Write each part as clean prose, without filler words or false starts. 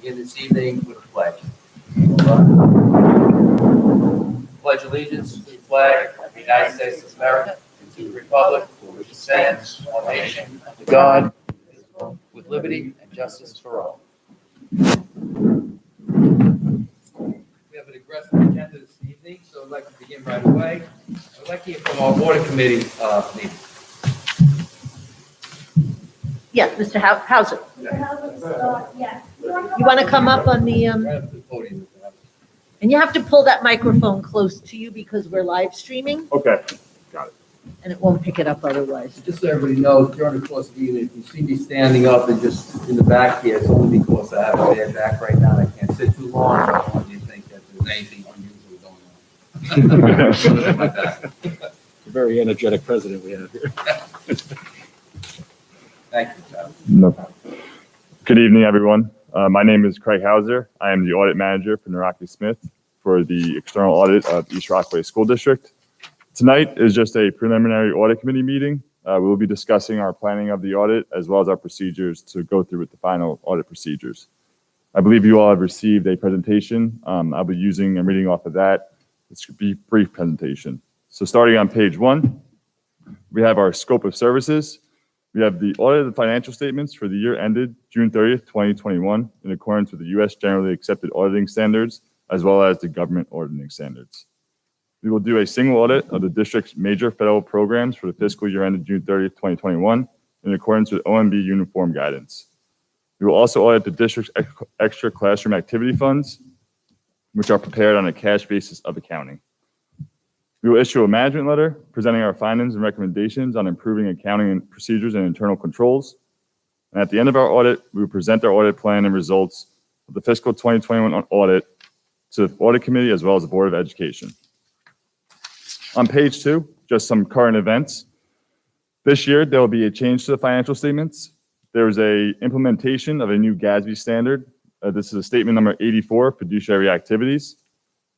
begin this evening with a pledge. Pledge allegiance to the flag of the United States of America and to the republic for which it stands, one nation, under God, with liberty and justice for all. We have an aggressive agenda this evening, so I'd like to begin right away. I'd like to hear from our audit committee meeting. Yeah, Mr. Hauser. Yes. You want to come up on the, Right up to the podium. and you have to pull that microphone close to you because we're live streaming Okay, got it. and it won't pick it up otherwise. Just so everybody knows, during the course of the evening, if you see me standing up and just in the back here, it's only because I have a bad back right now. I can't sit too long. So I don't want you to think that there's anything unusual going on. My back. A very energetic president we have here. Thank you, John. No problem. Good evening, everyone. My name is Craig Hauser. I am the audit manager for Naraki Smith for the external audit of East Rockaway School District. Tonight is just a preliminary audit committee meeting. We will be discussing our planning of the audit as well as our procedures to go through with the final audit procedures. I believe you all have received a presentation. I'll be using and reading off of that. This should be a brief presentation. So starting on page 1, we have our scope of services. We have the audit of the financial statements for the year ended June 30th, 2021, in accordance with the U.S. Generally Accepted Auditing Standards, as well as the government auditing standards. We will do a single audit of the district's major federal programs for the fiscal year ended June 30th, 2021, in accordance with OMB uniform guidance. We will also audit the district's extra classroom activity funds, which are prepared on a cash basis of accounting. We will issue a management letter presenting our findings and recommendations on improving accounting and procedures and internal controls. And at the end of our audit, we will present our audit plan and results of the fiscal 2021 audit to the audit committee as well as the Board of Education. On page 2, just some current events. This year, there will be a change to the financial statements. There is a implementation of a new GASB standard. This is a statement number 84, fiduciary activities.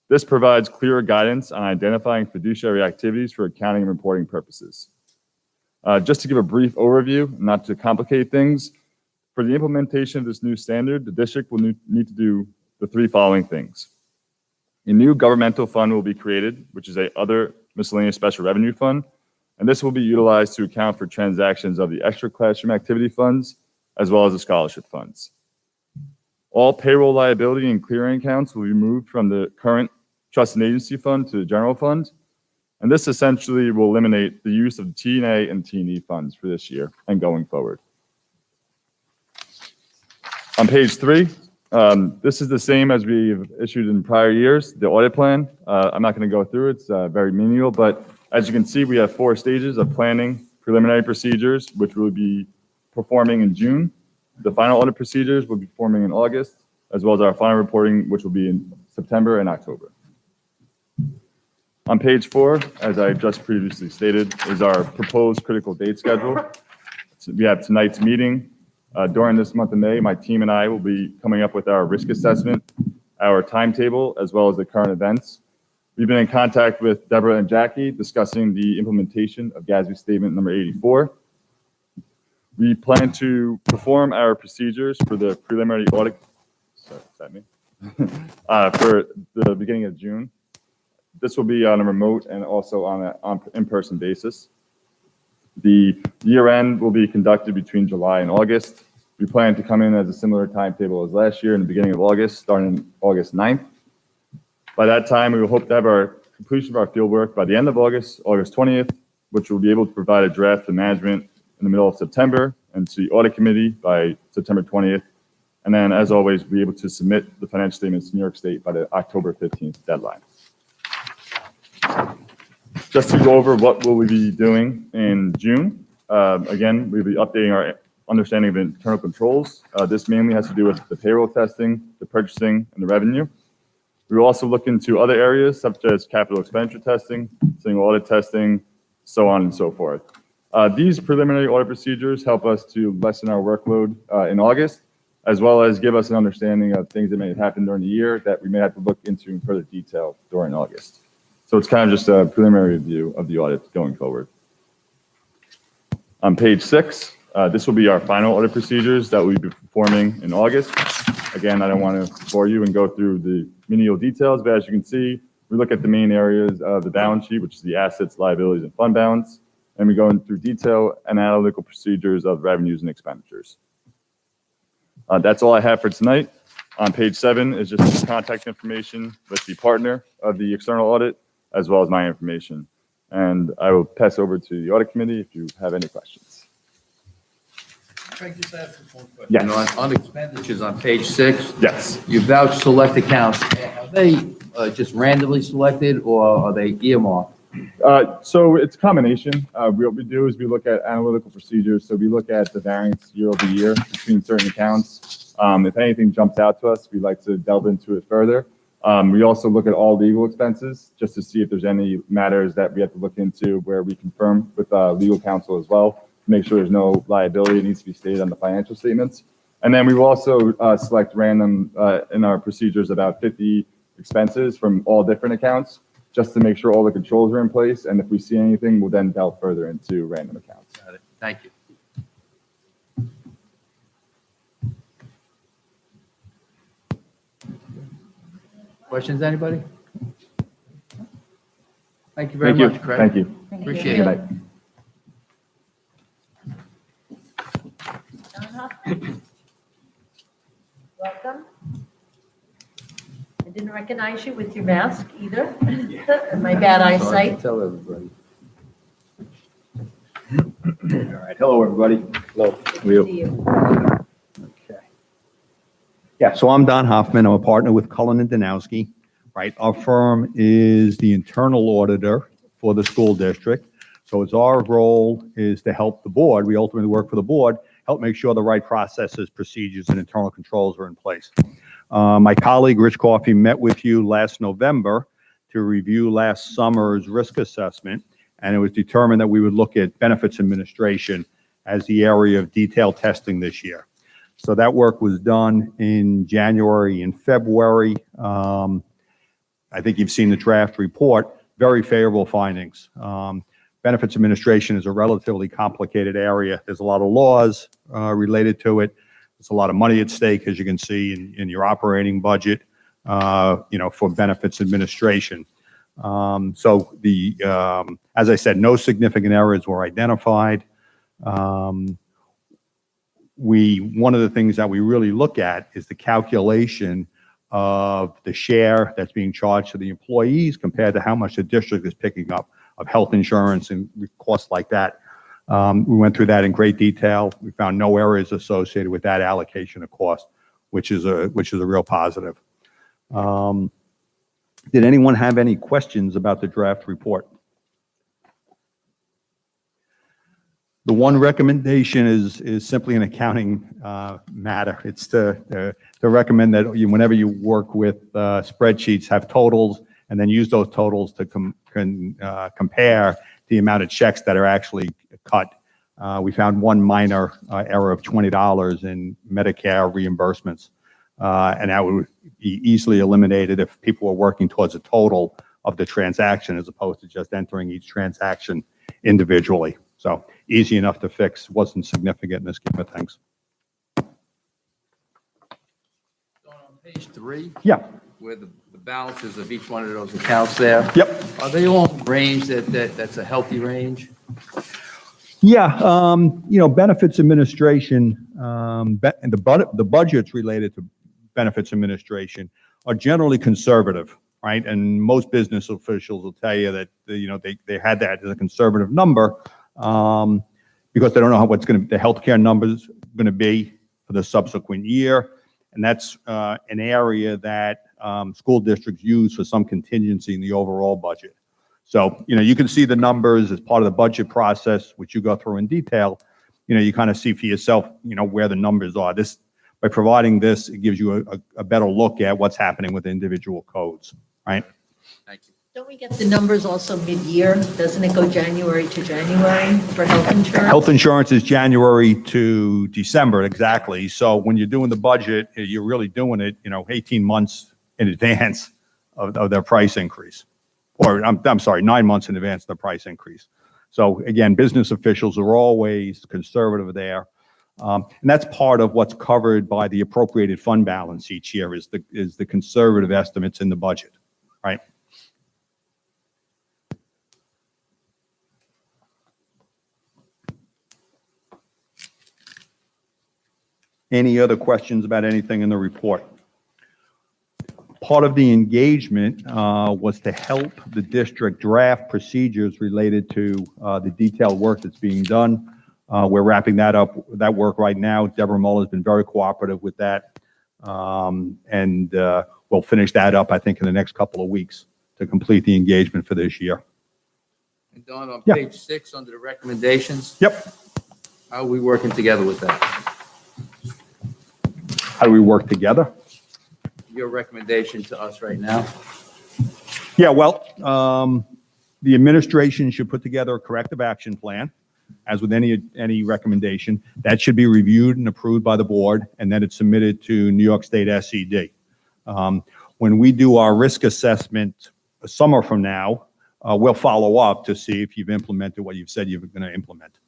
This provides clearer guidance on identifying fiduciary activities for accounting and reporting purposes. Just to give a brief overview, not to complicate things, for the implementation of this new standard, the district will need to do the 3 following things. A new governmental fund will be created, which is a other miscellaneous special revenue fund, and this will be utilized to account for transactions of the extra classroom activity funds, as well as the scholarship funds. All payroll liability and clearing accounts will be moved from the current trust and agency fund to the general fund. And this essentially will eliminate the use of the T&A and T&E funds for this year and going forward. On page 3, this is the same as we've issued in prior years, the audit plan. I'm not going to go through it, it's very menial, but as you can see, we have 4 stages of planning, preliminary procedures, which we'll be performing in June. The final audit procedures will be performing in August, as well as our final reporting, which will be in September and October. On page 4, as I just previously stated, is our proposed critical date schedule. So we have tonight's meeting. During this month of May, my team and I will be coming up with our risk assessment, our timetable, as well as the current events. We've been in contact with Deborah and Jackie discussing the implementation of GASB statement number 84. We plan to perform our procedures for the preliminary audit, sorry, is that me? For the beginning of June. This will be on a remote and also on an in-person basis. The year end will be conducted between July and August. We plan to come in as a similar timetable as last year in the beginning of August, starting August 9th. By that time, we will hope to have our completion of our field work by the end of August, August 20th, which will be able to provide a draft to management in the middle of September and to the audit committee by September 20th. And then, as always, be able to submit the financial statements to New York State by the October 15th deadline. Just to go over what will we be doing in June. Again, we'll be updating our understanding of internal controls. This mainly has to do with the payroll testing, the purchasing, and the revenue. We will also look into other areas such as capital expenditure testing, single audit testing, so on and so forth. These preliminary audit procedures help us to lessen our workload in August, as well as give us an understanding of things that may have happened during the year that we may have to look into in further detail during August. So it's kind of just a preliminary review of the audit going forward. On page 6, this will be our final audit procedures that we'll be performing in August. Again, I don't want to bore you and go through the menial details, but as you can see, we look at the main areas of the balance sheet, which is the assets, liabilities, and fund balance, and we go through detail and analytical procedures of revenues and expenditures. That's all I have for tonight. On page 7 is just the contact information with the partner of the external audit, as well as my information. And I will pass over to the audit committee if you have any questions. Craig, just ask this one question. Yes. On expenditures on page 6, Yes. you vouch select accounts. Are they just randomly selected or are they earmarked? So it's a combination. What we do is we look at analytical procedures. So we look at the variance year over year between certain accounts. If anything jumps out to us, we like to delve into it further. We also look at all legal expenses just to see if there's any matters that we have to look into where we confirm with legal counsel as well to make sure there's no liability that needs to be stated on the financial statements. And then we will also select random in our procedures about 50 expenses from all different accounts just to make sure all the controls are in place. And if we see anything, we'll then delve further into random accounts. Got it. Thank you. Questions, anybody? Thank you very Thank you. much, Craig. Thank you. Appreciate Good it. night. Welcome. I didn't recognize you with your mask either, and my bad Sorry eyesight. to tell everybody. All right, hello, everybody. Hello. Good to see you. Okay. Yeah, so I'm Don Hoffman. I'm a partner with Cullen and Danowski, right? Our firm is the internal auditor for the school district. So it's our role is to help the board, we ultimately work for the board, help make sure the right processes, procedures, and internal controls are in place. My colleague, Rich Coffey, met with you last November to review last summer's risk assessment, and it was determined that we would look at benefits administration as the area of detailed testing this year. So that work was done in January and February. I think you've seen the draft report, very favorable findings. Benefits administration is a relatively complicated area. There's a lot of laws related to it. There's a lot of money at stake, as you can see in your operating budget, for benefits administration. So as I said, no significant errors were identified. One of the things that we really look at is the calculation of the share that's being charged to the employees compared to how much the district is picking up of health insurance and costs like that. We went through that in great detail. We found no errors associated with that allocation of cost, which is a real positive. Did anyone have any questions about the draft report? The one recommendation is simply an accounting matter. It's to recommend that whenever you work with spreadsheets, have totals and then use those totals to compare the amount of checks that are actually cut. We found one minor error of $20 in Medicare reimbursements, and that would be easily eliminated if people were working towards a total of the transaction as opposed to just entering each transaction individually. So easy enough to fix, wasn't significant in the scheme of things. On page 3, Yeah. where the balances of each one of those accounts there, Yep. are they all in range that's a healthy range? Yeah. Benefits administration, and the budgets related to benefits administration are generally conservative, right? And most business officials will tell you that, they had that as a conservative number, because they don't know the healthcare numbers going to be for the subsequent year. And that's an area that school districts use for some contingency in the overall budget. So, you can see the numbers as part of the budget process, which you go through in detail. You kind of see for yourself, where the numbers are. By providing this, it gives you a better look at what's happening with individual codes, right? Thank you. Don't we get the numbers also mid-year? Doesn't it go January to January for health insurance? Health insurance is January to December, exactly. So when you're doing the budget, you're really doing it, 18 months in advance of their price increase. Or I'm sorry, 9 months in advance of the price increase. So again, business officials are always conservative there. And that's part of what's covered by the appropriated fund balance each year is the conservative estimates in the budget, right? Any other questions about anything in the report? Part of the engagement was to help the district draft procedures related to the detailed work that's being done. We're wrapping that work right now. Deborah Muller has been very cooperative with that. And we'll finish that up, I think, in the next couple of weeks to complete the engagement for this year. And Don, on Yeah. page 6, under the recommendations, Yep. how are we working together with that? How do we work together? Your recommendation to us right now? Yeah, well, the administration should put together a corrective action plan, as with any recommendation. That should be reviewed and approved by the board, and then it's submitted to New York State SED. When we do our risk assessment a summer from now, we'll follow up to see if you've implemented what you've said you're going to implement.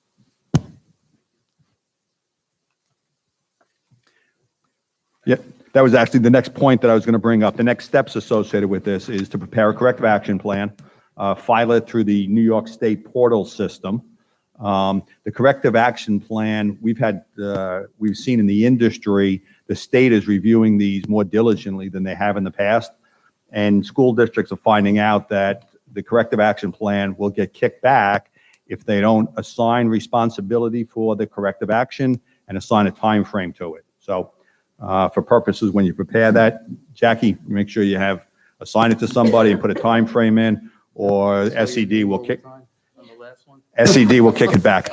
Yep, that was actually the next point that I was going to bring up. The next steps associated with this is to prepare a corrective action plan, file it through the New York State portal system. The corrective action plan, we've seen in the industry, the state is reviewing these more diligently than they have in the past. And school districts are finding out that the corrective action plan will get kicked back if they don't assign responsibility for the corrective action and assign a time frame to it. So for purposes when you prepare that, Jackie, make sure you assign it to somebody and put a time frame in, or SED will kick. On the last one? SED will kick it back.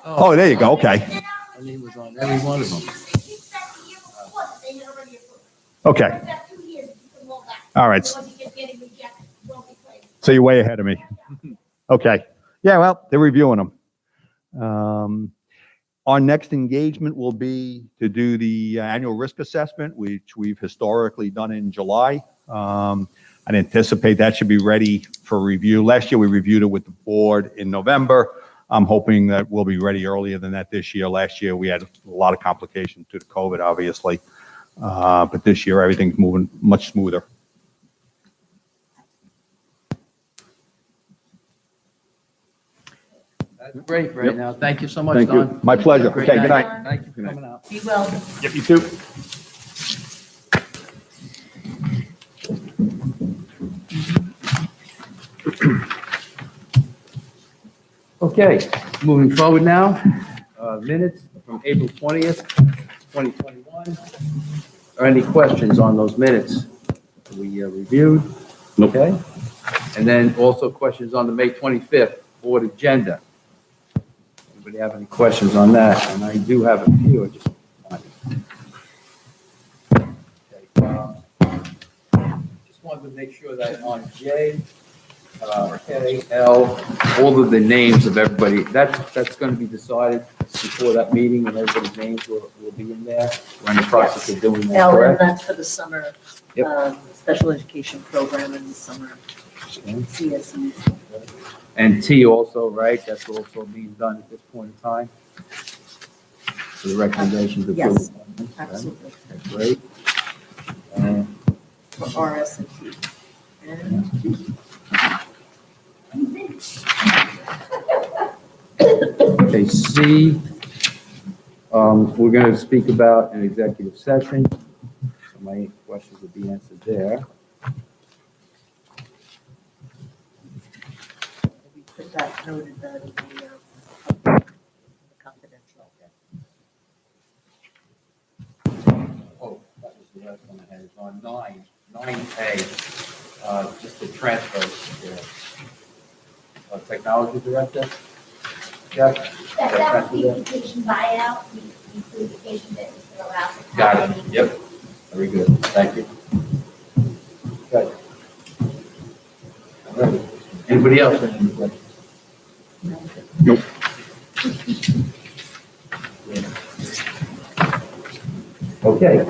Oh, there you go. Okay. My name was on every one of them. Okay. All right. So you're way ahead of me. Okay. Yeah, well, they're reviewing them. Our next engagement will be to do the annual risk assessment, which we've historically done in July. I'd anticipate that should be ready for review. Last year, we reviewed it with the board in November. I'm hoping that we'll be ready earlier than that this year. Last year, we had a lot of complications due to COVID, obviously. But this year, everything's moving much smoother. That's great right Yep. now. Thank you so much, Thank you. Don. My pleasure. Great Okay, good night. Thank you for coming out. Be well. Yep, you too. Okay, moving forward now, minutes from April 20th, 2021. Are any questions on those minutes we reviewed? Nope. Okay. And then also questions on the May 25th board agenda. Anybody have any questions on that? And I do have a few. I just wanted to make sure that on J, K, L, all of the names of everybody, that's going to be decided before that meeting, and everybody's names will be in there. We're in the process of doing that, Ellen, correct? that's for the summer, Yep. special education program in the summer, CSEs. And T also, right? That's also being done at this point in time? For the recommendations of. Yes, Okay, absolutely, that's great. And for RS and T. And Okay, C, we're going to speak about an executive session. So my questions will be answered there. we put that noted that in the confidential. Oh, that was the last one I had. It's on 9A, just the transfer. Technology director? Yeah. That's the vacation buyout, the vacation that is allowed. to Got have it. any- Yep. Very good. Thank you. Good. All right. Anybody else have any questions? Nope. Okay,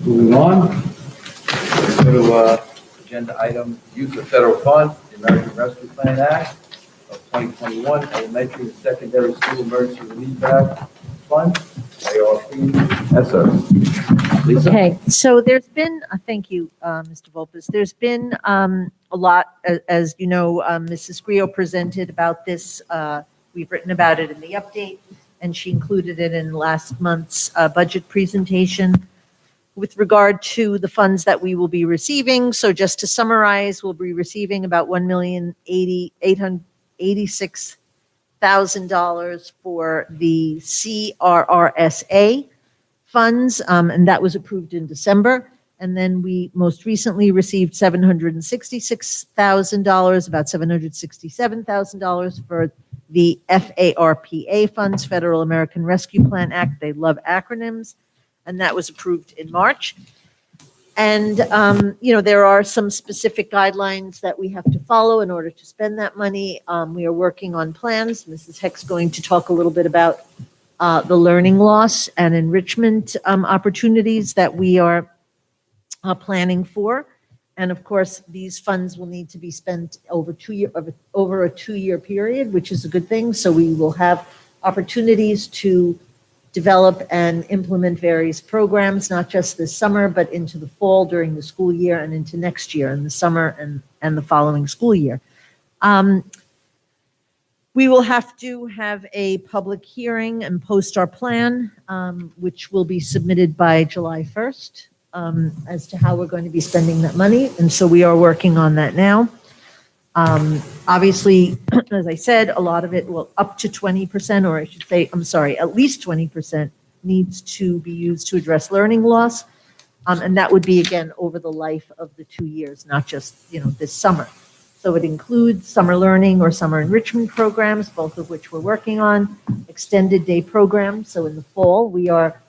moving on. Let's go to agenda item, use of federal funds, the American Rescue Plan Act of 2021, elementary and secondary school emergency relief act, fund, ARP. Yes, sir. Lisa? Okay, so there's been, thank you, Mr. Volpez. There's been a lot, as you know, Mrs. Griot presented about this. We've written about it in the update, and she included it in last month's budget presentation with regard to the funds that we will be receiving. So just to summarize, we'll be receiving about $1,886,000 for the CRRSA funds, and that was approved in December. And then we most recently received $766,000, about $767,000 for the FARPA funds, Federal American Rescue Plan Act. They love acronyms, and that was approved in March. And, there are some specific guidelines that we have to follow in order to spend that money. We are working on plans. Mrs. Heck's going to talk a little bit about the learning loss and enrichment opportunities that we are planning for. And of course, these funds will need to be spent over a 2-year period, which is a good thing. So we will have opportunities to develop and implement various programs, not just this summer, but into the fall during the school year and into next year in the summer and the following school year. We will have to have a public hearing and post our plan, which will be submitted by July 1st, as to how we're going to be spending that money. And so we are working on that now. Obviously, as I said, a lot of it will up to 20%, or I should say, I'm sorry, at least 20% needs to be used to address learning loss. And that would be, again, over the life of the 2 years, not just, this summer. So it includes summer learning or summer enrichment programs, both of which we're working on, extended day programs. So in the fall, we are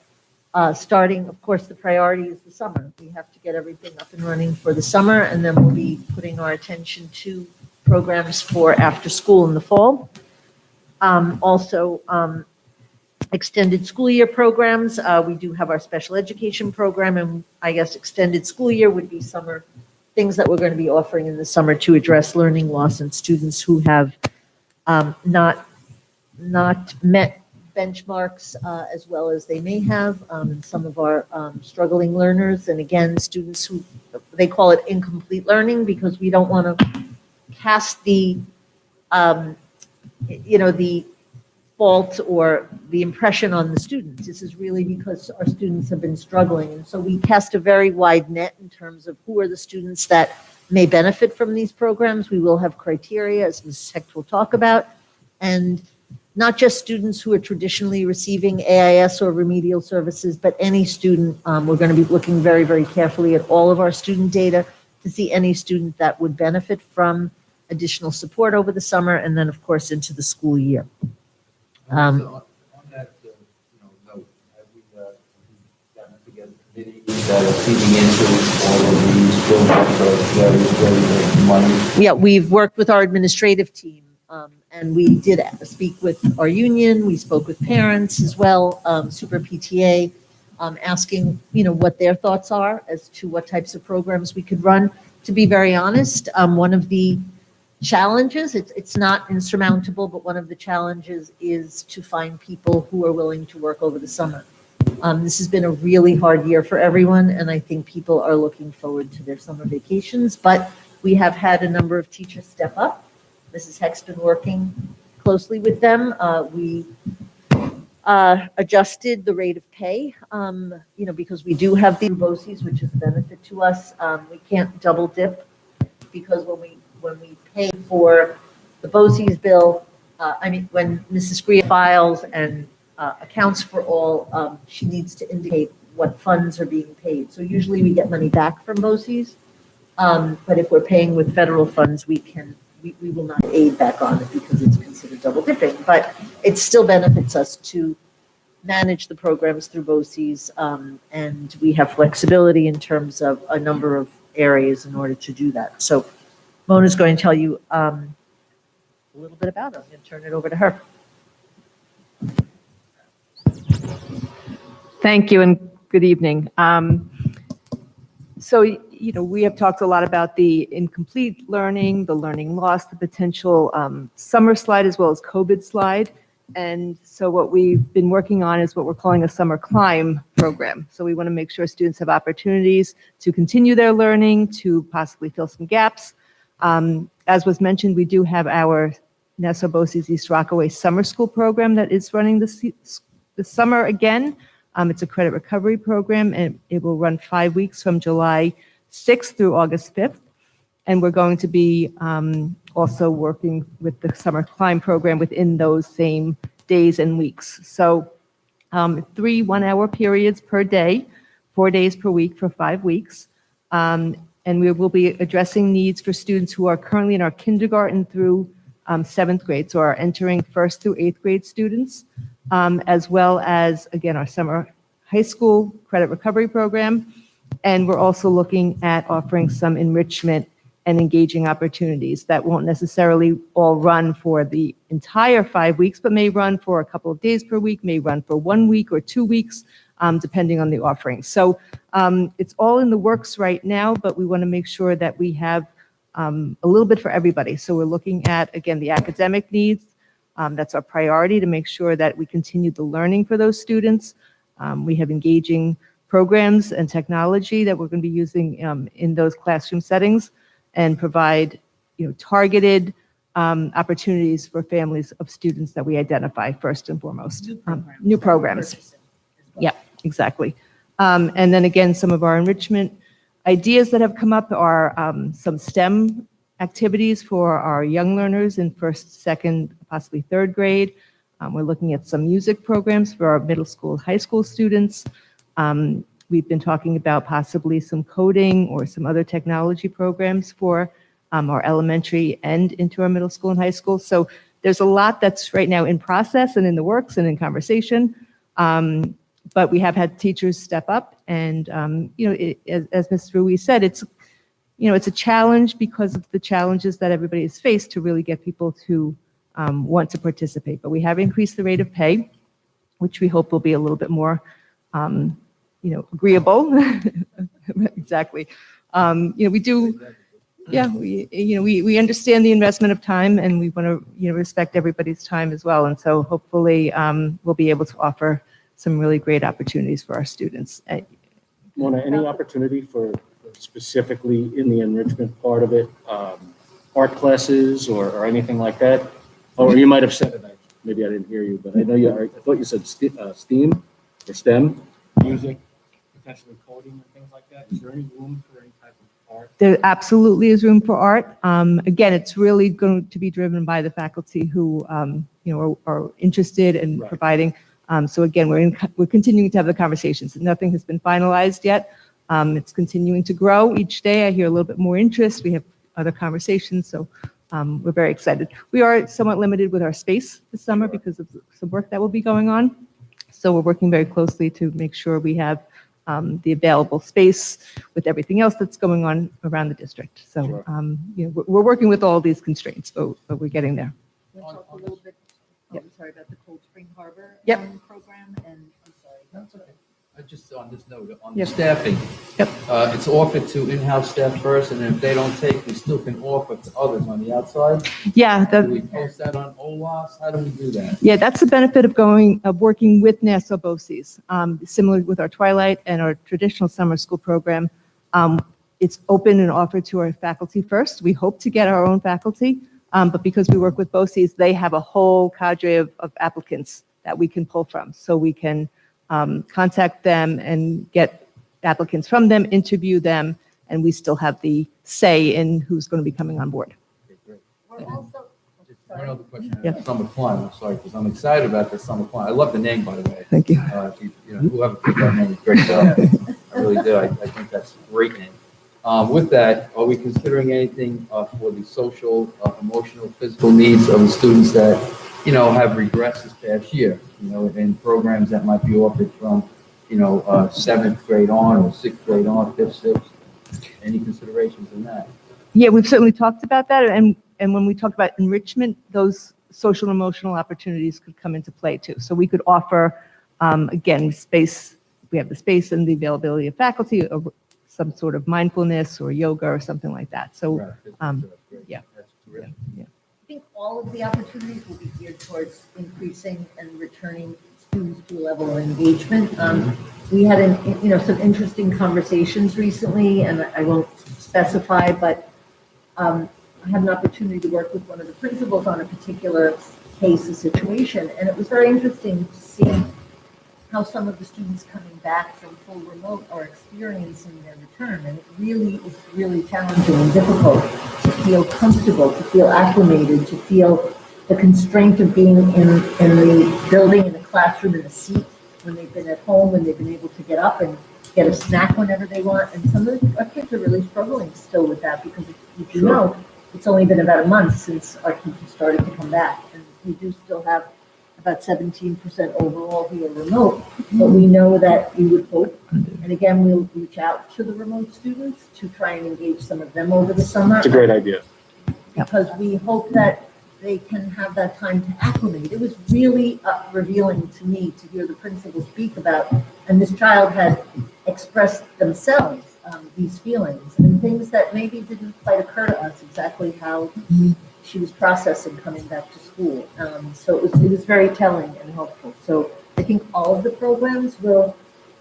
starting, of course, the priority is the summer. We have to get everything up and running for the summer, and then we'll be putting our attention to programs for after school in the fall. Also, extended school year programs. We do have our special education program, and I guess extended school year would be summer things that we're going to be offering in the summer to address learning loss in students who have not met benchmarks as well as they may have, and some of our struggling learners. And again, students who, they call it incomplete learning, because we don't want to cast the, the fault or the impression on the students. This is really because our students have been struggling. And so we cast a very wide net in terms of who are the students that may benefit from these programs. We will have criteria, as Mrs. Hecht will talk about, and not just students who are traditionally receiving AIS or remedial services, but any student. We're going to be looking very, very carefully at all of our student data to see any student that would benefit from additional support over the summer, and then, of course, into the school year. So on that, note, have we gotten together committees that are feeding into all of these programs of various money? Yeah, we've worked with our administrative team, and we did speak with our union. We spoke with parents as well, Super PTA, asking, what their thoughts are as to what types of programs we could run. To be very honest, one of the challenges, it's not insurmountable, but one of the challenges is to find people who are willing to work over the summer. This has been a really hard year for everyone, and I think people are looking forward to their summer vacations, but we have had a number of teachers step up. Mrs. Heck's been working closely with them. We adjusted the rate of pay, because we do have the BOCES, which is a benefit to us. We can't double dip, because when we pay for the BOCES bill, when Mrs. Griot files and accounts for all, she needs to indicate what funds are being paid. So usually we get money back from BOCES, but if we're paying with federal funds, we will not aid back on it because it's considered double dipping. But it still benefits us to manage the programs through BOCES, and we have flexibility in terms of a number of areas in order to do that. So Mona's going to tell you a little bit about it. I'm going to turn it over to her. Thank you and good evening. So, we have talked a lot about the incomplete learning, the learning loss, the potential summer slide as well as COVID slide. And so what we've been working on is what we're calling a summer climb program. So we want to make sure students have opportunities to continue their learning, to possibly fill some gaps. As was mentioned, we do have our Nassau BOCES East Rockaway Summer School program that is running this summer again. It's a credit recovery program, and it will run 5 weeks from July 6th through August 5th. And we're going to be also working with the summer climb program within those same days and weeks. So 3 one-hour periods per day, 4 days per week for 5 weeks. And we will be addressing needs for students who are currently in our kindergarten through 7th grade, so our entering 1st through 8th grade students, as well as, again, our summer high school credit recovery program. And we're also looking at offering some enrichment and engaging opportunities that won't necessarily all run for the entire 5 weeks, but may run for a couple of days per week, may run for 1 week or 2 weeks, depending on the offering. So it's all in the works right now, but we want to make sure that we have a little bit for everybody. So we're looking at, again, the academic needs. That's our priority, to make sure that we continue the learning for those students. We have engaging programs and technology that we're going to be using in those classroom settings, and provide, targeted opportunities for families of students that we identify first and foremost. New programs. Yeah, exactly. And then again, some of our enrichment ideas that have come up are some STEM activities for our young learners in 1st, 2nd, possibly 3rd grade. We're looking at some music programs for our middle school, high school students. We've been talking about possibly some coding or some other technology programs for our elementary and into our middle school and high school. So there's a lot that's right now in process and in the works and in conversation. But we have had teachers step up, and as Ms. Ruiz said, it's a challenge because of the challenges that everybody has faced to really get people to want to participate. But we have increased the rate of pay, which we hope will be a little bit more agreeable. Exactly. We do, we understand the investment of time, and we want to, respect everybody's time as well. And so hopefully we'll be able to offer some really great opportunities for our students. Mona, any opportunity for specifically in the enrichment part of it, art classes or anything like that? Or you might have said it, maybe I didn't hear you, but I know I thought you said STEAM or STEM, music, potentially coding and things like that. Is there any room for any type of art? There absolutely is room for art. Again, it's really going to be driven by the faculty who, are interested in providing. So again, we're continuing to have the conversations. Nothing has been finalized yet. It's continuing to grow each day. I hear a little bit more interest. We have other conversations, so we're very excited. We are somewhat limited with our space this summer because of some work that will be going on. So we're working very closely to make sure we have the available space with everything else that's going on around the district. So we're working with all these constraints, but we're getting there. We'll talk a little bit, sorry, about the Cold Spring Harbor Yep. program, and I'm sorry. That's okay. Just on this note, on Yep. the staffing, Yep. It's offered to in-house staff first, and if they don't take, we still can offer to others on the outside. Yeah, Do we post that on OWASP? How do we do that? yeah, that's the benefit of working with Nassau BOCES. Similar with our Twilight and our traditional summer school program, it's open and offered to our faculty first. We hope to get our own faculty, but because we work with BOCES, they have a whole cadre of applicants that we can pull from. So we can contact them and get applicants from them, interview them, and we still have the say in who's going to be coming on board. Okay, great. We're also, Just one other question. Yeah. Summer climb, I'm sorry, because I'm excited about the summer climb. I love the name, by the way. Thank you. Whoever picked that name, great job. I really do. I think that's a great name. With that, are we considering anything for the social, emotional, physical needs of the students that, have regressed this past year, in programs that might be offered from, 7th grade on or 6th grade on, 5th, 6th? Any considerations in that? Yeah, we've certainly talked about that, and when we talk about enrichment, those social and emotional opportunities could come into play too. So we could offer, again, space. We have the space and the availability of faculty, of some sort of mindfulness or yoga or something like that. So Right. yeah. That's terrific. Yeah. think all of the opportunities will be geared towards increasing and returning students to a level of engagement. We had, some interesting conversations recently, and I won't specify, but I had an opportunity to work with one of the principals on a particular case, a situation, and it was very interesting to see how some of the students coming back from full remote are experiencing their return. And it really is really challenging and difficult to feel comfortable, to feel acclimated, to feel the constraint of being in the building, in the classroom, in a seat, when they've been at home, when they've been able to get up and get a snack whenever they want. And some of our kids are really struggling still with that because, as you know, it's only been about a month since our teachers started to come back. And we do still have about 17% overall here remote, but we know that we would hope, and again, we'll reach out to the remote students to try and engage some of them over the summer. It's a great idea. Because we hope that they can have that time to acclimate. It was really revealing to me to hear the principal speak about, and this child had expressed themselves these feelings and things that maybe didn't quite occur to us exactly how she was processing coming back to school. So it was very telling and helpful. So I think all of the programs will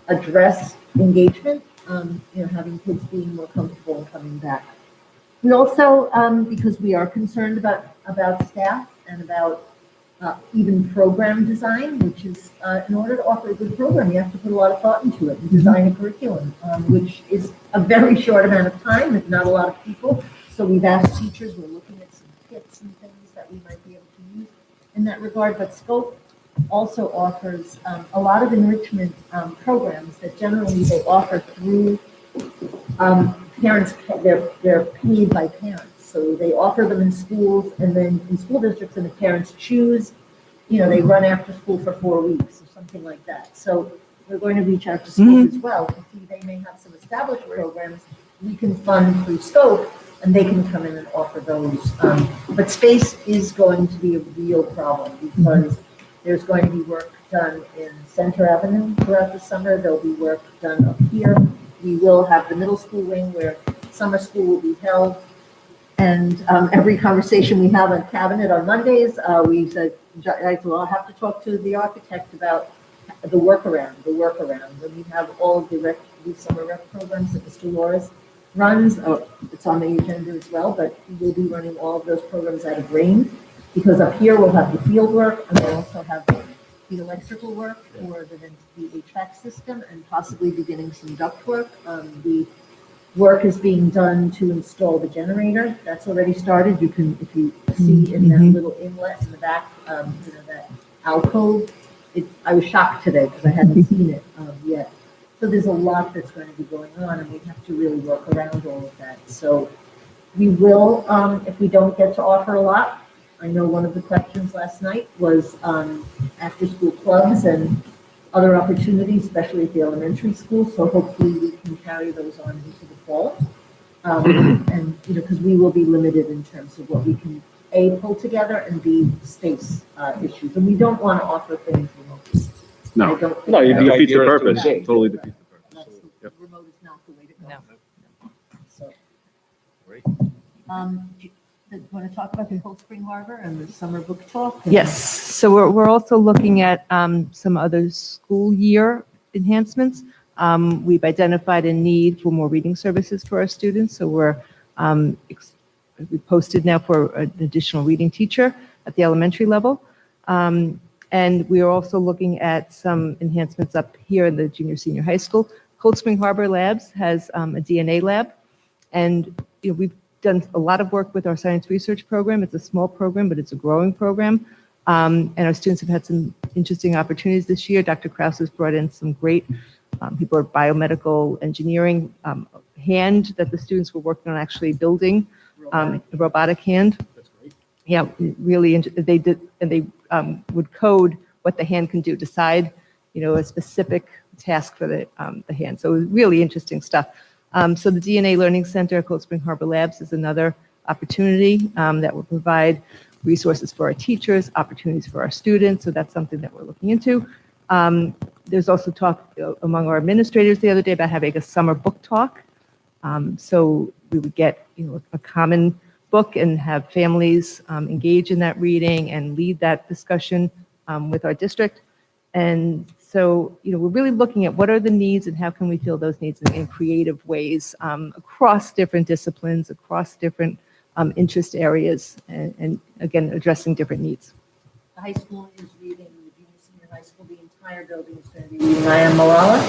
address engagement, having kids being more comfortable and coming back. And also, because we are concerned about staff and about even program design, which is, in order to offer a good program, you have to put a lot of thought into it and design a curriculum, which is a very short amount of time and not a lot of people. So we've asked teachers, we're looking at some kits and things that we might be able to use in that regard. But Scope also offers a lot of enrichment programs that generally they offer through parents. They're paid by parents. So they offer them in schools, and then in school districts, and the parents choose, they run after school for 4 weeks or something like that. So we're going to reach out to schools as well to see they may have some established programs we can fund through Scope, and they can come in and offer those. But space is going to be a real problem because there's going to be work done in Center Avenue throughout the summer. There'll be work done up here. We will have the middle school wing where summer school will be held. And every conversation we have on cabinet on Mondays, we said, I'll have to talk to the architect about the workaround. And we have all of the summer rec programs that Mr. Loris runs. It's on the agenda as well, but we'll be running all of those programs out of Rain, because up here we'll have the field work, and we'll also have the electrical work for the HVAC system, and possibly beginning some duct work. The work is being done to install the generator. That's already started. You can, if you see in that little inlet in the back, that alcove. I was shocked today because I hadn't seen it yet. So there's a lot that's going to be going on, and we have to really work around all of that. So we will, if we don't get to offer a lot. I know one of the questions last night was after-school clubs and other opportunities, especially at the elementary school. So hopefully we can carry those on into the fall. And, because we will be limited in terms of what we can, A, pull together, and B, space issues. And we don't want to offer things remotely. No, I don't think no, you that- defeat the idea is to purpose. engage. Totally defeat the purpose. That's, remote is not the way to go. No. So, Great. do you want to talk about the Cold Spring Harbor and the summer book talk? Yes, so we're also looking at some other school year enhancements. We've identified a need for more reading services for our students, so we posted now for an additional reading teacher at the elementary level. And we are also looking at some enhancements up here in the junior high school. Cold Spring Harbor Labs has a DNA lab, and we've done a lot of work with our science research program. It's a small program, but it's a growing program. And our students have had some interesting opportunities this year. Dr. Krause has brought in some great, he brought biomedical engineering hand that the students were working on actually building, a robotic hand. That's great. Yeah, really, they did, and they would code what the hand can do, decide, a specific task for the hand. So it was really interesting stuff. So the DNA Learning Center at Cold Spring Harbor Labs is another opportunity that will provide resources for our teachers, opportunities for our students. So that's something that we're looking into. There's also talk among our administrators the other day about having a summer book talk. So we would get, a common book and have families engage in that reading and lead that discussion with our district. And so, we're really looking at what are the needs and how can we fill those needs in creative ways across different disciplines, across different interest areas, and again, addressing different needs. The high school is reading, the junior senior high school, the entire building is going to be reading I Am Malala.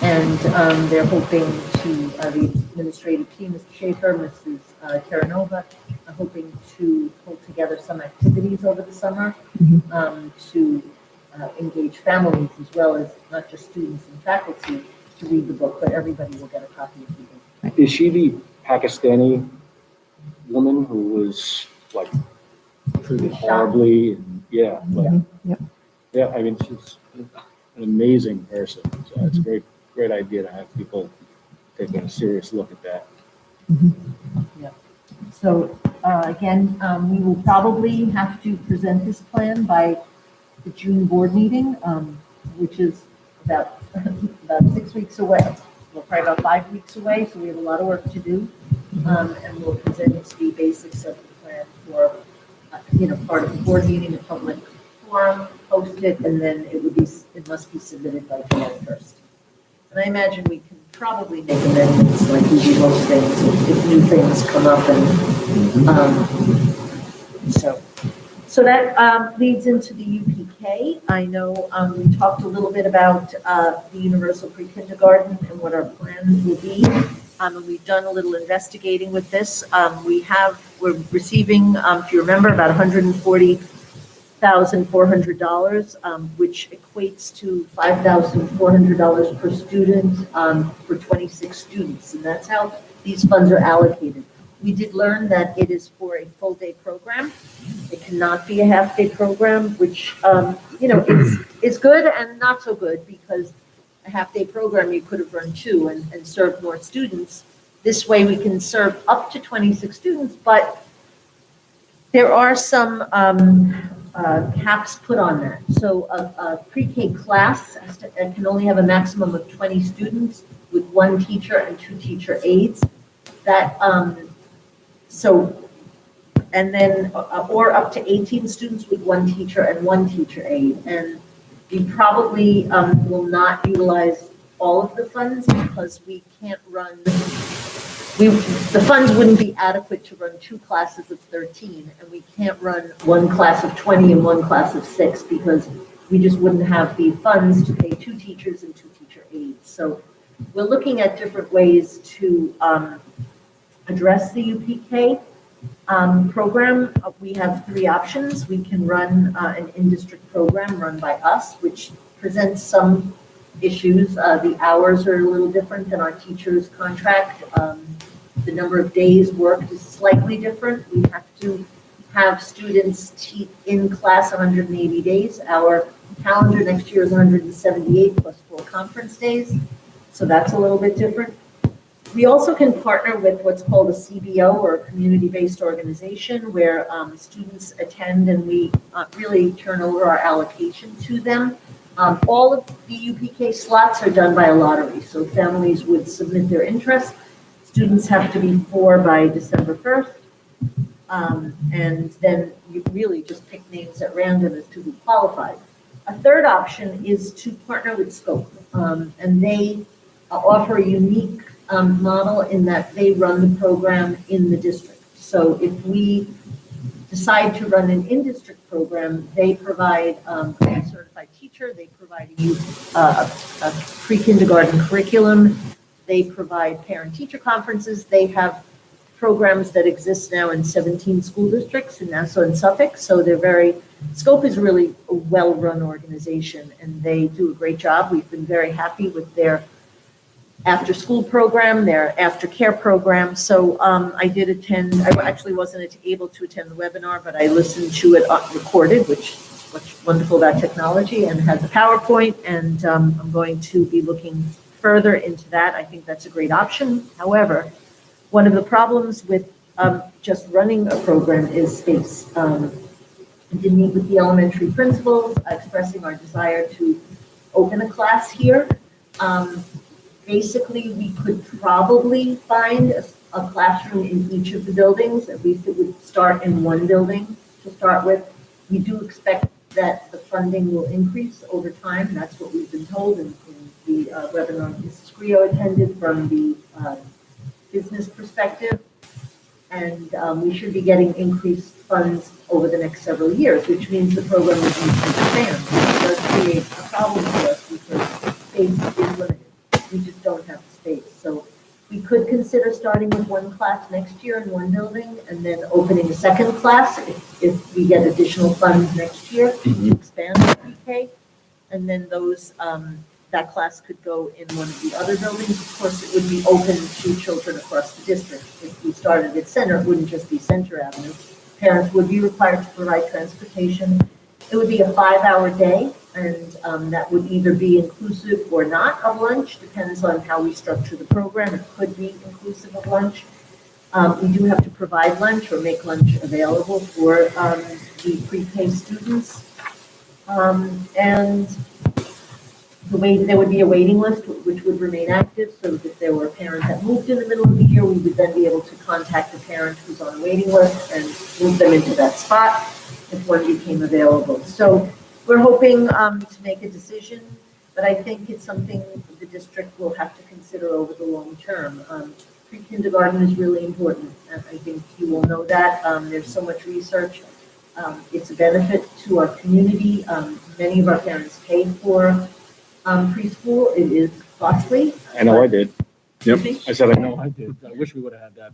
And they're hoping to, the administrative team, Mr. Schaefer, Mrs. Terranova, are hoping to pull together some activities over the summer to engage families as well as not just students and faculty to read the book, but everybody will get a copy of the book. Is she the Pakistani woman who was like treated horribly? And, yeah. Yep. Yeah, I mean, she's an amazing person. So it's a great idea to have people taking a serious look at that. So again, we will probably have to present this plan by the June board meeting, which is about 6 weeks away. Well, probably about 5 weeks away, so we have a lot of work to do. And we'll present the basics of the plan for, part of the board meeting, a public forum, post it, and then it must be submitted by July 1st. And I imagine we can probably make amendments like we do most things if new things come up. And so that leads into the UPK. I know we talked a little bit about the universal pre-kindergarten and what our plans will be. And we've done a little investigating with this. We're receiving, if you remember, about $140,400, which equates to $5,400 per student for 26 students. And that's how these funds are allocated. We did learn that it is for a full day program. It cannot be a half day program, which, is good and not so good because a half day program, you could have run 2 and served more students. This way we can serve up to 26 students, but there are some caps put on that. So a pre-K class can only have a maximum of 20 students with 1 teacher and 2 teacher aides. And then, or up to 18 students with 1 teacher and 1 teacher aide. And we probably will not utilize all of the funds because we can't run, the funds wouldn't be adequate to run 2 classes of 13, and we can't run 1 class of 20 and 1 class of 6 because we just wouldn't have the funds to pay 2 teachers and 2 teacher aides. So we're looking at different ways to address the UPK program. We have 3 options. We can run an in-district program run by us, which presents some issues. The hours are a little different than our teachers' contract. The number of days worked is slightly different. We have to have students in class 180 days. Our calendar next year is 178 plus 4 conference days. So that's a little bit different. We also can partner with what's called a CBO, or a community-based organization, where students attend and we really turn over our allocation to them. All of the UPK slots are done by a lottery, so families would submit their interest. Students have to be 4 by December 1st, and then you really just pick names at random as to who qualifies. A third option is to partner with Scope, and they offer a unique model in that they run the program in the district. So if we decide to run an in-district program, they provide a certified teacher, they provide a pre-kindergarten curriculum, they provide parent-teacher conferences, they have programs that exist now in 17 school districts in Nassau and Suffolk, so Scope is really a well-run organization and they do a great job. We've been very happy with their after-school program, their aftercare program. So I did attend, I actually wasn't able to attend the webinar, but I listened to it recorded, which is what's wonderful about technology, and has a PowerPoint, and I'm going to be looking further into that. I think that's a great option. However, one of the problems with just running a program is space. I did meet with the elementary principals, expressing our desire to open a class here. basically, we could probably find a classroom in each of the buildings. At least it would start in one building to start with. We do expect that the funding will increase over time. That's what we've been told in the webinar Mrs. Grio attended from the business perspective. And we should be getting increased funds over the next several years, which means the program will need to expand. It does create a problem for us because space is limited. We just don't have the space. So we could consider starting with one class next year in one building and then opening a second class if we get additional funds next year to expand the pre-K. And then that class could go in one of the other buildings. Of course, it would be open to children across the district. If we started at Center, it wouldn't just be Center Avenue. Parents would be required to provide transportation. It would be a 5-hour day, and that would either be inclusive or not of lunch, depends on how we structure the program. It could be inclusive of lunch. We do have to provide lunch or make lunch available for the pre-K students. And there would be a waiting list which would remain active, so that if there were a parent that moved in the middle of the year, we would then be able to contact the parent who's on a waiting list and move them into that spot if one became available. So we're hoping to make a decision, but I think it's something the district will have to consider over the long term. Pre-kindergarten is really important, and I think you will know that. There's so much research. It's a benefit to our community. Many of our parents pay for preschool. It is costly. I know I did. Yep. Excuse me? I said, I know I did. I wish we would have had that.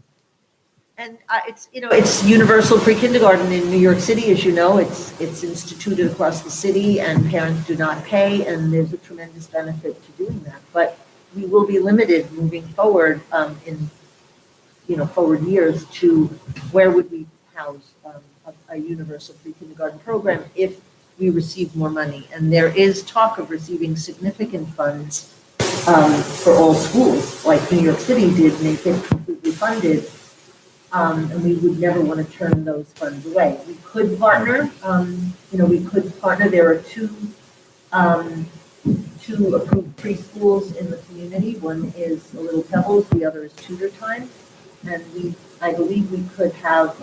And it's universal pre-kindergarten in New York City, as you know. It's instituted across the city, and parents do not pay, and there's a tremendous benefit to doing that. But we will be limited moving forward in forward years to where would we house a universal pre-kindergarten program if we receive more money. And there is talk of receiving significant funds for all schools, like New York City did make it completely funded. And we would never want to turn those funds away. We could partner, There are two approved preschools in the community. One is Little Pebbles, the other is Tutor Time. And I believe we could have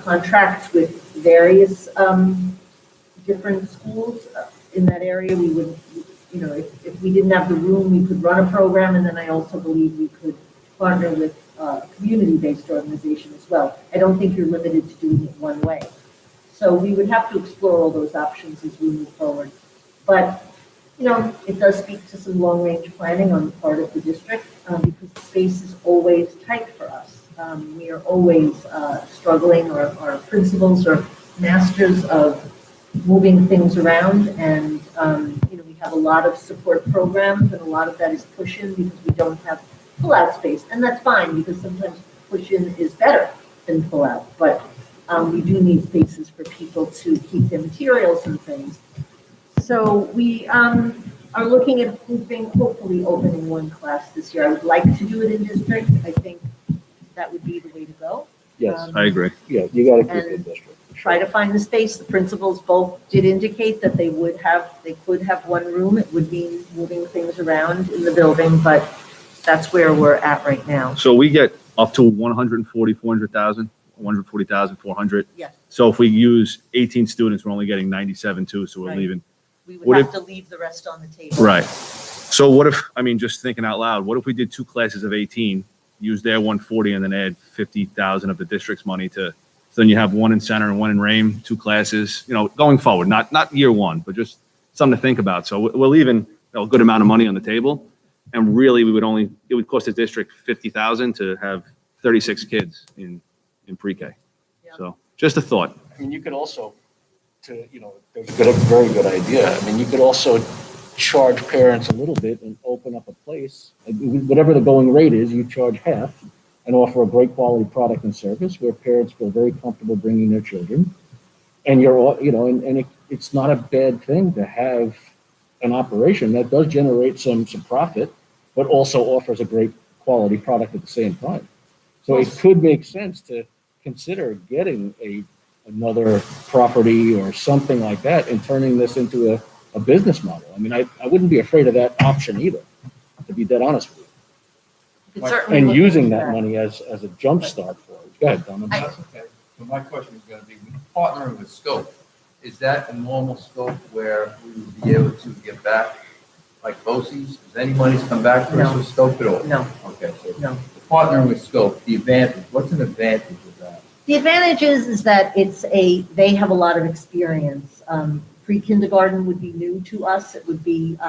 contracts with various different schools in that area. We would, if we didn't have the room, we could run a program. And then I also believe we could partner with a community-based organization as well. I don't think you're limited to doing it one way. So we would have to explore all those options as we move forward. But, it does speak to some long-range planning on the part of the district because the space is always tight for us. We are always struggling. Our principals are masters of moving things around, and we have a lot of support programs, and a lot of that is push-in because we don't have pull-out space, and that's fine because sometimes push-in is better than pull-out, but we do need spaces for people to keep their materials and things. So we are looking at hopefully opening one class this year. I would like to do it in district. I think that would be the way to go. Yes, I agree. Yeah, you got to keep And it district. try to find the space. The principals both did indicate that they could have one room. It would mean moving things around in the building, but that's where we're at right now. So we get up to 140,400. Yes. So if we use 18 students, we're only getting 97 too, so we're Right. leaving. We What would have if- to leave the rest on the table. Right. So what if, just thinking out loud, what if we did 2 classes of 18, use their 140 and then add 50,000 of the district's money so then you have one in Center and one in Rame, 2 classes, going forward, not year one, but just something to think about. So we're leaving a good amount of money on the table. And really, it would cost the district 50,000 to have 36 kids in pre-K. Yeah. So just a thought. You could also, there's a very good idea. You could also charge parents a little bit and open up a place. Whatever the going rate is, you charge half and offer a great quality product and service where parents feel very comfortable bringing their children. And it's not a bad thing to have an operation that does generate some profit, but also offers a great quality product at the same time. So it could make sense to consider getting another property or something like that and turning this into a business model. I wouldn't be afraid of that option either. to be dead honest with you. You could certainly And look using into that money as a jump start for it. Go ahead, Donovan. That's okay. So my question is gonna be, when partnering with Scope, is that a normal scope where we would be able to get back, like BOCES? Does any monies come back to us No. with Scope at all? No, Okay, so no. partnering with Scope, the advantage, what's an advantage of that? The advantage is that they have a lot of experience. Pre-kindergarten would be new to us. It would be,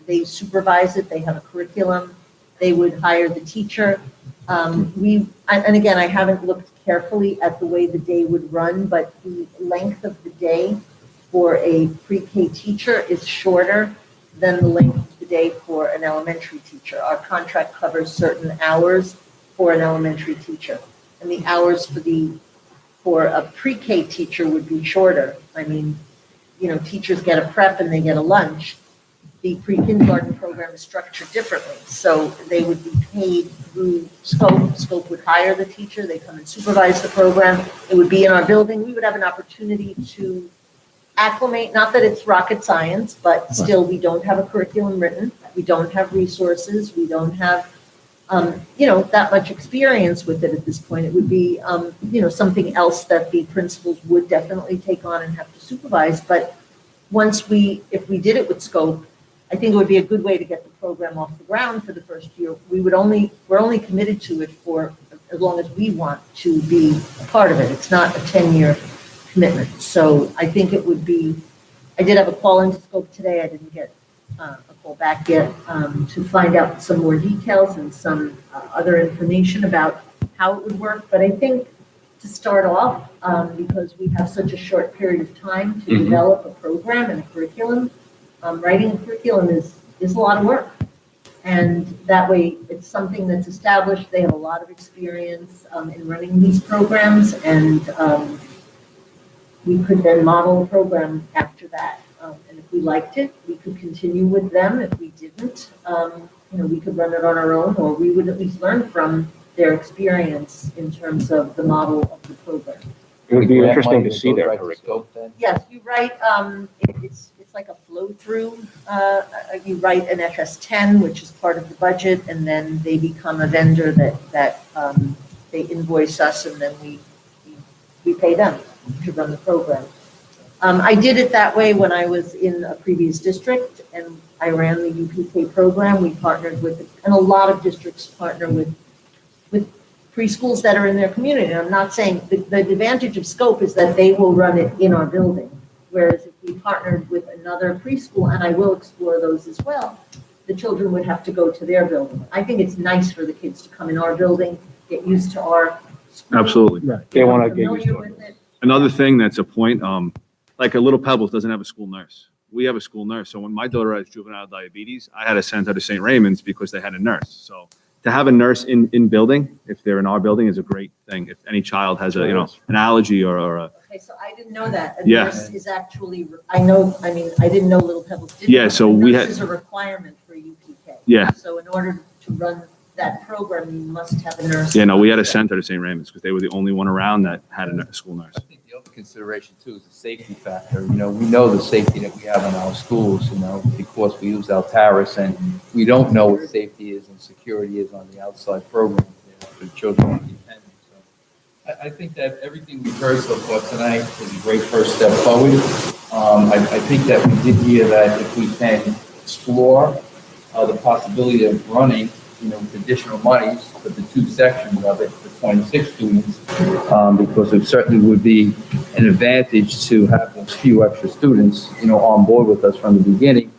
they supervise it, they have a curriculum, they would hire the teacher. And again, I haven't looked carefully at the way the day would run, but the length of the day for a pre-K teacher is shorter than the length of the day for an elementary teacher. Our contract covers certain hours for an elementary teacher. And the hours for a pre-K teacher would be shorter. I mean, teachers get a prep and they get a lunch. The pre-kindergarten program is structured differently. So they would be paid through Scope. Scope would hire the teacher. They come and supervise the program. It would be in our building. We would have an opportunity to acclimate, not that it's rocket science, but still we don't have a curriculum written. We don't have resources. We don't have that much experience with it at this point. It would be, something else that the principals would definitely take on and have to supervise. But if we did it with Scope, I think it would be a good way to get the program off the ground for the first year. We're only committed to it for as long as we want to be a part of it. It's not a 10-year commitment. So I think it would be, I did have a call into Scope today. I didn't get a call back yet to find out some more details and some other information about how it would work. But I think to start off, because we have such a short period of time to develop a program and a curriculum, writing a curriculum is a lot of work. And that way, it's something that's established. They have a lot of experience in running these programs, and we could then model a program after that. And if we liked it, we could continue with them. If we didn't, we could run it on our own, or we would at least learn from their experience in terms of the model of the program. It would be Grant interesting money to see goes their right to curriculum. Scope then? Yes, you write, it's like a flow through. You write an FS10, which is part of the budget, and then they become a vendor that they invoice us, and then we pay them to run the program. I did it that way when I was in a previous district, and I ran the UPK program. We partnered with, and a lot of districts partner with preschools that are in their community. And I'm not saying, the advantage of Scope is that they will run it in our building. Whereas if we partnered with another preschool, and I will explore those as well, the children would have to go to their building. I think it's nice for the kids to come in our building, get used to our school. Absolutely. They want to get Familiar used to with it. it. Another thing that's a point, like a Little Pebbles doesn't have a school nurse. We have a school nurse. So when my daughter has juvenile diabetes, I had to send her to St. Raymond's because they had a nurse. So to have a nurse in building, if they're in our building, is a great thing. If any child has an allergy or a, Okay, so I didn't know that. A Yeah. nurse is actually, I didn't know Little Pebbles did. Yeah, so we had- Nurse is a requirement for UPK. Yeah. So in order to run that program, you must have a nurse. yeah, no, we had to send her to St. Raymond's because they were the only one around that had a school nurse. I think the other consideration too is the safety factor. We know the safety that we have in our schools, because we use Altaris, and we don't know what safety is and security is on the outside programs for the children on dependent. So I think that everything we've heard so far tonight is a great first step forward. I think that we did hear that if we can explore the possibility of running, with additional monies for the two sections of it, for 26 students, because it certainly would be an advantage to have those few extra students, on board with us from the beginning,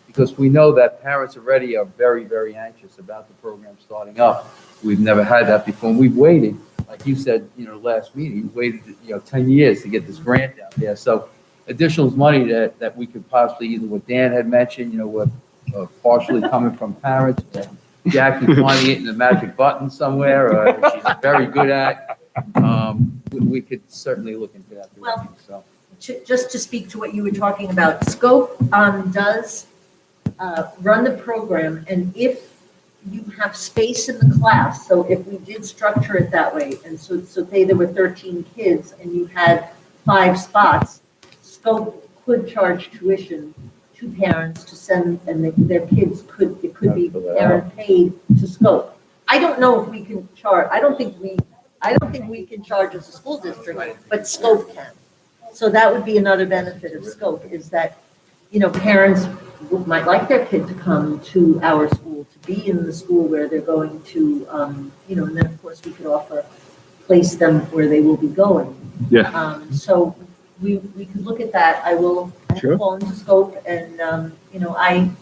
because we know that parents already are very, very anxious about the program starting up. We've never had that before, and we've waited, like you said, last meeting, we waited, 10 years to get this grant out there. So additional money that we could possibly, either what Dan had mentioned, with partially coming from parents, or Jackie finding it in the magic button somewhere, or she's very good at, we could certainly look into that direction, so. Just to speak to what you were talking about, Scope does run the program, and if you have space in the class, so if we did structure it that way, and so say there were 13 kids and you had 5 spots, Scope could charge tuition to parents to send, and their kids it could be Fill that parent paid to scope. I don't know if we can charge, I don't think we can charge as a school district, but scope can. So that would be another benefit of scope, is that, parents might like their kid to come to our school, to be in the school where they're going to, and then of course we could place them where they will be going. Yeah. So we could look at that. I will Sure. fall into scope, and,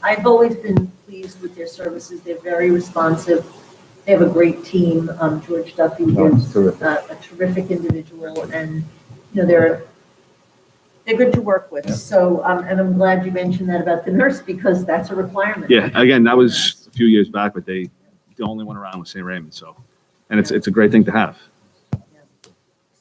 I've always been pleased with their services. They're very responsive. They have a great team. George Duffy is a terrific individual, and, they're good to work with. So, and I'm glad you mentioned that about the nurse, because that's a requirement. Yeah, again, that was a few years back, but the only one around was St. Raymond, so, and it's a great thing to have.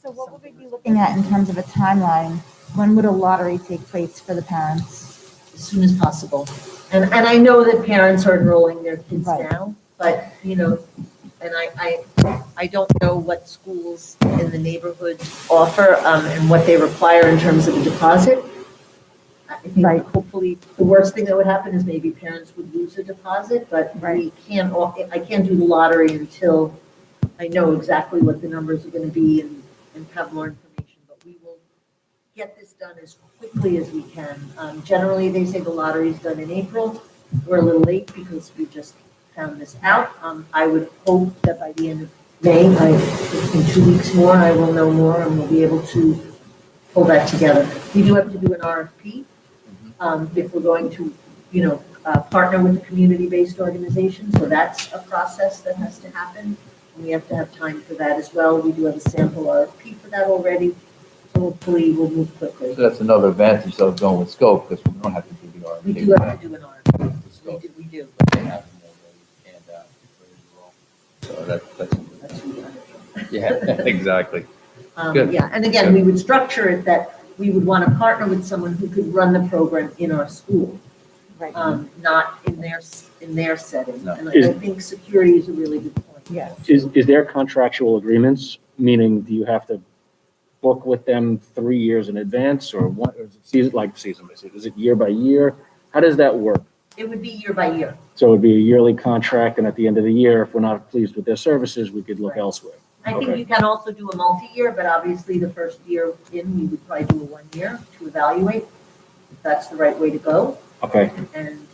So what would we be looking at in terms of a timeline? When would a lottery take place for the parents? As soon as possible. And I know that parents are enrolling their kids Right. now, but, and I don't know what schools in the neighborhood offer, and what they require in terms of a deposit. I think Right. hopefully, the worst thing that would happen is maybe parents would lose a deposit, but Right. I can't do the lottery until I know exactly what the numbers are gonna be and have more information, but we will get this done as quickly as we can. Generally, they say the lottery is done in April. We're a little late because we just found this out. I would hope that by the end of May, in 2 weeks more, I will know more and we'll be able to pull that together. We do have to do an RFP, if we're going to, partner with a community-based organization. So that's a process that has to happen. And we have to have time for that as well. We do have a sample RFP for that already. So hopefully we'll move quickly. So that's another advantage of going with scope, because we don't have to do the RFP. We do have to do an RFP. We do. But they have them already panned out, ready to roll. So that's That's wonderful. yeah, exactly. Good. Yeah, and again, we would structure it that we would want to partner with someone who could run the program in our school, Right. not in their setting. No. And I think security is a really good point. Yes. Is there contractual agreements, meaning do you have to book with them 3 years in advance, or what, or is it season by season? Is it year by year? How does that work? It would be year by year. So it would be a yearly contract, and at the end of the year, if we're not pleased with their services, we could look Right. elsewhere. I think Okay. you can also do a multi-year, but obviously the first year in, we would probably do a 1 year to evaluate if that's the right way to go. Okay, And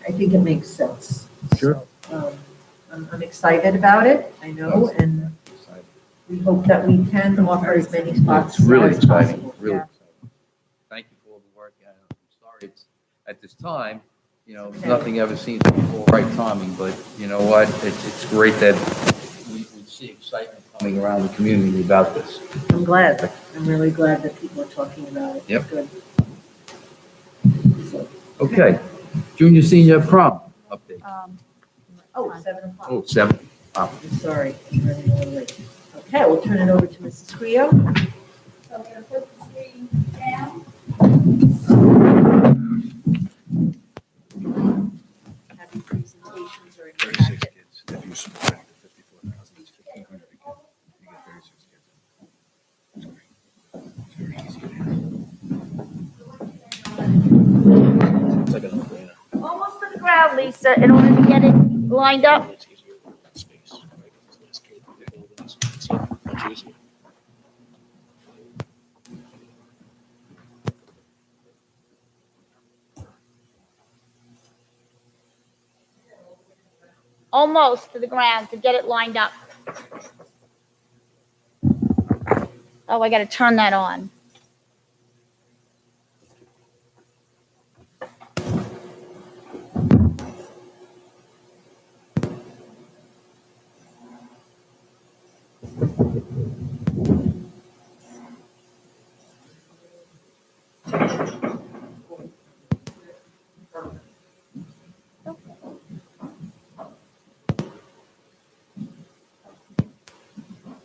I think it makes sense. Sure. So, I'm excited about it, I know, and we hope that we can offer as many spots It's really as exciting, possible. really Yeah. exciting. Thank you for all the work. I'm sorry it's at this time, nothing ever seems before right timing, but you know what? It's great that we see excitement coming around the community about this. I'm glad, I'm really glad that people are talking about it. Yep. Good. So, Okay, junior, senior prom update. 7:00. Oh, 7. I'm sorry, I'm running a little late. Okay, we'll turn it over to Mrs. Creo. So I'm gonna put the screen down. Happy presentations are in your packet. kids. If you subtract the 54,000, it's 1,500 a kid. You get 36 kids. It's like a no-brainer. Almost to the ground, Lisa, in order to get it lined up. It's easier with that space, right? Because less kids, they hold this. So much easier. Almost to the ground to get it lined up. Oh, I gotta turn that on.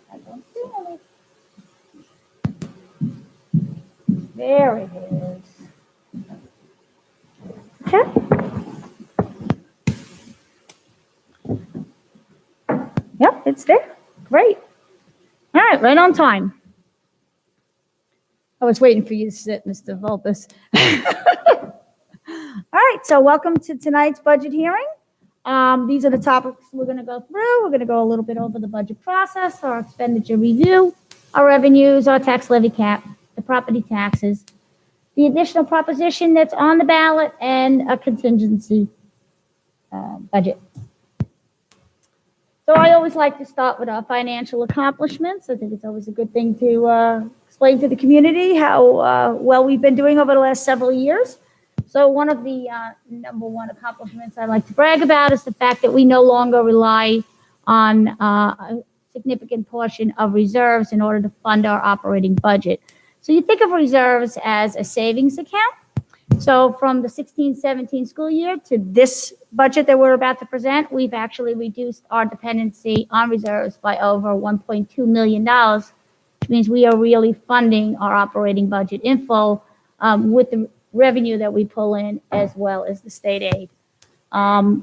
I don't see any. There it is. Okay. Yep, it's there. Great. All right, right on time. I was waiting for you to sit, Mr. Volpus. so welcome to tonight's budget hearing. These are the topics we're going to go through. We're going to go a little bit over the budget process, our expenditure review, our revenues, our tax levy cap, the property taxes, the additional proposition that's on the ballot, and a contingency budget. So I always like to start with our financial accomplishments. I think it's always a good thing to explain to the community how well we've been doing over the last several years. So one of the number one accomplishments I like to brag about is the fact that we no longer rely on a significant portion of reserves in order to fund our operating budget. So you think of reserves as a savings account. So from the 16-17 school year to this budget that we're about to present, we've actually reduced our dependency on reserves by over $1.2 million, which means we are really funding our operating budget in full with the revenue that we pull in as well as the state aid.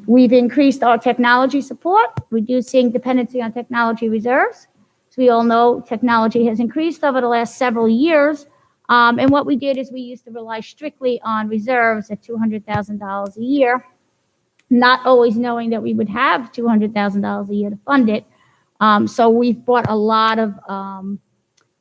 We've increased our technology support, reducing dependency on technology reserves. So we all know technology has increased over the last several years. And what we did is we used to rely strictly on reserves at $200,000 a year, not always knowing that we would have $200,000 a year to fund it. So we've brought a lot of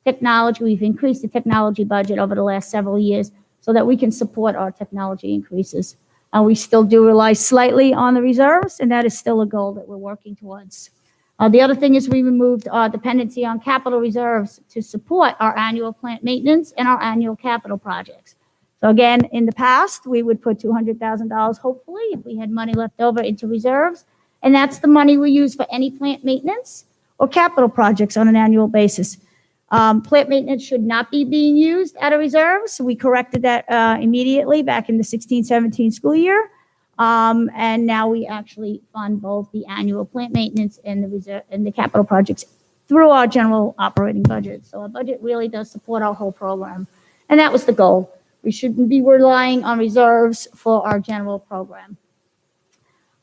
technology. We've increased the technology budget over the last several years so that we can support our technology increases. We still do rely slightly on the reserves, and that is still a goal that we're working towards. The other thing is we removed our dependency on capital reserves to support our annual plant maintenance and our annual capital projects. So again, in the past, we would put $200,000, hopefully, if we had money left over, into reserves. And that's the money we use for any plant maintenance or capital projects on an annual basis. Plant maintenance should not be being used out of reserves. So we corrected that immediately back in the 16-17 school year. And now we actually fund both the annual plant maintenance and the reserve and the capital projects through our general operating budget. So our budget really does support our whole program. And that was the goal. We shouldn't be relying on reserves for our general program.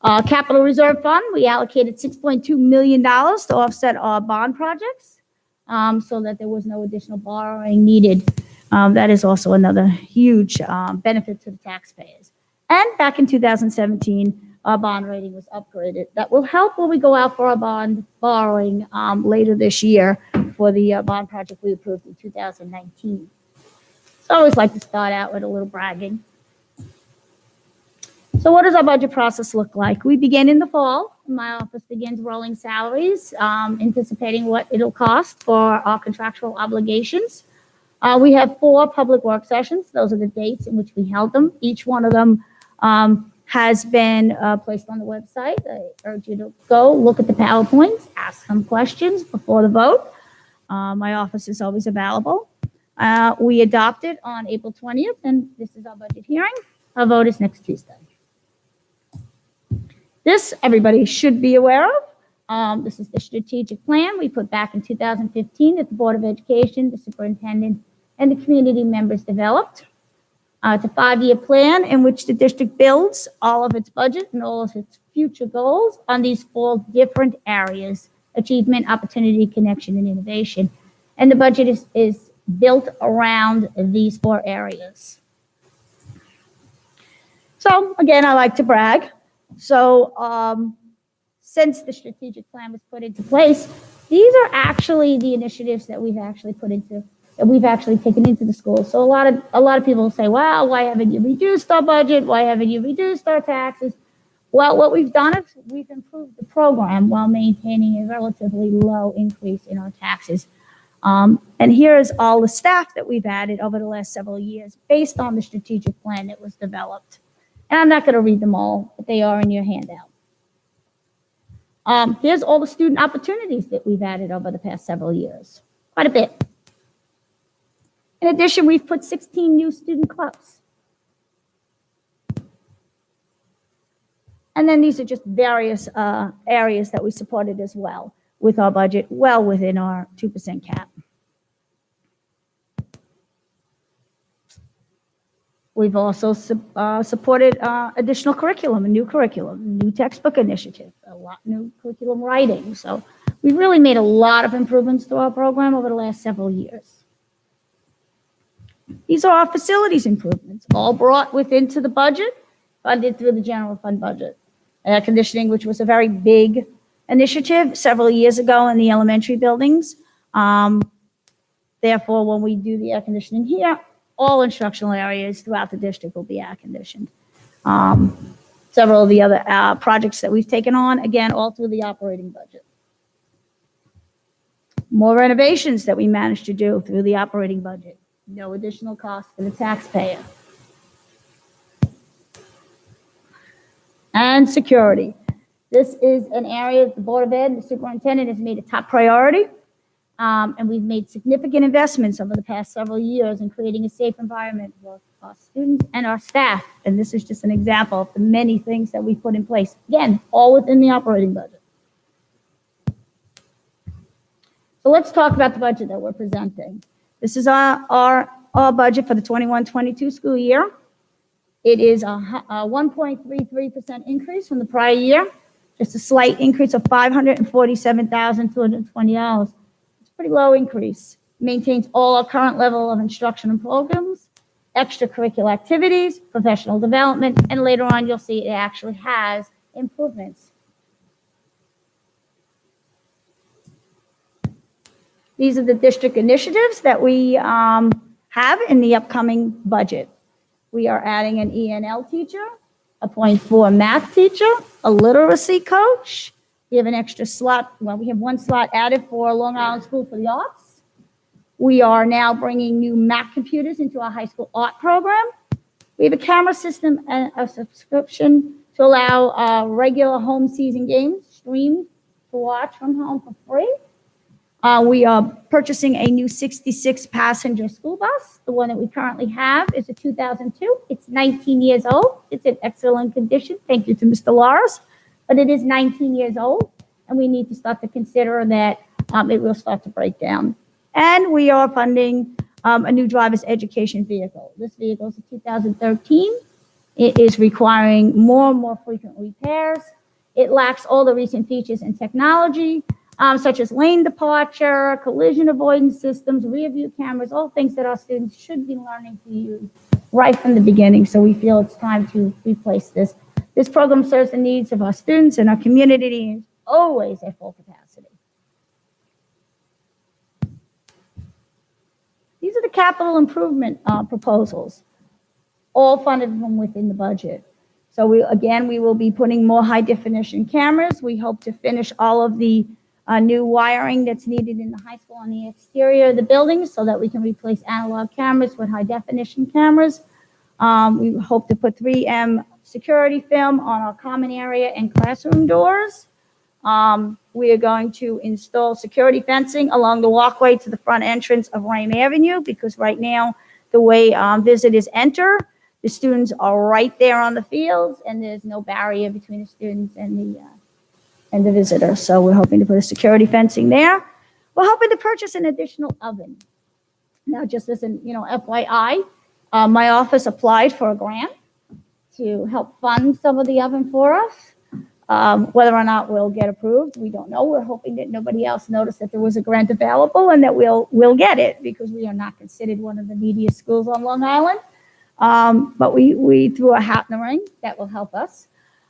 Capital Reserve Fund, we allocated $6.2 million to offset our bond projects so that there was no additional borrowing needed. That is also another huge benefit to the taxpayers. And back in 2017, our bond rating was upgraded. That will help when we go out for our bond borrowing later this year for the bond project we approved in 2019. So I always like to start out with a little bragging. So what does our budget process look like? We begin in the fall. My office begins rolling salaries, anticipating what it'll cost for our contractual obligations. We have 4 public work sessions. Those are the dates in which we held them. Each one of them has been placed on the website. I urge you to go look at the PowerPoints, ask some questions before the vote. My office is always available. We adopted on April 20th, and this is our budget hearing. Our vote is next Tuesday. This everybody should be aware of. This is the strategic plan we put back in 2015 that the Board of Education, the superintendent, and the community members developed. It's a 5-year plan in which the district builds all of its budget and all of its future goals on these 4 different areas: achievement, opportunity, connection, and innovation. And the budget is built around these 4 areas. So again, I like to brag. So since the strategic plan was put into place, these are actually the initiatives that we've actually taken into the schools. So a lot of people say, well, why haven't you reduced our budget? Why haven't you reduced our taxes? Well, what we've done is we've improved the program while maintaining a relatively low increase in our taxes. And here is all the staff that we've added over the last several years based on the strategic plan that was developed. And I'm not going to read them all, but they are in your handout. Here's all the student opportunities that we've added over the past several years. Quite a bit. In addition, we've put 16 new student clubs. And then these are just various areas that we supported as well with our budget, well within our 2% cap. We've also supported additional curriculum, a new textbook initiative, new curriculum writing. So we've really made a lot of improvements to our program over the last several years. These are our facilities improvements, all brought within to the budget funded through the general fund budget. Air conditioning, which was a very big initiative several years ago in the elementary buildings. Therefore, when we do the air conditioning here, all instructional areas throughout the district will be air conditioned. Several of the other projects that we've taken on, again, all through the operating budget. More renovations that we managed to do through the operating budget. No additional cost for the taxpayer. And security. This is an area the Board of Ed, the superintendent has made a top priority. And we've made significant investments over the past several years in creating a safe environment for our students and our staff. And this is just an example of the many things that we've put in place. Again, all within the operating budget. So let's talk about the budget that we're presenting. This is our budget for the 21-22 school year. It is a 1.33% increase from the prior year, just a slight increase of $547,220. It's a pretty low increase. Maintains all our current level of instruction and programs, extracurricular activities, professional development, and later on you'll see it actually has improvements. These are the district initiatives that we have in the upcoming budget. We are adding an ENL teacher, a .4 math teacher, a literacy coach. We have an extra slot, well, we have one slot added for Long Island School for the Arts. We are now bringing new Mac computers into our high school art program. We have a camera system and a subscription to allow regular home season games streamed to watch from home for free. We are purchasing a new 66-passenger school bus. The one that we currently have is a 2002. It's 19 years old. It's in excellent condition. Thank you to Mr. Lars. But it is 19 years old, and we need to start to consider that it will start to break down. And we are funding a new driver's education vehicle. This vehicle is a 2013. It is requiring more and more frequent repairs. It lacks all the recent features and technology, such as lane departure, collision avoidance systems, rear view cameras, all things that our students should be learning to use right from the beginning. So we feel it's time to replace this. This program serves the needs of our students and our community and is always at full capacity. These are the capital improvement proposals, all funded from within the budget. So we will be putting more high definition cameras. We hope to finish all of the new wiring that's needed in the high school on the exterior of the building so that we can replace analog cameras with high definition cameras. We hope to put 3M security film on our common area and classroom doors. We are going to install security fencing along the walkway to the front entrance of Rame Avenue because right now the way visitors enter, the students are right there on the fields and there's no barrier between the students and the visitor. So we're hoping to put a security fencing there. We're hoping to purchase an additional oven. Now, just as an, FYI, my office applied for a grant to help fund some of the oven for us. Whether or not we'll get approved, we don't know. We're hoping that nobody else noticed that there was a grant available and that we'll get it because we are not considered one of the neediest schools on Long Island. But we threw a hat in the ring that will help us.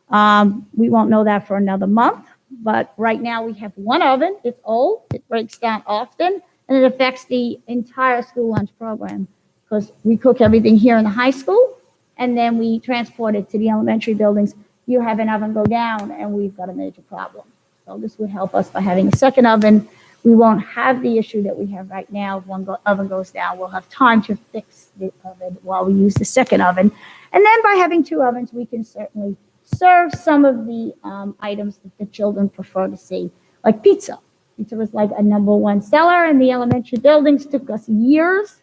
We won't know that for another month, but right now we have one oven. It's old, it breaks down often, and it affects the entire school lunch program because we cook everything here in the high school, and then we transport it to the elementary buildings. You have an oven go down, and we've got a major problem. So this would help us by having a second oven. We won't have the issue that we have right now. If one oven goes down, we'll have time to fix the oven while we use the second oven. And then by having two ovens, we can certainly serve some of the items that the children prefer to see, like pizza. Pizza was like a #1 seller in the elementary buildings. Took us years.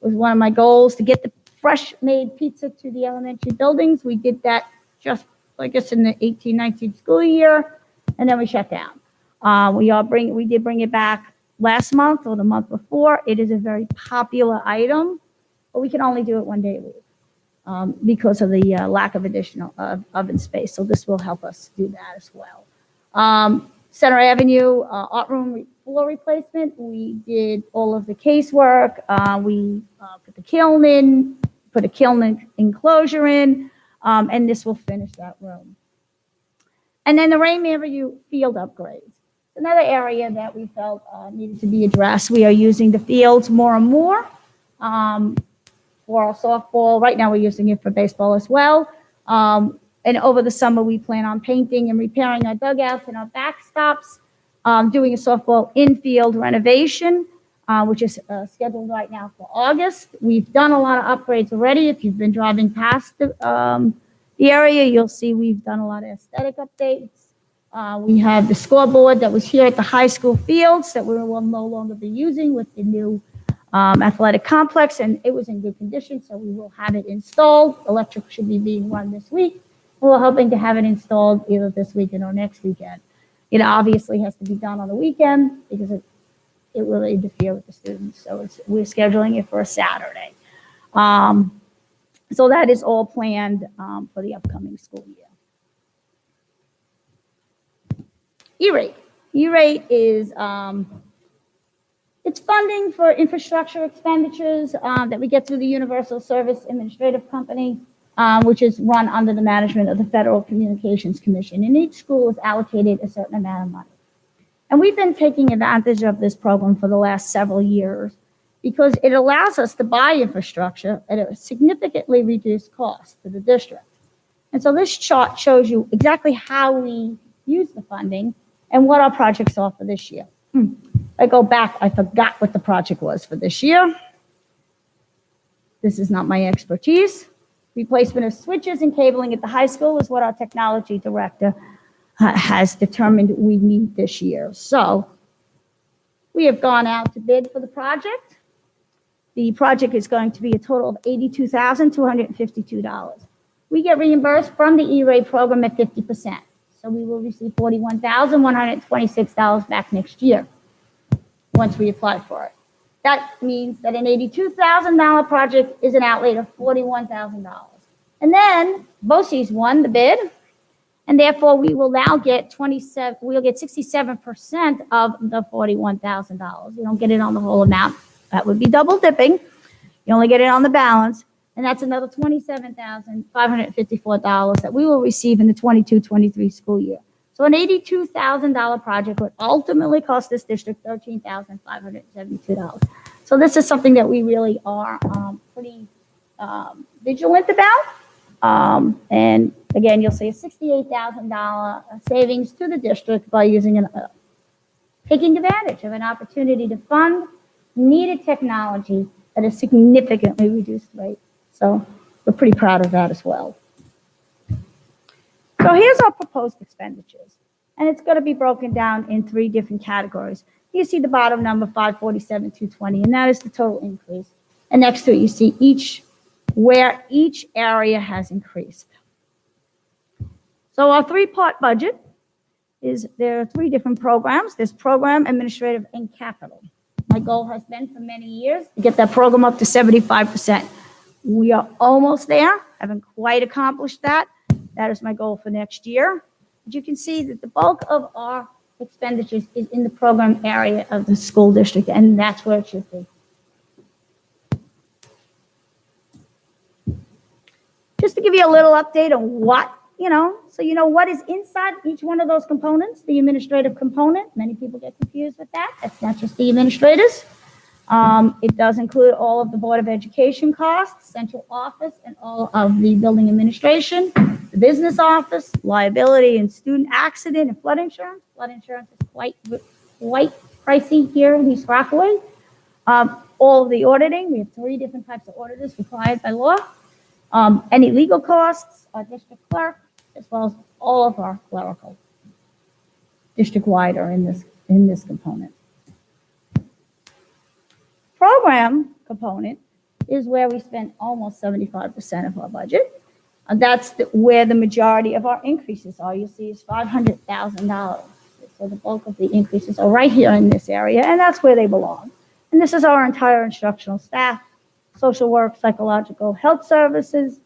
It was one of my goals to get the fresh made pizza to the elementary buildings. We did that just, I guess, in the 18-19 school year, and then we shut down. We did bring it back last month or the month before. It is a very popular item, but we can only do it one day a week. Because of the lack of additional oven space. So this will help us do that as well. Center Avenue art room floor replacement. We did all of the casework. We put the kiln in, put a kiln enclosure in. and this will finish that room. And then the Rain Avenue field upgrades. Another area that we felt needed to be addressed. We are using the fields more and more for our softball. Right now, we're using it for baseball as well. And over the summer, we plan on painting and repairing our dugouts and our backstops, doing a softball infield renovation, which is scheduled right now for August. We've done a lot of upgrades already. If you've been driving past the area, you'll see we've done a lot of aesthetic updates. We have the scoreboard that was here at the high school fields that we will no longer be using with the new athletic complex, and it was in good condition, so we will have it installed. Electric should be being run this week. We're hoping to have it installed either this weekend or next weekend. It obviously has to be done on the weekend because it will interfere with the students, so we're scheduling it for a Saturday. So that is all planned for the upcoming school year. E-rate. E-rate is it's funding for infrastructure expenditures that we get through the Universal Service Administrative Company, which is run under the management of the Federal Communications Commission. And each school is allocated a certain amount of money. And we've been taking advantage of this program for the last several years because it allows us to buy infrastructure at a significantly reduced cost to the district. And so this chart shows you exactly how we use the funding and what our projects are for this year. I go back, I forgot what the project was for this year. This is not my expertise. Replacement of switches and cabling at the high school is what our technology director has determined we need this year. So we have gone out to bid for the project. The project is going to be a total of $82,252. We get reimbursed from the E-rate program at 50%. So we will receive $41,126 back next year once we apply for it. That means that an $82,000 project is an outlay of $41,000. And then BOCES won the bid, and therefore we will now get 67% of the $41,000. You don't get it on the whole amount. That would be double dipping. You only get it on the balance. And that's another $27,554 that we will receive in the 22-23 school year. So an $82,000 project would ultimately cost this district $13,572. So this is something that we really are pretty vigilant about. And again, you'll see a $68,000 savings to the district by using taking advantage of an opportunity to fund needed technology at a significantly reduced rate. So we're pretty proud of that as well. So here's our proposed expenditures, and it's going to be broken down in 3 different categories. You see the bottom number, 547,220, and that is the total increase. And next to it, you see where each area has increased. So our 3-part budget is there are 3 different programs. There's program, administrative, and capital. My goal has been for many years to get that program up to 75%. We are almost there. Haven't quite accomplished that. That is my goal for next year. But you can see that the bulk of our expenditures is in the program area of the school district, and that's where it should be. Just to give you a little update on what, so what is inside each one of those components, the administrative component. Many people get confused with that. That's not just the administrators. It does include all of the Board of Education costs, central office, and all of the building administration, the business office, liability and student accident, and flood insurance. Flood insurance is quite pricey here in East Rockaway. All of the auditing, we have 3 different types of auditors required by law. Any legal costs, our district clerk, as well as all of our clerical district-wide are in this component. Program component is where we spend almost 75% of our budget. That's where the majority of our increases are. You see, it's $500,000. So the bulk of the increases are right here in this area, and that's where they belong. And this is our entire instructional staff, social work, psychological health services,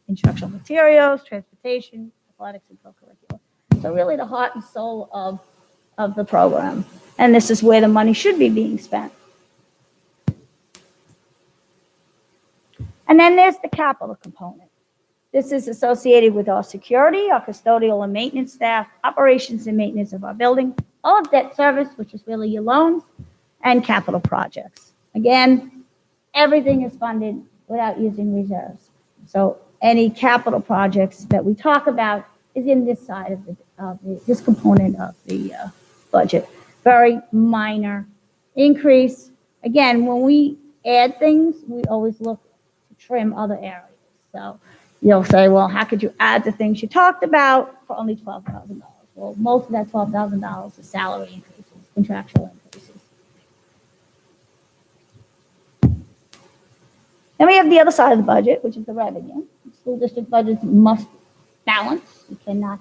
instructional materials, transportation, athletics, and co-curricular. So really the heart and soul of the program. And this is where the money should be being spent. And then there's the capital component. This is associated with our security, our custodial and maintenance staff, operations and maintenance of our building, all of debt service, which is really your loans, and capital projects. Again, everything is funded without using reserves. So any capital projects that we talk about is in this side of this component of the budget. Very minor increase. Again, when we add things, we always look to trim other areas. So you'll say, well, how could you add the things you talked about for only $12,000? Well, most of that $12,000 is salary increases, contractual increases. Then we have the other side of the budget, which is the revenue. School district budgets must balance. You cannot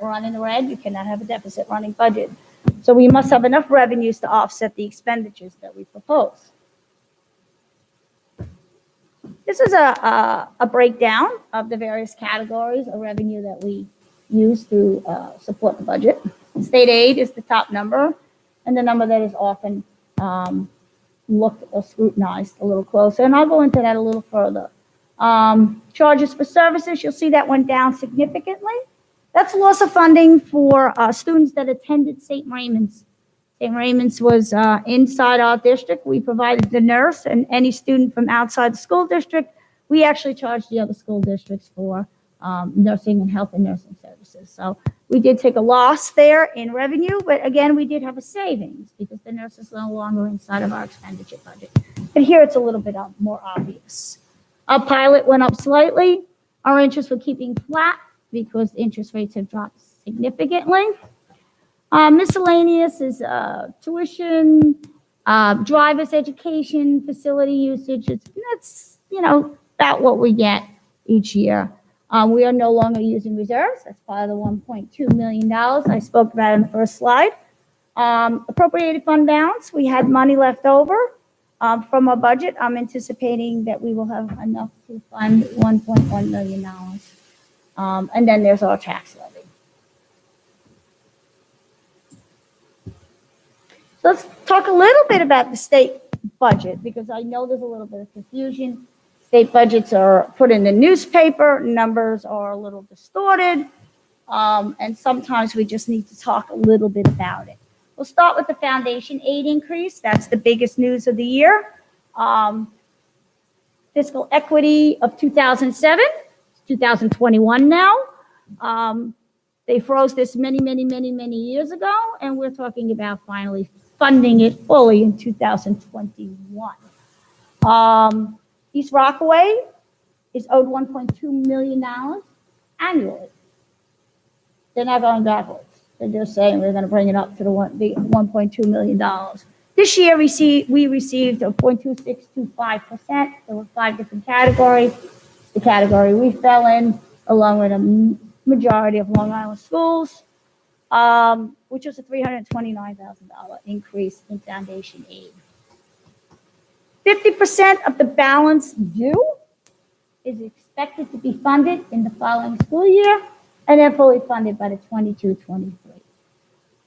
run in the red. You cannot have a deficit running budget. So we must have enough revenues to offset the expenditures that we propose. This is a breakdown of the various categories of revenue that we use to support the budget. State aid is the top number, and the number that is often looked or scrutinized a little closer. And I'll go into that a little further. Charges for services, you'll see that went down significantly. That's loss of funding for students that attended St. Raymond's. St. Raymond's was inside our district. We provided the nurse, and any student from outside the school district, we actually charged the other school districts for nursing and health and nursing services. So we did take a loss there in revenue, but again, we did have a savings because the nurse is no longer inside of our expenditure budget. But here it's a little bit more obvious. Our pilot went up slightly. Our interest we're keeping flat because interest rates have dropped significantly. Miscellaneous is tuition, driver's education, facility usage. That's, about what we get each year. We are no longer using reserves. That's part of the $1.2 million I spoke about in the first slide. Appropriated fund balance, we had money left over from our budget. I'm anticipating that we will have enough to fund $1.1 million. And then there's our tax levy. So let's talk a little bit about the state budget, because I know there's a little bit of confusion. State budgets are put in the newspaper, numbers are a little distorted, and sometimes we just need to talk a little bit about it. We'll start with the foundation aid increase. That's the biggest news of the year. Fiscal equity of 2007, 2021 now. They froze this many years ago, and we're talking about finally funding it fully in 2021. East Rockaway is owed $1.2 million annually. They're not going backwards. They're just saying we're going to bring it up to the $1.2 million. This year, we received a 0.2625%. There were 5 different categories. The category we fell in, along with a majority of Long Island schools, which was a $329,000 increase in foundation aid. 50% of the balance due is expected to be funded in the following school year, and then fully funded by the 22-23.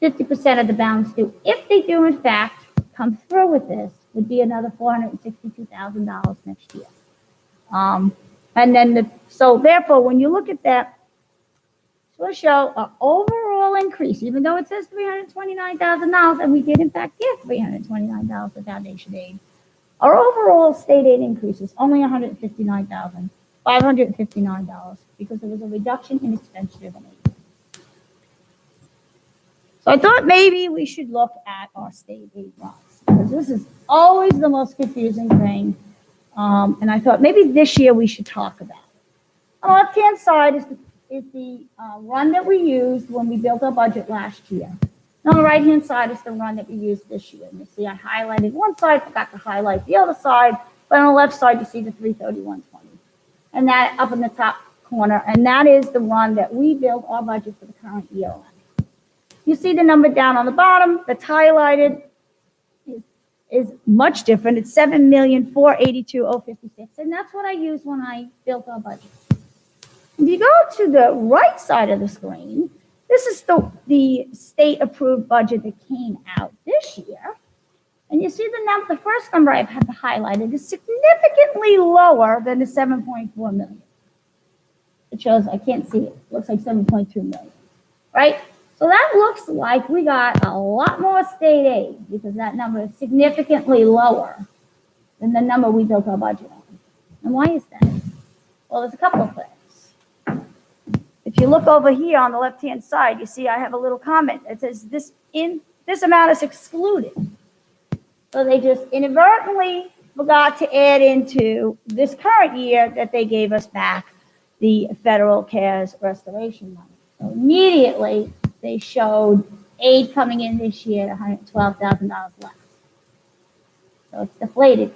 50% of the balance due, if they do in fact come through with this, would be another $462,000 next year. And then, so therefore, when you look at that, it's going to show an overall increase, even though it says $329,000, and we did in fact get $329,000 of foundation aid. Our overall state aid increase is only $159,559 because there was a reduction in expenditure. So I thought maybe we should look at our state aid runs, because this is always the most confusing thing. And I thought maybe this year we should talk about it. On the left-hand side is the run that we used when we built our budget last year. And on the right-hand side is the run that we used this year. And you see I highlighted one side, forgot to highlight the other side, but on the left side you see the 331.20. And that up in the top corner, and that is the run that we built our budget for the current year on. You see the number down on the bottom that's highlighted is much different. It's $7,482,056, and that's what I used when I built our budget. If you go to the right side of the screen, this is the state-approved budget that came out this year. And you see the first number I've had highlighted is significantly lower than the $7.4 million. It shows, I can't see it, looks like 7.2 million, right? So that looks like we got a lot more state aid because that number is significantly lower than the number we built our budget on. And why is that? Well, there's a couple of things. If you look over here on the left-hand side, you see I have a little comment that says this amount is excluded. So they just inadvertently forgot to add into this current year that they gave us back the federal CARES restoration money. So immediately they showed aid coming in this year at $112,000 less. So it's deflated,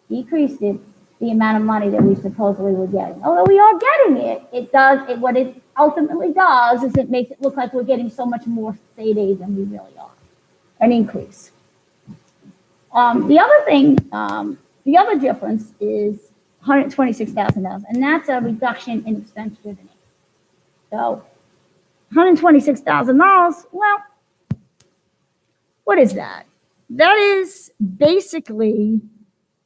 decreased it, the amount of money that we supposedly were getting. Although we are getting it, what it ultimately does is it makes it look like we're getting so much more state aid than we really are, an increase. The other difference is $126,000, and that's a reduction in expense driven aid. So $126,000, well, what is that? That is basically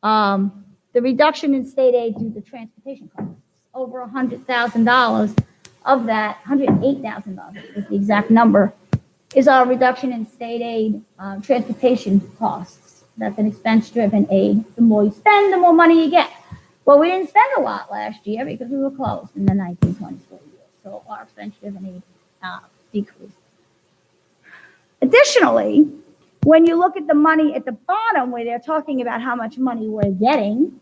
the reduction in state aid due to transportation costs. Over $100,000 of that, $108,000 is the exact number, is our reduction in state aid transportation costs. That's an expense-driven aid. The more you spend, the more money you get. Well, we didn't spend a lot last year because we were closed in the 1920 school year. So our expense-driven aid decreased. Additionally, when you look at the money at the bottom where they're talking about how much money we're getting,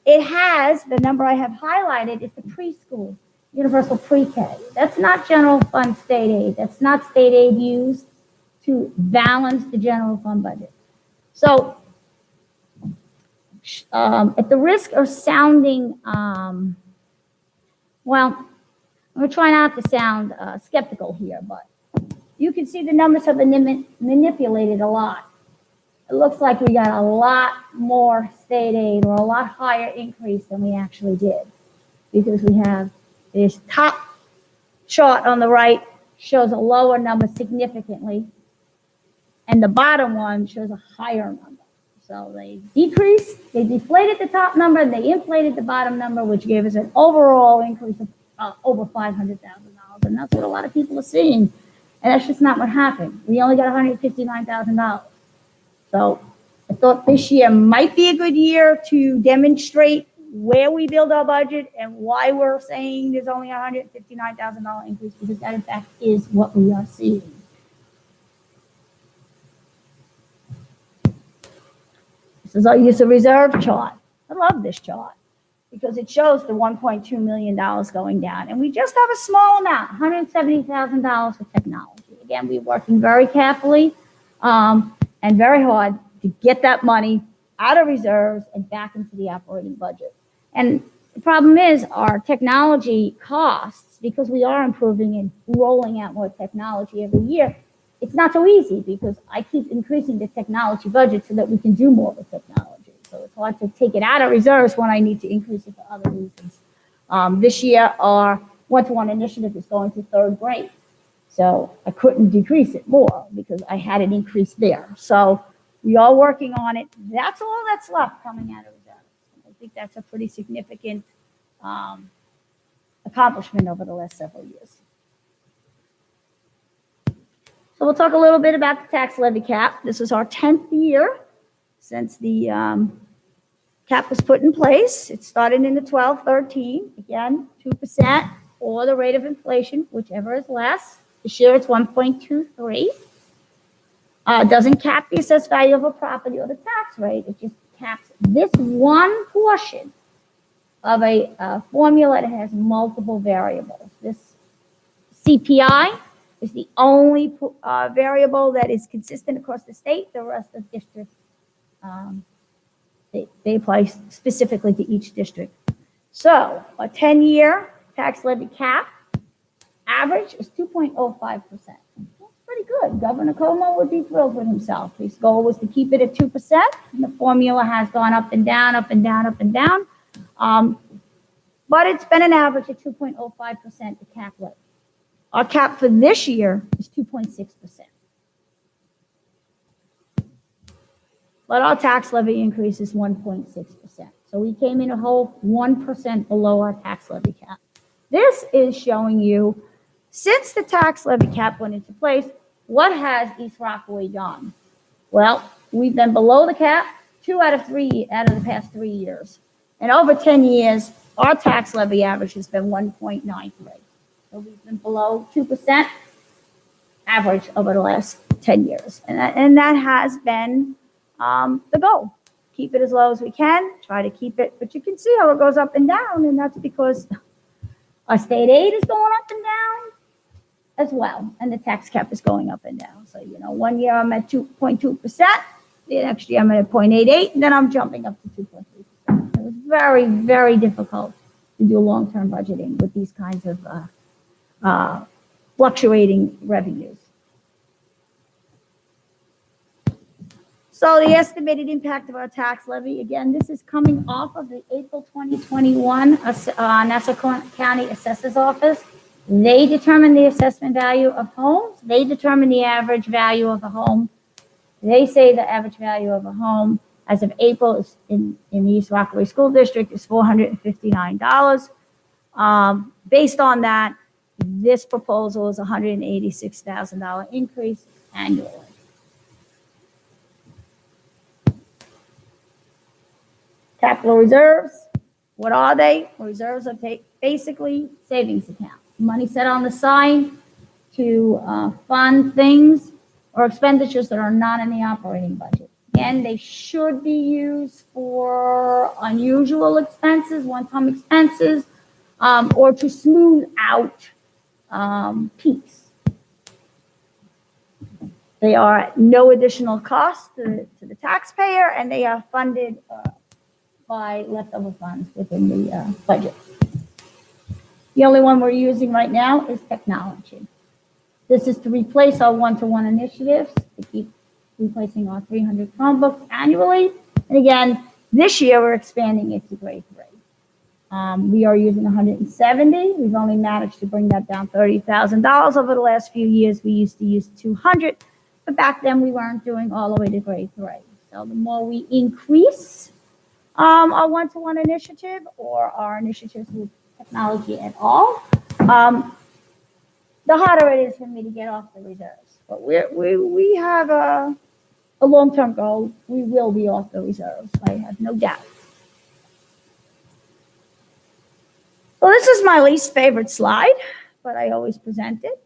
it has, the number I have highlighted is the preschool, universal pre-K. That's not general fund state aid. That's not state aid used to balance the general fund budget. So at the risk of sounding, well, I'm going to try not to sound skeptical here, but you can see the numbers have been manipulated a lot. It looks like we got a lot more state aid or a lot higher increase than we actually did, because we have this top chart on the right shows a lower number significantly, and the bottom one shows a higher number. So they decreased, they deflated the top number, and they inflated the bottom number, which gave us an overall increase of over $500,000. And that's what a lot of people are seeing. And that's just not what happened. We only got $159,000. So I thought this year might be a good year to demonstrate where we build our budget and why we're saying there's only a $159,000 increase, because that in fact is what we are seeing. This is our use of reserve chart. I love this chart because it shows the $1.2 million going down. And we just have a small amount, $170,000 for technology. Again, we're working very carefully and very hard to get that money out of reserves and back into the operating budget. And the problem is our technology costs, because we are improving and rolling out more technology every year, it's not so easy because I keep increasing the technology budget so that we can do more with technology. So it's hard to take it out of reserves when I need to increase it for other reasons. This year, our one-to-one initiative is going to third grade. So I couldn't decrease it more because I had an increase there. So we are working on it. That's all that's left coming out of reserves. I think that's a pretty significant accomplishment over the last several years. So we'll talk a little bit about the tax levy cap. This is our 10th year since the cap was put in place. It started in the 12-13, again, 2% or the rate of inflation, whichever is less. This year it's 1.23. Doesn't cap the assessed value of a property or the tax rate. It just caps this one portion of a formula that has multiple variables. This CPI is the only variable that is consistent across the state. The rest of districts, they apply specifically to each district. So a 10-year tax levy cap average is 2.05%. That's pretty good. Governor Cuomo would be thrilled with himself. His goal was to keep it at 2%. And the formula has gone up and down, up and down, up and down. But it's been an average of 2.05% to cap levy. Our cap for this year is 2.6%. But our tax levy increase is 1.6%. So we came in a whole 1% below our tax levy cap. This is showing you, since the tax levy cap went into place, what has East Rockaway done? Well, we've been below the cap 2 out of the past 3 years. And over 10 years, our tax levy average has been 1.93. So we've been below 2% average over the last 10 years. And that has been the goal. Keep it as low as we can, try to keep it, but you can see how it goes up and down, and that's because our state aid is going up and down as well, and the tax cap is going up and down. So, 1 year I'm at 2.2%, the next year I'm at 0.88, and then I'm jumping up to 2.3%. It was very, very difficult to do long-term budgeting with these kinds of fluctuating revenues. So the estimated impact of our tax levy, again, this is coming off of the April 2021 Nassau County Assessor's Office. They determine the assessment value of homes. They determine the average value of a home. They say the average value of a home as of April is in the East Rockaway School District is $459. Based on that, this proposal is $186,000 increase annually. Capital reserves, what are they? Reserves are basically savings accounts. Money set on the side to fund things or expenditures that are not in the operating budget. Again, they should be used for unusual expenses, one-time expenses, or to smooth out peaks. They are at no additional cost to the taxpayer, and they are funded by leftover funds within the budget. The only one we're using right now is technology. This is to replace our one-to-one initiatives, to keep replacing our 300 Chromebooks annually. And again, this year we're expanding it to grade 3. We are using 170. We've only managed to bring that down $30,000 over the last few years. We used to use 200, but back then we weren't doing all the way to grade 3. So the more we increase our one-to-one initiative or our initiatives with technology at all, the harder it is for me to get off the reserves. But we have a long-term goal. We will be off the reserves. I have no doubt. Well, this is my least favorite slide, but I always present it.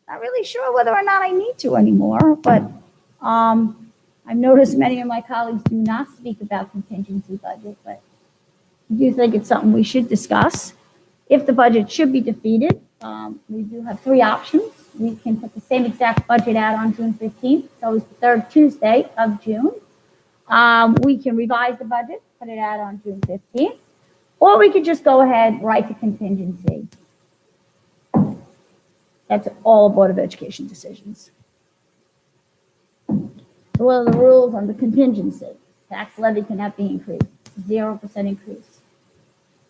Not really sure whether or not I need to anymore, but I've noticed many of my colleagues do not speak about contingency budget, but I do think it's something we should discuss. If the budget should be defeated, we do have 3 options. We can put the same exact budget out on June 15th, so it's the 3rd Tuesday of June. We can revise the budget, put it out on June 15th, or we could just go ahead, write the contingency. That's all Board of Education decisions. So what are the rules on the contingency? Tax levy cannot be increased, 0% increase.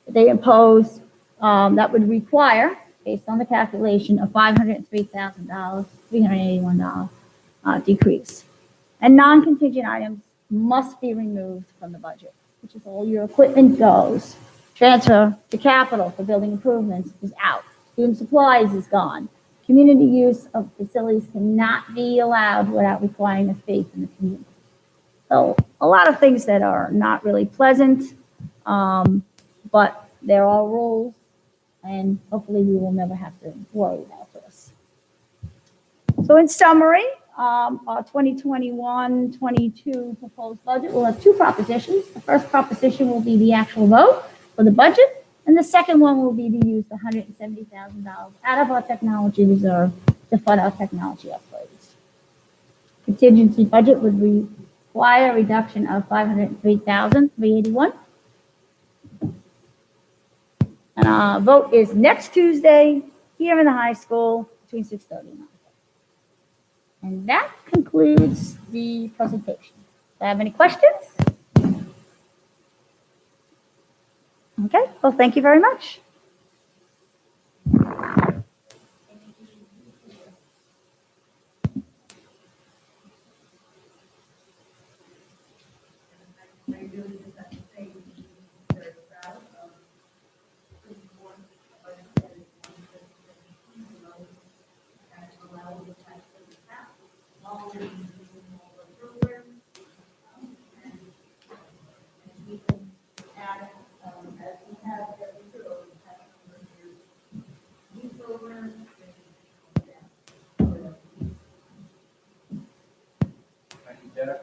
If they impose, that would require, based on the calculation, a $503,000, $381 decrease. And non-contingent items must be removed from the budget, which is all your equipment goes. Transfer to capital for building improvements is out. Student supplies is gone. Community use of facilities cannot be allowed without requiring a fee from the community. So a lot of things that are not really pleasant, but there are rules, and hopefully we will never have to worry about this. So in summary, our 2021-22 proposed budget will have 2 propositions. The first proposition will be the actual vote for the budget, and the second one will be to use the $170,000 out of our technology reserve to fund our technology upgrades. Contingency budget would require a reduction of $503,381. And our vote is next Tuesday here in the high school between 6:30 and 9:30. And that concludes the presentation. Do I have any questions? Okay, well, thank you very much. Thank you, Jack.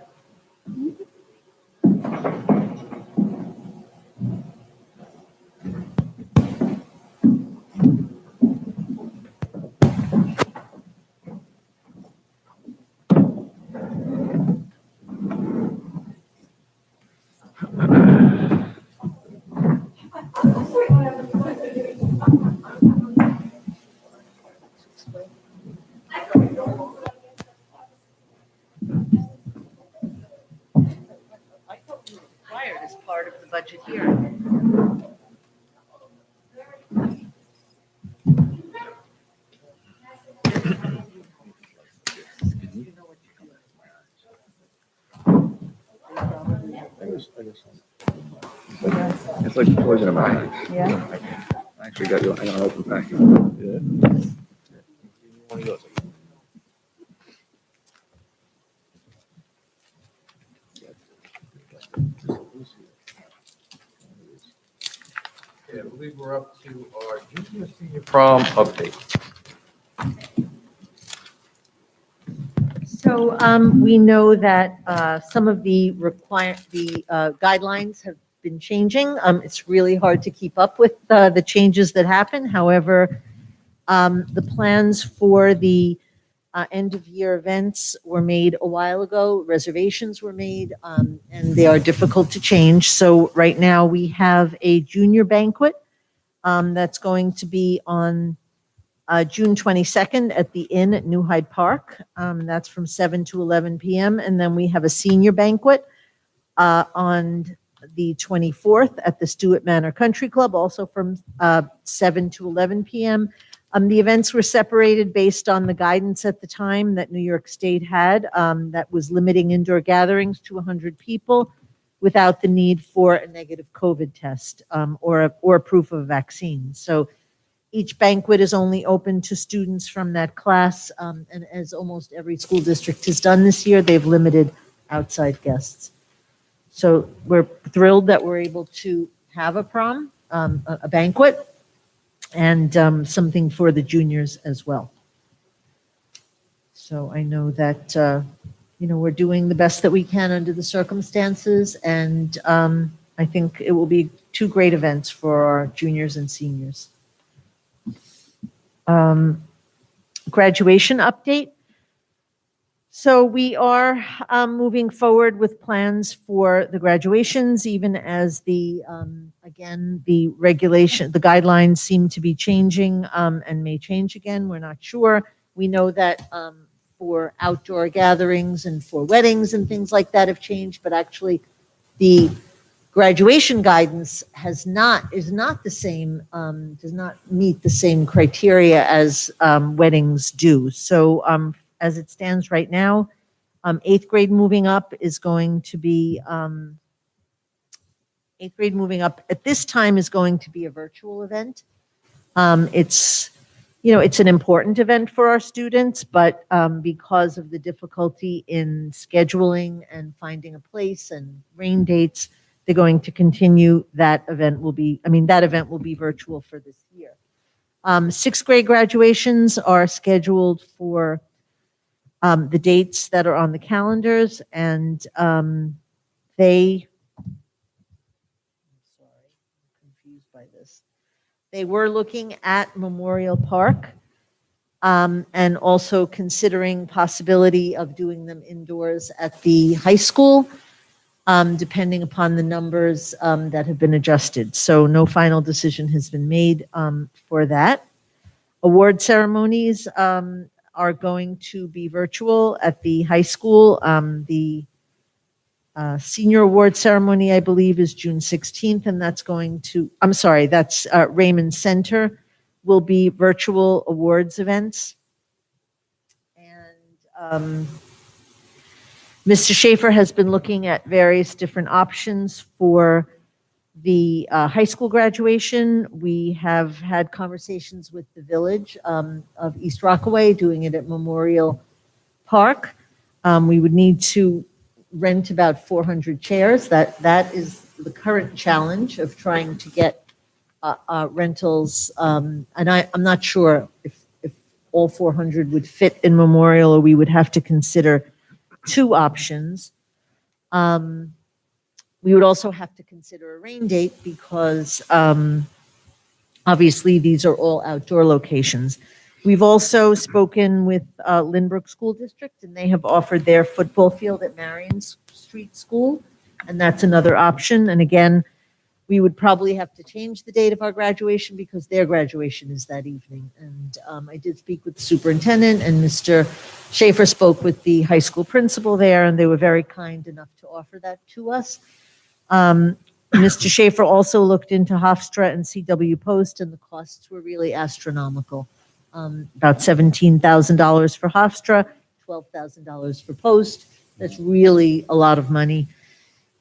I thought we required as part of the budget hearing. It's like poison in my eyes. Yeah. I actually got I got an open package. Okay, I believe we're up to our junior senior prom update. So we know that some of the guidelines have been changing. It's really hard to keep up with the changes that happen. However, the plans for the end of year events were made a while ago. Reservations were made, and they are difficult to change. So right now we have a junior banquet that's going to be on June 22nd at the Inn at New Hyde Park. That's from 7 to 11 p.m. And then we have a senior banquet on the 24th at the Stewart Manor Country Club, also from 7 to 11 p.m. The events were separated based on the guidance at the time that New York State had that was limiting indoor gatherings to 100 people without the need for a negative COVID test or proof of vaccine. So each banquet is only open to students from that class, and as almost every school district has done this year, they've limited outside guests. So we're thrilled that we're able to have a prom, a banquet, and something for the juniors as well. So I know that, we're doing the best that we can under the circumstances, and I think it will be two great events for our juniors and seniors. Graduation update. So we are moving forward with plans for the graduations, even as the guidelines seem to be changing and may change again. We're not sure. We know that for outdoor gatherings and for weddings and things like that have changed, but actually the graduation guidance is not the same, does not meet the same criteria as weddings do. So as it stands right now, 8th grade moving up is going to be, 8th grade moving up at this time is going to be a virtual event. It's an important event for our students, but because of the difficulty in scheduling and finding a place and rain dates, they're going to continue. That event will be virtual for this year. 6th grade graduations are scheduled for the dates that are on the calendars, and I'm confused by this. They were looking at Memorial Park and also considering possibility of doing them indoors at the high school, depending upon the numbers that have been adjusted. So no final decision has been made for that. Award ceremonies are going to be virtual at the high school. The senior award ceremony, I believe, is June 16th, and that's Raymond Center will be virtual awards events. And Mr. Schaefer has been looking at various different options for the high school graduation. We have had conversations with the village of East Rockaway, doing it at Memorial Park. We would need to rent about 400 chairs. That is the current challenge of trying to get rentals. And I'm not sure if all 400 would fit in Memorial, or we would have to consider two options. We would also have to consider a rain date because obviously these are all outdoor locations. We've also spoken with Lynbrook School District, and they have offered their football field at Marion Street School, and that's another option. And again, we would probably have to change the date of our graduation because their graduation is that evening. And I did speak with the superintendent, and Mr. Schaefer spoke with the high school principal there, and they were very kind enough to offer that to us. Mr. Schaefer also looked into Hofstra and CW Post, and the costs were really astronomical. About $17,000 for Hofstra, $12,000 for Post. That's really a lot of money.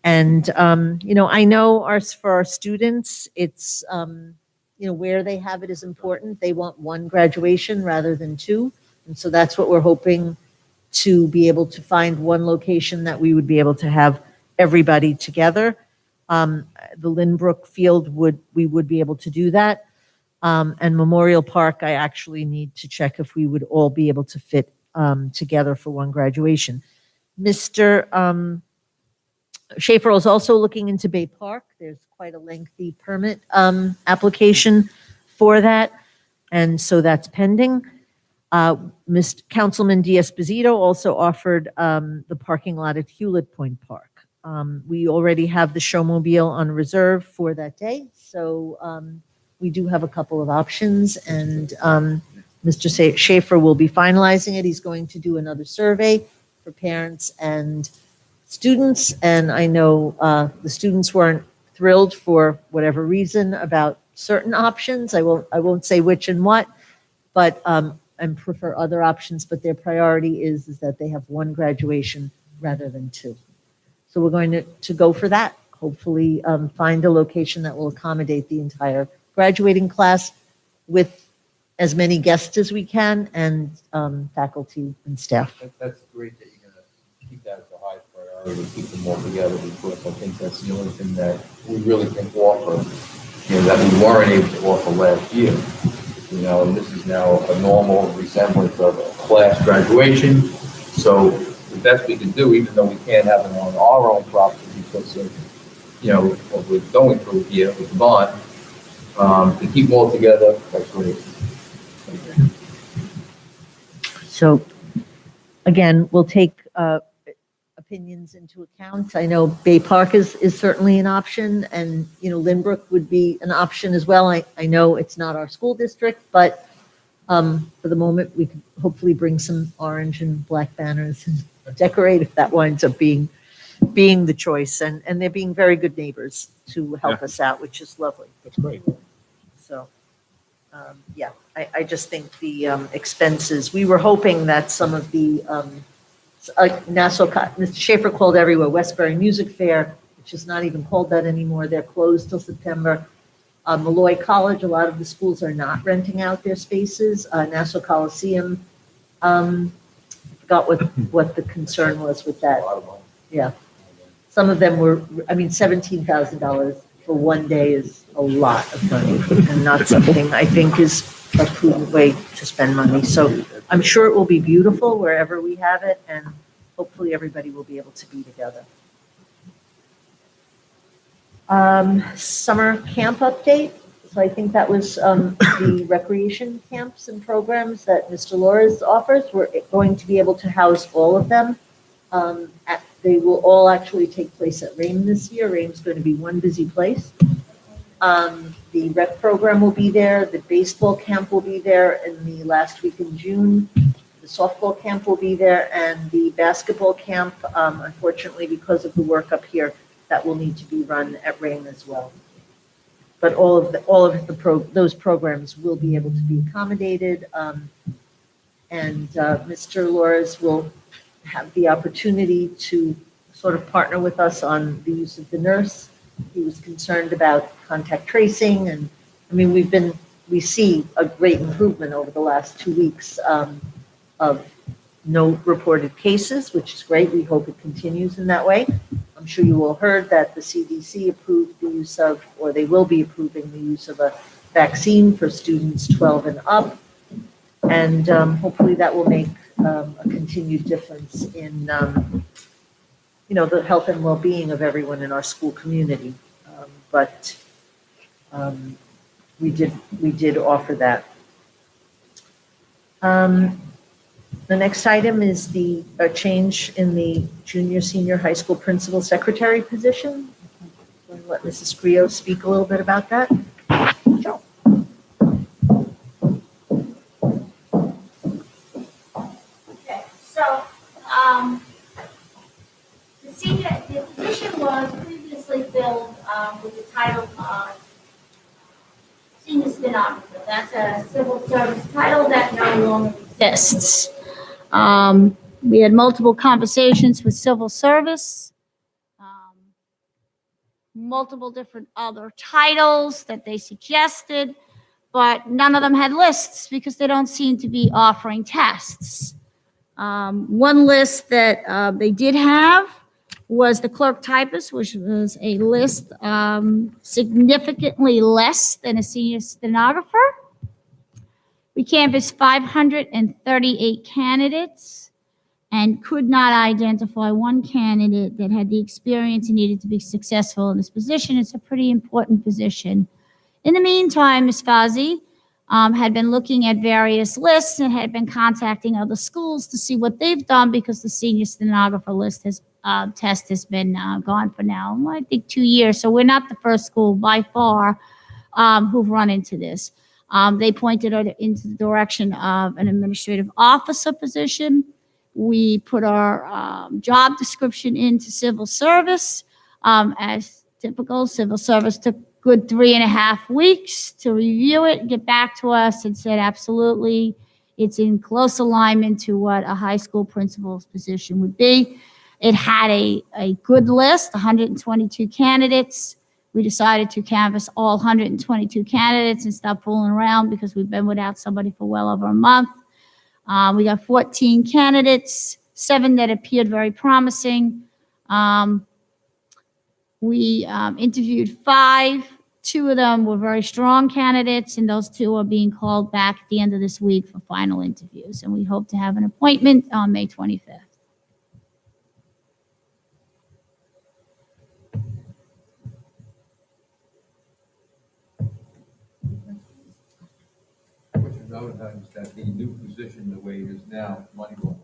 And, I know for our students, it's, where they have it is important. They want one graduation rather than two. And so that's what we're hoping to be able to find, one location that we would be able to have everybody together. The Lynbrook field we would be able to do that. And Memorial Park, I actually need to check if we would all be able to fit together for one graduation. Mr. Schaefer is also looking into Bay Park. There's quite a lengthy permit application for that, and so that's pending. Mr. Councilman D'Esposito also offered the parking lot at Hewlett Point Park. We already have the showmobile on reserve for that day, so we do have a couple of options, and Mr. Schaefer will be finalizing it. He's going to do another survey for parents and students, and I know the students weren't thrilled for whatever reason about certain options. I won't say which and what, but and prefer other options. But their priority is that they have one graduation rather than two. So we're going to go for that. Hopefully, find a location that will accommodate the entire graduating class with as many guests as we can and faculty and staff. That's great that you're gonna keep that as a high priority, keep them all together, because I think that's the only thing that we really can offer, that we weren't able to offer last year. And this is now a normal resemblance of a class graduation. So the best we can do, even though we can't have it on our own property because of, what we're going through here with the bond, to keep them all together, that's great. So again, we'll take opinions into account. I know Bay Park is certainly an option, and, Lynbrook would be an option as well. I know it's not our school district, but for the moment, we could hopefully bring some orange and black banners and decorate if that winds up being the choice. And they're being very good neighbors to help us out, which is lovely. That's great. So, I just think the expenses, we were hoping that some of the Nassau, Mr. Schaefer called everywhere, Westbury Music Fair, which is not even called that anymore. They're closed till September. Malloy College, a lot of the schools are not renting out their spaces. Nassau Coliseum, I forgot what the concern was with that. Yeah. Some of them were, $17,000 for one day is a lot of money and not something I think is a prudent way to spend money. So I'm sure it will be beautiful wherever we have it, and hopefully everybody will be able to be together. Summer camp update. So I think that was the recreation camps and programs that Mr. Lores offers. We're going to be able to house all of them. They will all actually take place at Rame this year. Rame's going to be one busy place. The rec program will be there. The baseball camp will be there in the last week in June. The softball camp will be there, and the basketball camp, unfortunately, because of the work up here, that will need to be run at Rame as well. But all of those programs will be able to be accommodated, and Mr. Lores will have the opportunity to sort of partner with us on the use of the nurse. He was concerned about contact tracing, and we see a great improvement over the last 2 weeks of no reported cases, which is great. We hope it continues in that way. I'm sure you all heard that the CDC approved the use of, or they will be approving the use of a vaccine for students 12 and up. And hopefully that will make a continued difference in, the health and well-being of everyone in our school community. But we did offer that. The next item is a change in the junior, senior high school principal secretary position. I'm going to let Mrs. Creo speak a little bit about that. Sure. Okay, so, the position was previously filled, with the title of senior stenographer. That's a civil service title that no longer exists. We had multiple conversations with civil service, multiple different other titles that they suggested, but none of them had lists because they don't seem to be offering tests. One list that they did have was the clerk typist, which was a list significantly less than a senior stenographer. We canvassed 538 candidates and could not identify one candidate that had the experience and needed to be successful in this position. It's a pretty important position. In the meantime, Ms. Fazzi had been looking at various lists and had been contacting other schools to see what they've done because the senior stenographer list test has been gone for now, I think 2 years. So we're not the first school by far who've run into this. They pointed us into the direction of an administrative officer position. We put our job description into civil service. As typical, civil service took good 3.5 weeks to review it, get back to us, and said absolutely, it's in close alignment to what a high school principal's position would be. It had a good list, 122 candidates. We decided to canvass all 122 candidates and stop fooling around because we've been without somebody for well over a month. We got 14 candidates, 7 that appeared very promising. We interviewed 5. 2 of them were very strong candidates, and those 2 are being called back at the end of this week for final interviews. And we hope to have an appointment on May 25th. Question I would have is that the new position, the way it is now, money-wise.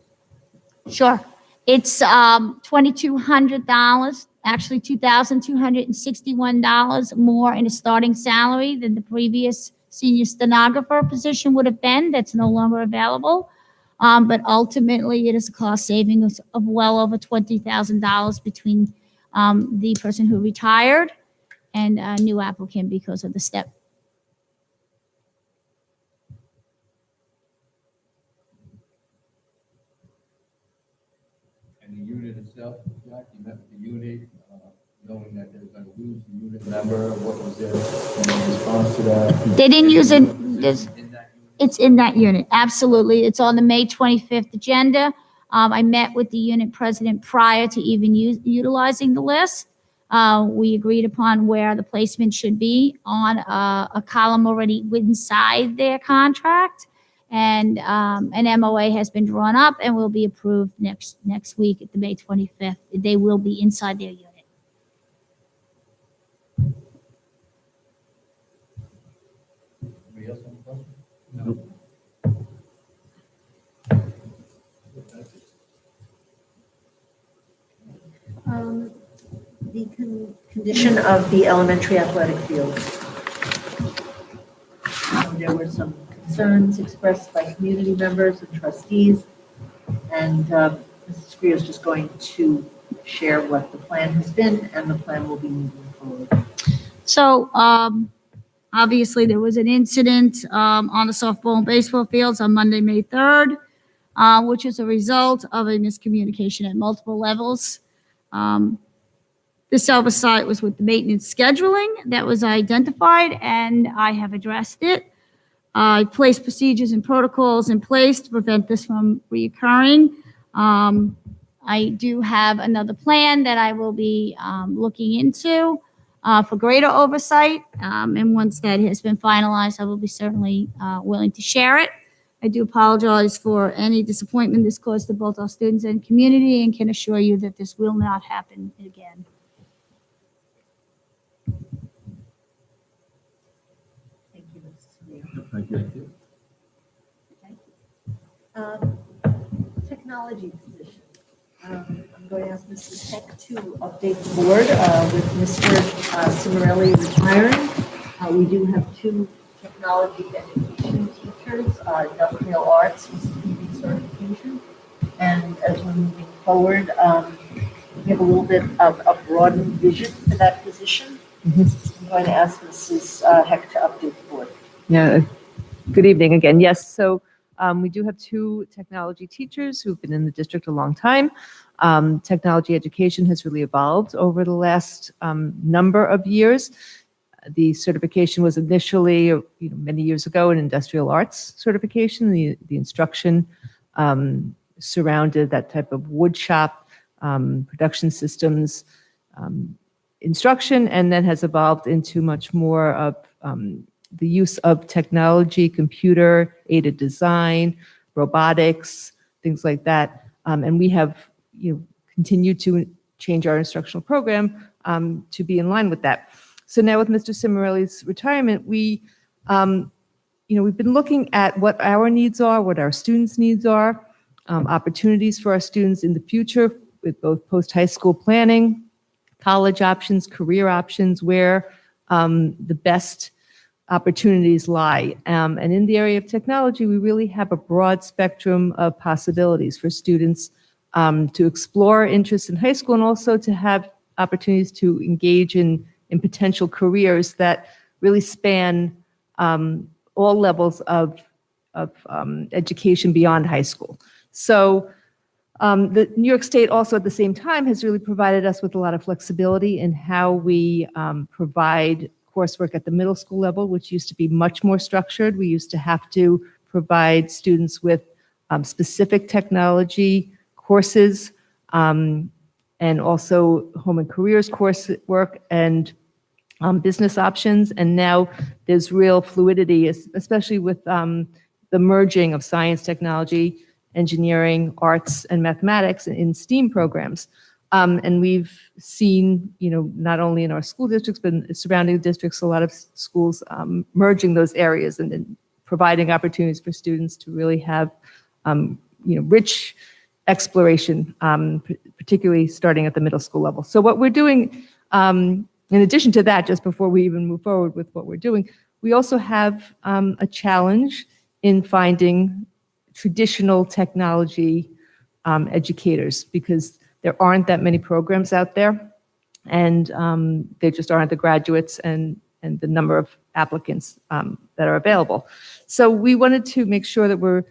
Sure. It's $2,200, actually $2,261 more in a starting salary than the previous senior stenographer position would have been. That's no longer available. But ultimately, it is a cost savings of well over $20,000 between the person who retired and a new applicant because of the step. And the unit itself, Jack, you met with the unit, knowing that they're going to lose the unit member, what was their response to that? They didn't use it. It's In in that unit, absolutely. It's on the May 25th agenda. I met with the unit president prior to even utilizing the list. We agreed upon where the placement should be on a column already inside their contract. And an MOA has been drawn up and will be approved next week at the May 25th. They will be inside their unit. Anybody else have a question? No. The condition of the elementary athletic fields. There were some concerns expressed by community members and trustees, and Mrs. Creo is just going to share what the plan has been, and the plan will be moving forward. So obviously there was an incident on the softball and baseball fields on Monday, May 3rd, which is a result of a miscommunication at multiple levels. This oversight was with the maintenance scheduling that was identified, and I have addressed it. I place procedures and protocols in place to prevent this from reoccurring. I do have another plan that I will be looking into for greater oversight. And once that has been finalized, I will be certainly willing to share it. I do apologize for any disappointment this caused to both our students and community, and can assure you that this will not happen again. Thank you, Mrs. Mayor. Thank you. Technology position. I'm going to ask Mrs. Heck to update the board with Mr. Cimarelli retiring. We do have two technology education teachers, industrial arts with CPD certification. And as we're moving forward, we have a little bit of a broadened vision for that position. I'm going to ask Mrs. Heck to update the board. Yeah, good evening again. Yes, so we do have two technology teachers who've been in the district a long time. Technology education has really evolved over the last number of years. The certification was initially, many years ago, an industrial arts certification. The instruction surrounded that type of wood shop, production systems instruction, and then has evolved into much more of the use of technology, computer-aided design, robotics, things like that. And we have continued to change our instructional program to be in line with that. So now with Mr. Cimarelli's retirement, we've been looking at what our needs are, what our students' needs are, opportunities for our students in the future with both post-high school planning, college options, career options, where the best opportunities lie. And in the area of technology, we really have a broad spectrum of possibilities for students to explore interests in high school and also to have opportunities to engage in potential careers that really span all levels of education beyond high school. So the New York State also at the same time has really provided us with a lot of flexibility in how we provide coursework at the middle school level, which used to be much more structured. We used to have to provide students with specific technology courses and also home and careers coursework and business options. And now there's real fluidity, especially with the merging of science, technology, engineering, arts, and mathematics in STEAM programs. And we've seen, not only in our school districts, but in surrounding districts, a lot of schools merging those areas and then providing opportunities for students to really have, rich exploration, particularly starting at the middle school level. So what we're doing, in addition to that, just before we even move forward with what we're doing, we also have a challenge in finding traditional technology educators, because there aren't that many programs out there, and there just aren't the graduates and the number of applicants that are available. So we wanted to make sure that we're,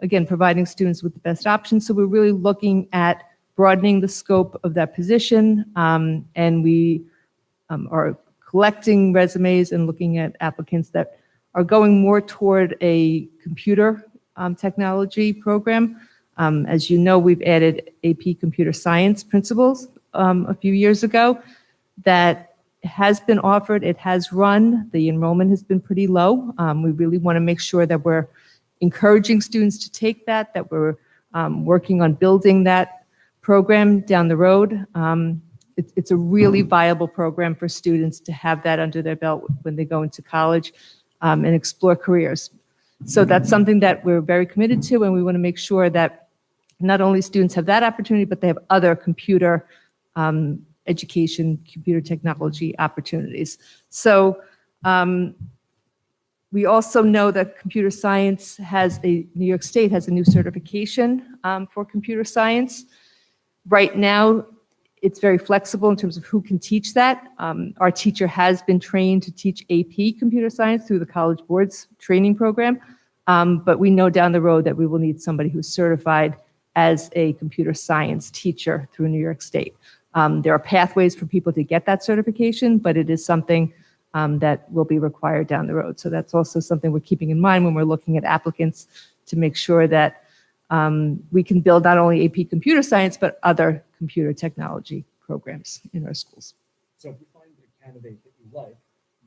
again, providing students with the best options. So we're really looking at broadening the scope of that position, and we are collecting resumes and looking at applicants that are going more toward a computer technology program. As you know, we've added AP Computer Science principles a few years ago. That has been offered. It has run. The enrollment has been pretty low. We really want to make sure that we're encouraging students to take that we're working on building that program down the road. It's a really viable program for students to have that under their belt when they go into college and explore careers. So that's something that we're very committed to, and we want to make sure that not only students have that opportunity, but they have other computer education, computer technology opportunities. So we also know that computer science New York State has a new certification for computer science. Right now, it's very flexible in terms of who can teach that. Our teacher has been trained to teach AP Computer Science through the College Board's training program, but we know down the road that we will need somebody who's certified as a computer science teacher through New York State. There are pathways for people to get that certification, but it is something that will be required down the road. So that's also something we're keeping in mind when we're looking at applicants to make sure that we can build not only AP computer science, but other computer technology programs in our schools. So if you find a candidate that you like,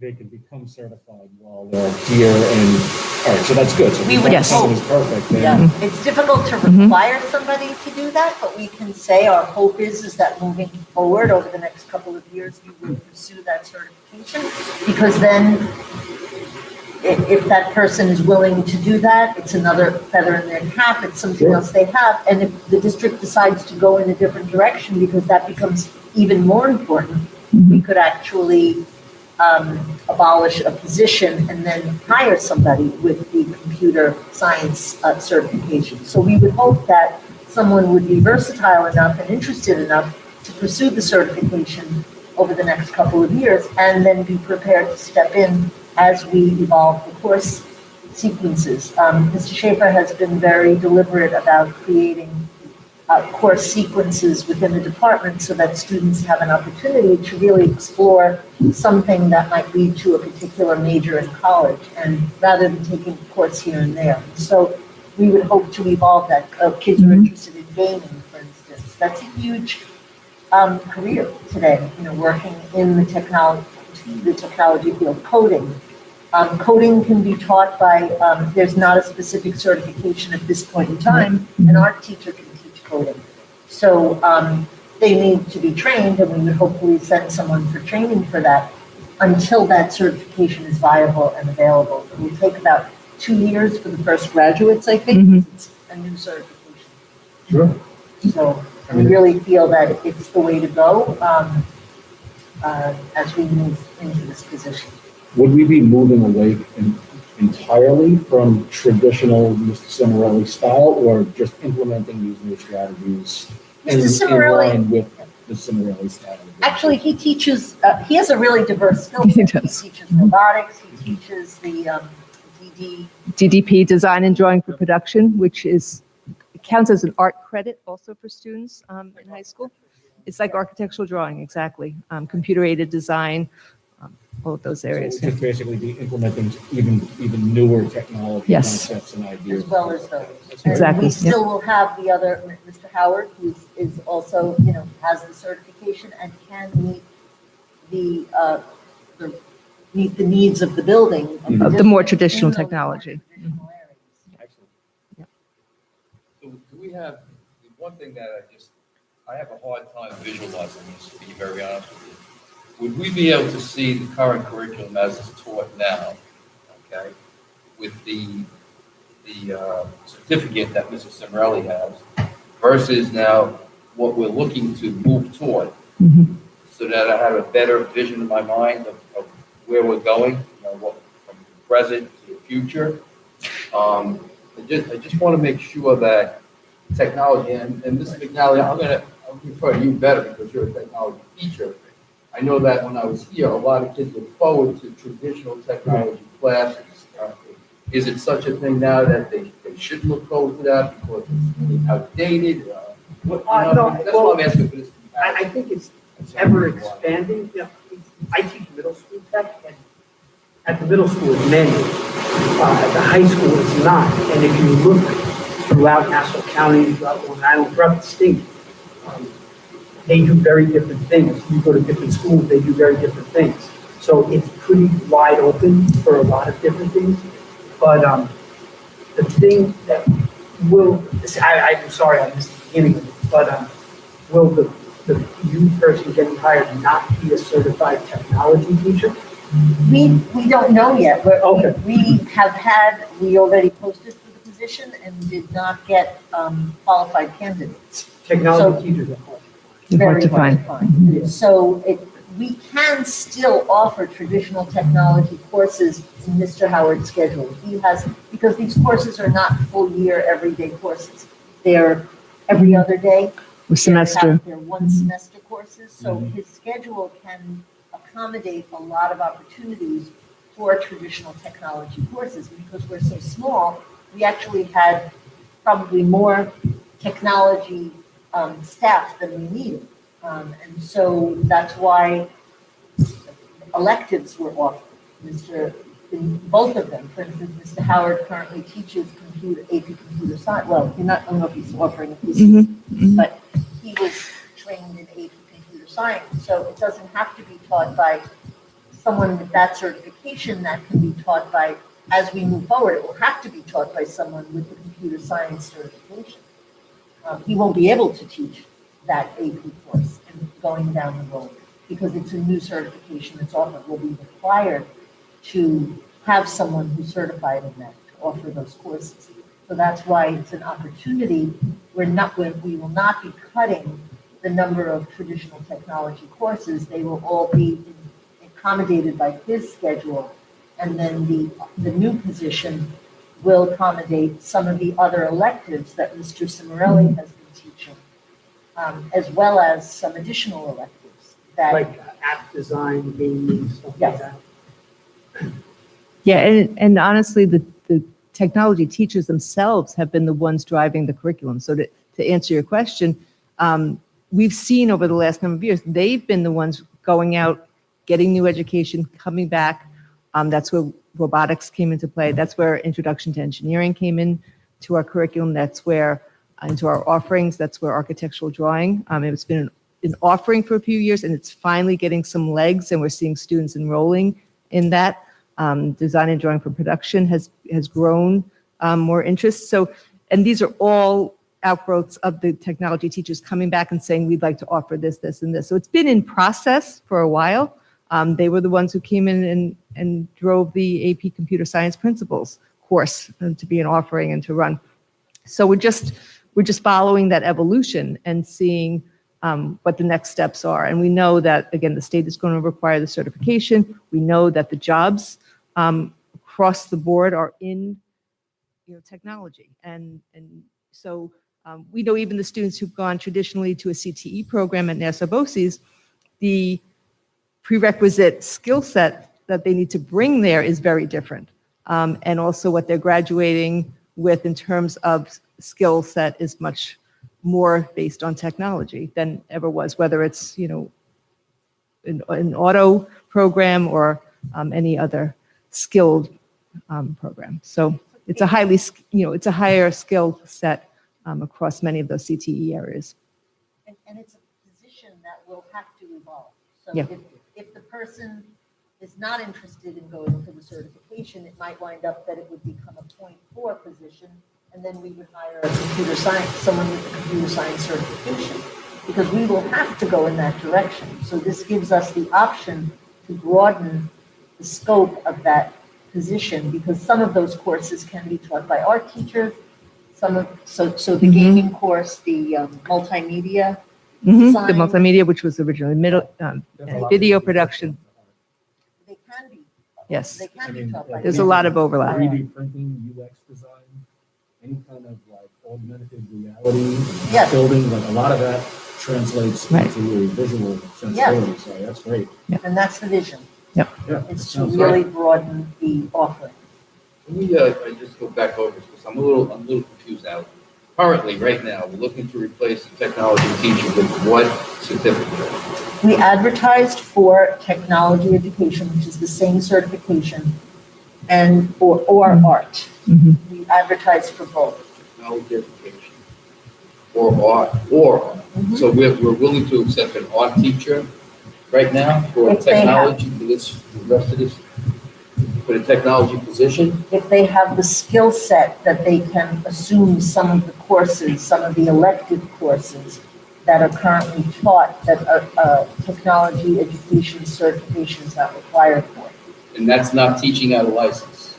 they can become certified while they're here and, all right, so that's good. So if We you would find Yes. someone who's perfect, then Yeah, it's difficult to require somebody to do that, but we can say our hope is that moving forward over the next couple of years, we will pursue that certification. Because then if that person is willing to do that, it's another feather in their cap, it's something Sure. else they have. And if the district decides to go in a different direction, because that becomes even more important, we could actually abolish a position and then hire somebody with the computer science certification. So we would hope that someone would be versatile enough and interested enough to pursue the certification over the next couple of years and then be prepared to step in as we evolve the course sequences. Mr. Schaefer has been very deliberate about creating course sequences within the department so that students have an opportunity to really explore something that might lead to a particular major in college, and rather than taking a course here and there. So we would hope to evolve that. Kids are interested in gaming, for instance. That's a huge career today, working in the technology field, coding. Coding can be taught by, there's not a specific certification at this point in time. An art teacher can teach coding. So they need to be trained, and we would hopefully send someone for training for that until that certification is viable and available. It will take about 2 years for the first graduates, I think. It's a new certification. Sure. So we really feel that it's the way to go as we move into this position. would we be moving away entirely from traditional Mr. Cimarelli style, or just implementing these new strategies in line with the Cimarelli style? Actually, he teaches, he has a really diverse skill He set. does. He teaches robotics, he teaches the DDP, design and drawing for production, which counts as an art credit also for students in high school. It's like architectural drawing, exactly. Computer aided design, all of those So areas. we'd just basically be implementing even newer technology Yes. concepts and ideas. as well as those. Exactly, And we still will have the other, Mr. Howard, who is also, has the certification and can meet meet the needs of the building. Of the more district traditional in those more technology. traditional areas. Excellent. So do we have, the one thing that I have a hard time visualizing this, to be very honest with you. Would we be able to see the current curriculum as it's taught now, okay, with the certificate that Mrs. Cimarelli has versus now what we're looking to move toward, so that I have a better vision in my mind of where we're going, what from the present to the future. I just want to make sure that technology, and Mrs. McNally, I'll refer to you better because you're a technology teacher. I know that when I was here, a lot of kids look forward to traditional technology classes. Is it such a thing now that they shouldn't look forward to that because it's really outdated? No, That's why I'm asking for this. I think it's ever expanding. I teach middle school tech, and at the middle school it's manual. At the high school it's not. And if you look throughout Nassau County, throughout Long Island, throughout the state, they do very different things. You go to different schools, they do very different things. So it's pretty wide open for a lot of different things. But the thing that will, I'm sorry I missed the beginning of it, but will the new person getting hired not be a certified technology teacher? We don't know yet. Okay. We already posted for the position and did not get qualified candidates. Technology teachers are hard. Hard to find. find. So we can still offer traditional technology courses in Mr. Howard's schedule. He has, because these courses are not full year, everyday courses. They're every other day. Semester. They're one semester courses, so his schedule can accommodate a lot of opportunities for traditional technology courses. Because we're so small, we actually had probably more technology staff than we needed. And so that's why electives were offered. In both of them, for instance, Mr. Howard currently teaches AP Computer Science. Well, I don't know if he's offering it, but he was trained in AP Computer Science. So it doesn't have to be taught by someone with that certification. That can be taught by, as we move forward, it will have to be taught by someone with the computer science certification. He won't be able to teach that AP course and going down the road because it's a new certification that's offered. Will be required to have someone who's certified in that to offer those courses. So that's why it's an opportunity. We will not be cutting the number of traditional technology courses. They will all be accommodated by his schedule. And then the new position will accommodate some of the other electives that Mr. Cimarelli has been teaching, as well as some additional electives that. Like app design, gaming, stuff like that. Yeah, and honestly, the technology teachers themselves have been the ones driving the curriculum. So to answer your question, we've seen over the last number of years, they've been the ones going out, getting new education, coming back. That's where robotics came into play. That's where introduction to engineering came in to our curriculum. That's where into our offerings. That's where architectural drawing. It's been an offering for a few years, and it's finally getting some legs, and we're seeing students enrolling in that. Design and drawing for production has grown more interest. So, and these are all outgrowths of the technology teachers coming back and saying, we'd like to offer this, this, and this. So it's been in process for a while. They were the ones who came in and drove the AP Computer Science Principles course to be an offering and to run. So we're just following that evolution and seeing what the next steps are. And we know that, again, the state is going to require the certification. We know that the jobs across the board are in technology. And so we know even the students who've gone traditionally to a CTE program at NASA BOCES, the prerequisite skill set that they need to bring there is very different. And also what they're graduating with in terms of skill set is much more based on technology than ever was, whether it's, an auto program or any other skilled program. So it's a highly, it's a higher skill set across many of those CTE areas. And it's a position that will have to evolve. So Yeah. if the person is not interested in going for the certification, it might wind up that it would become a .4 position, and then we would hire a computer science, someone with a computer science certification, because we will have to go in that direction. So this gives us the option to broaden the scope of that position, because some of those courses can be taught by art teachers. So the gaming course, the multimedia. The design, multimedia, which was originally video production. They can be. Yes. They can be taught by. There's a lot of overlap. 3D printing, UX design, any kind of like augmented reality, Yes. building, like a lot of that translates Right. into a visual sensibility. So that's great. And that's the vision. Yeah. It's to sounds really great. broaden the offering. Can we, I just go back over this, because I'm a little confused out. Currently, right now, we're looking to replace the technology teacher with what certificate? We advertised for technology education, which is the same certification, and or art. We advertised for both. Technology education, or art. So we're willing to accept an art teacher right now for If they have- technology, for the rest of this, for the technology position? If they have the skill set that they can assume some of the courses, some of the elective courses that are currently taught, that technology education certification is not required for. And that's not teaching out a license.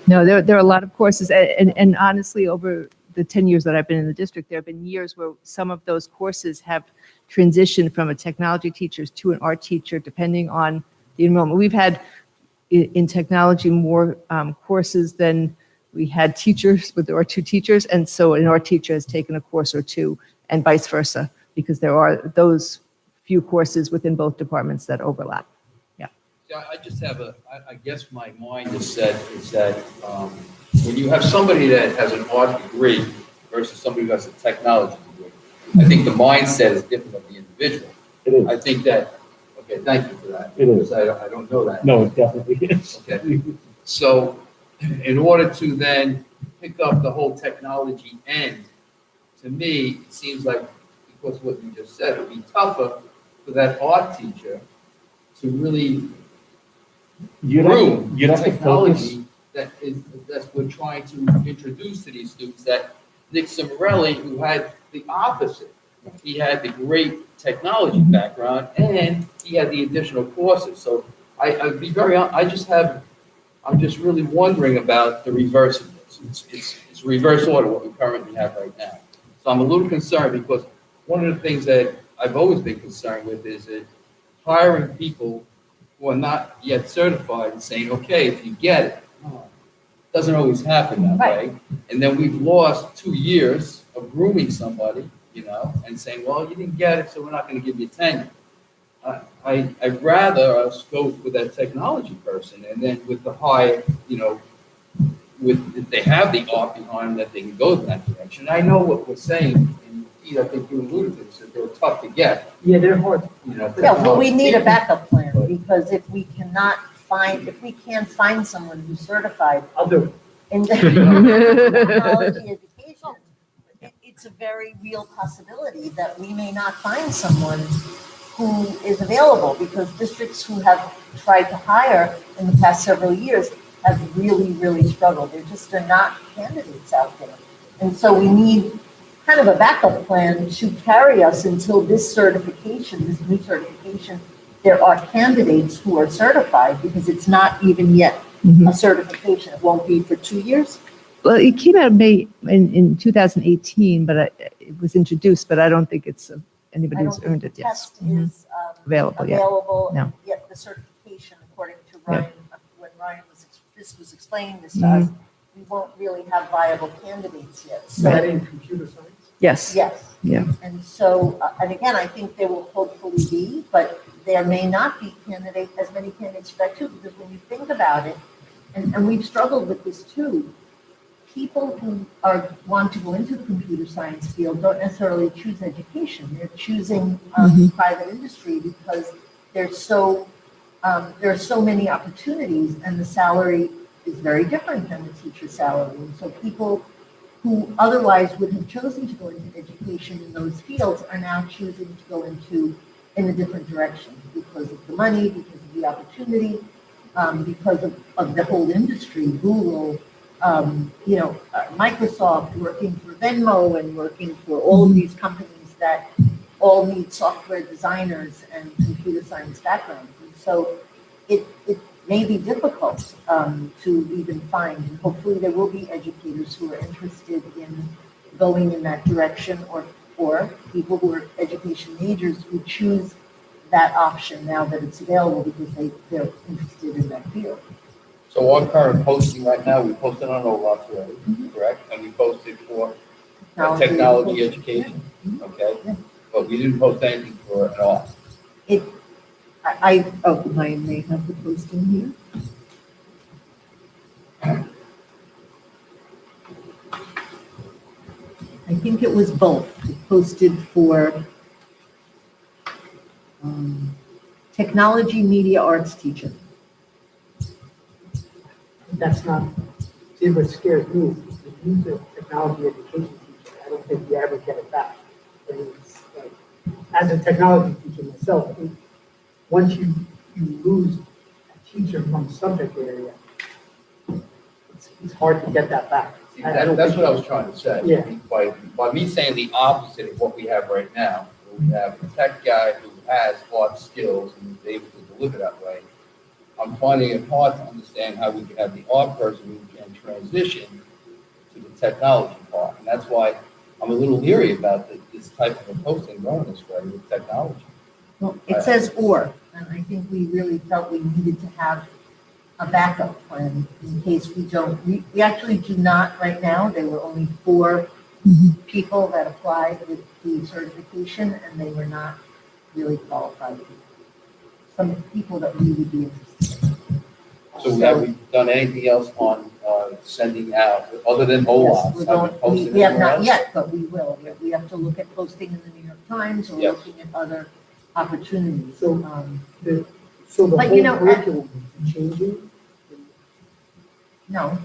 No, there are a lot of courses, and honestly, over the 10 years that I've been in the district, there have been years where some of those courses have transitioned from a technology teacher to an art teacher, depending on the enrollment. We've had in technology more courses than we had teachers with our 2 teachers, and so an art teacher has taken a course or 2, and vice versa, because there are those few courses within both departments that overlap. Yeah, I just have I guess my mind is set is that when you have somebody that has an art degree versus somebody who has a technology degree, I think the mindset is different of the individual. It is. I think that a Okay, thank you for that. It is. Because I don't know that. No, it definitely is. Okay. So in order to then pick up the whole technology end, to me, it seems like, because what you just said, it would be tougher for that art teacher to really You'd groom have to focus. technology that's we're trying to introduce to these students, that Nick Cimarelli, who had the opposite. He had the great technology background and he had the additional courses. So I'd be very, I'm just really wondering about the reverse of this. It's reverse order, what we currently have right now. So I'm a little concerned because one of the things that I've always been concerned with is that hiring people who are not yet certified and saying, okay, if you get it. Doesn't always happen that way. And then we've lost 2 years of grooming somebody, and saying, well, you didn't get it, so we're not going to give you tenure. I'd rather us go with that technology person, and then with the high, if they have the art behind them, that they can go in that direction. I know what we're saying, and Pete, I think you alluded to this, that they're tough to get. Yeah, they're hard. Yeah, well, we need a backup plan, because if we can't find someone who's certified I'll do it. in technology education, it's a very real possibility that we may not find someone who is available, because districts who have tried to hire in the past several years have really, really struggled. They're not candidates out there. And so we need kind of a backup plan to carry us until this new certification, there are candidates who are certified, because it's not even yet a certification. It won't be for 2 years. Well, it came out in 2018, but it was introduced, but I don't think anybody who's earned it The yet. test is Available, yeah. available, No. and yet the certification, according to Ryan, when Ryan this was explaining this to us, we won't really have viable candidates yet. Is So, that in computer science? Yes. yes. Yeah. And so, and again, I think there will hopefully be, but there may not be as many candidates for that too, because when you think about it, and we've struggled with this too, people who want to go into the computer science field don't necessarily choose education. They're choosing private industry because there are so many opportunities, and the salary is very different than the teacher salary. And so people who otherwise would have chosen to go into education in those fields are now choosing to go in a different direction because of the money, because of the opportunity, because of the whole industry. Google, Microsoft, working for Venmo, and working for all of these companies that all need software designers and computer science backgrounds. And so it may be difficult to even find, and hopefully there will be educators who are interested in going in that direction, or people who are education majors who choose that option now that it's available because they're interested in that field. So our current posting right now, we posted on OLOPS already, correct? And we posted for technology education, okay? Yeah. But we didn't post anything for an art. I may have the posting here. I think it was both. It posted for technology, media, arts teacher. That's not, see, what scares me is if you use a technology education teacher, I don't think you ever get it back. And it's like, as a technology teacher myself, I think once you lose a teacher from a subject area, it's hard to get that back. See, that's what I was trying to say. Yeah. By me saying the opposite of what we have right now, where we have a tech guy who has art skills and is able to deliver that way, I'm finding it hard to understand how we can have the art person who can transition to the technology part. And that's why I'm a little leery about this type of a posting going this way with technology. Well, it says or, and I think we really felt we needed to have a backup plan in case we don't. We actually do not right now. There were only 4 people that applied with the certification, and they were not really qualified people. Some people that we would be interested in. So have we done anything else on sending out, other than OLOPS? Yes, we have not yet, but we will. We have to look at posting in the New York Times or Yep. looking at other opportunities. So- So the But, you whole know, curriculum is changing? No,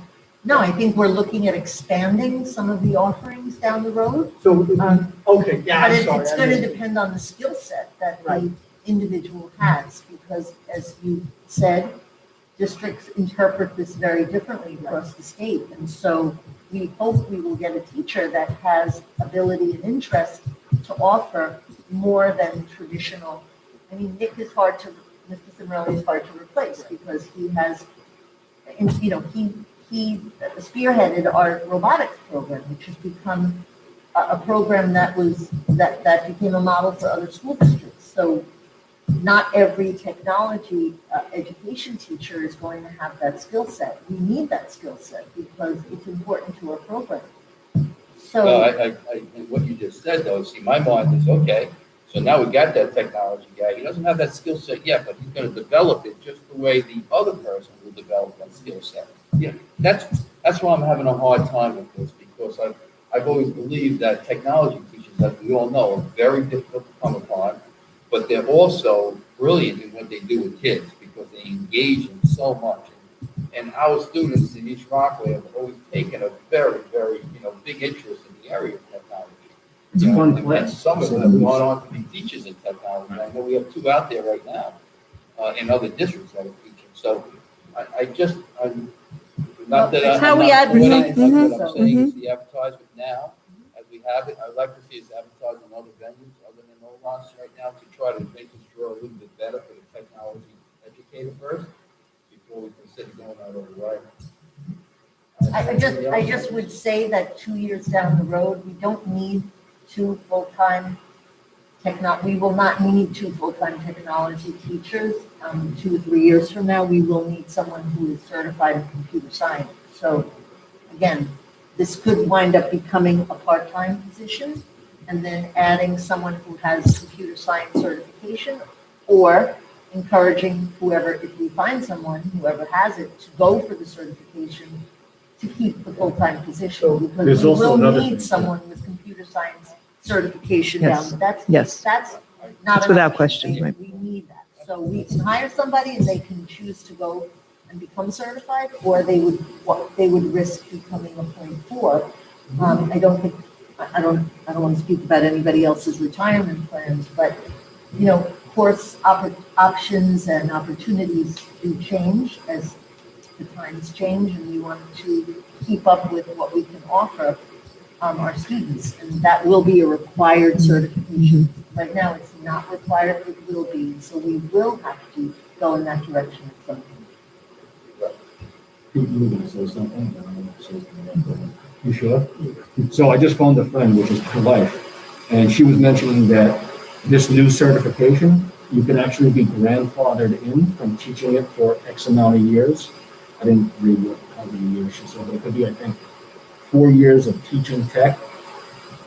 no, I think we're looking at expanding some of the offerings down the road. So, Um, okay, yeah, But I'm sorry. it's I going to missed it. depend on the skill set that the Right. individual has, because as you said, districts interpret this very differently across the state. And so we hope we will get a teacher that has ability and interest to offer more than traditional. I mean, Mr. Cimarelli is hard to replace because he has, and, you know, he spearheaded our robotics program, which has become a program that became a model for other school districts. So not every technology education teacher is going to have that skill set. We need that skill set because it's important to our program. Well, So, and what you just said though, see, my mind is, okay, so now we got that technology guy. He doesn't have that skill set yet, but he's gonna develop it just the way the other person will develop that skill set. Yeah, that's why I'm having a hard time with this, because I've always believed that technology teachers, as we all know, are very difficult to come upon, but they're also brilliant in what they do with kids because they engage them so much. And our students in East Rockaway have always taken a very, very, big interest in the area of technology. It's a You know, fun and class. some of them have gone on to be teachers in technology. I know we have 2 out there right now in other districts that are teaching. So I'm not that It's I'm how we not quitting, advertise. but what I'm Mhm. saying is the advertisement now, as we have it, I'd like to see us advertise in other venues other than Olon's right now to try to make this draw a little bit better for the technology educator first before we consider going out over the way. I just would say that 2 years down the road, we don't need 2 full-time we will not need 2 full-time technology teachers. 2 or 3 years from now, we will need someone who is certified in computer science. So again, this could wind up becoming a part-time position and then adding someone who has computer science certification, or encouraging whoever, if we find someone, whoever has it, to go for the certification to keep the full-time position, because There's we also will another need thing, someone with computer science certification Yes. down. That's Yes. not That's an without option. question, right. We need that. So we can hire somebody and they can choose to go and become certified, or they would risk becoming a .4. I don't want to speak about anybody else's retirement plans, but, course options and opportunities do change as the times change, and we want to keep up with what we can offer our students, and that will be a required certification. Right now, it's not required, it will be, so we will have to go in that direction at some point. You were gonna say something? I don't want to say something. You sure? So I just phoned a friend, which is her wife, and she was mentioning that this new certification, you can actually be grandfathered in from teaching it for X amount of years. I didn't read how many years she said, but it could be, I think, 4 years of teaching tech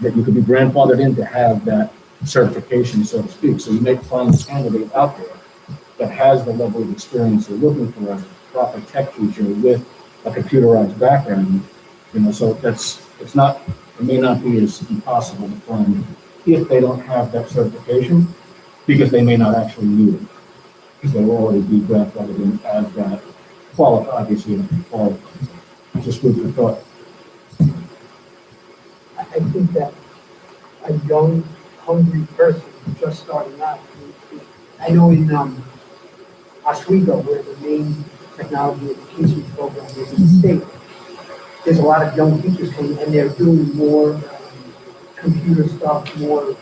that you could be grandfathered in to have that certification, so to speak. So you may find a candidate out there that has the level of experience you're looking for as a proper tech teacher with a computerized background. So it may not be as impossible to find if they don't have that certification, because they may not actually need it, because they will already be grandfathered in as that qualified, obviously, qualified. Just food for thought. I think that a young, hungry person just starting out, I know in Oswego, where the main technology education program is in the state, there's a lot of young teachers coming, and they're doing more computer stuff, more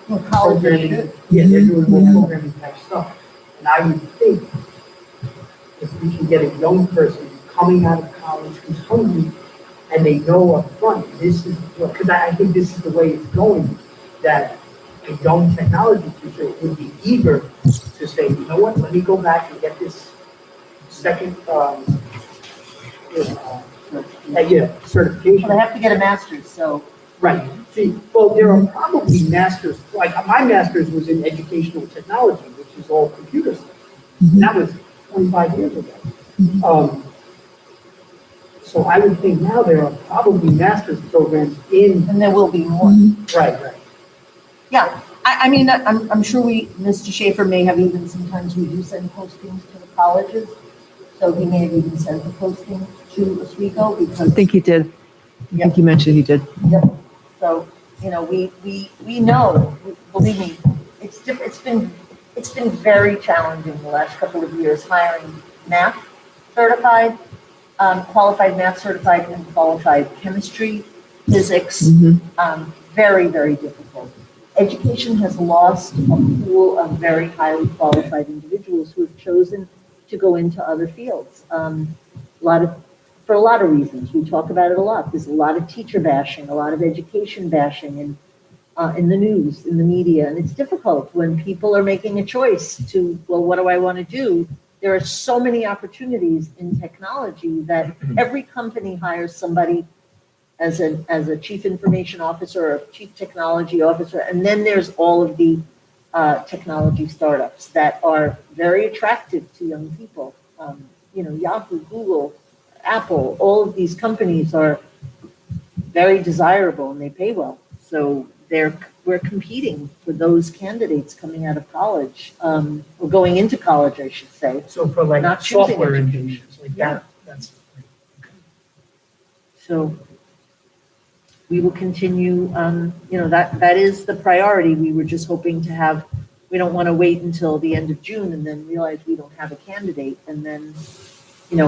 programming. Yeah, they're doing more programming type stuff. And I would think if we can get a young person coming out of college who's hungry, and they know up front, this is, because I think this is the way it's going, that a young technology teacher would be eager to say, you know what, let me go back and get this second, certification. Well, they have to get a master's, so. Right. See, well, there are probably masters, like my master's was in educational technology, which is all computer stuff. And that was 25 years ago. So I would think now there are probably master's programs in. And there will be more. Right. Yeah, I mean, I'm sure Mr. Schaefer may have even, sometimes we do send postings to the colleges. So he may have even sent the posting to Oswego I because. think he did. I think you mentioned he did. Yep. So, we know, believe me, it's been very challenging the last couple of years hiring math certified, qualified math certified and qualified chemistry, physics, very, very difficult. Education has lost a pool of very highly qualified individuals who have chosen to go into other fields. For a lot of reasons. We talk about it a lot. There's a lot of teacher bashing, a lot of education bashing in the news, in the media. And it's difficult when people are making a choice to, well, what do I want to do? There are so many opportunities in technology that every company hires somebody as a chief information officer or chief technology officer. And then there's all of the technology startups that are very attractive to young people. Yahoo, Google, Apple, all of these companies are very desirable and they pay well. So we're competing for those candidates coming out of college, or going into college, I should say. So for like Not choosing software education. engineers, like Yeah. that's. So we will continue, that is the priority. We were just hoping to have, we don't want to wait until the end of June and then realize we don't have a candidate and then,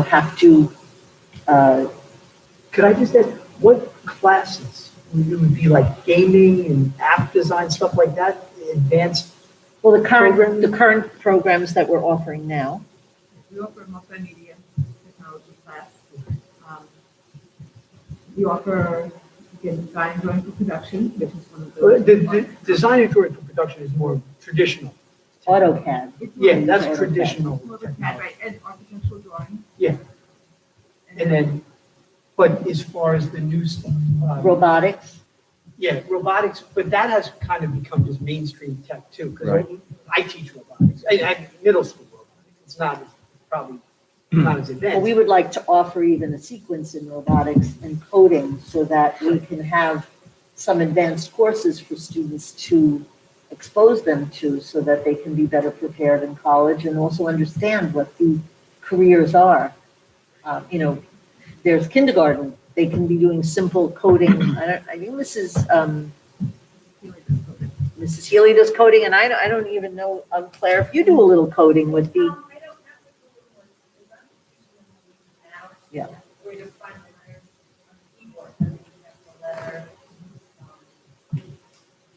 have to. Could I just ask, what classes? It would be like gaming and app design, stuff like that, advanced? Well, the current programs that we're offering now. We offer multimedia technology class. We offer design and drawing for production, which is one of those. The design and drawing for production is more traditional. AutoCAD. Yeah, that's traditional. More of a CAD, right, and architectural drawing. Yeah. And then, but as far as the new stuff. Robotics. Yeah, robotics, but that has kind of become just mainstream tech too, because I teach robotics, I middle school robotics. It's not probably not as advanced. Well, we would like to offer even a sequence in robotics and coding so that we can have some advanced courses for students to expose them to so that they can be better prepared in college and also understand what the careers are. There's kindergarten. They can be doing simple coding. I think Mrs. Healy does coding, and I don't even know, Claire, if you do a little coding with the. Yeah.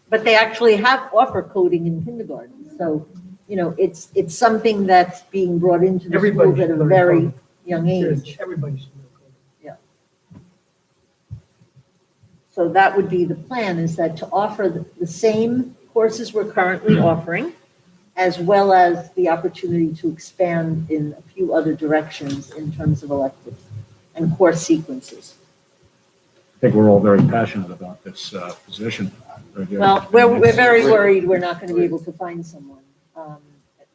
But they actually offer coding in kindergarten. So, it's something that's being brought into the schools at a very young age. Everybody should know coding. Yeah. So that would be the plan, is that to offer the same courses we're currently offering, as well as the opportunity to expand in a few other directions in terms of electives and course sequences. I think we're all very passionate about this position. Well, we're very worried we're not going to be able to find someone.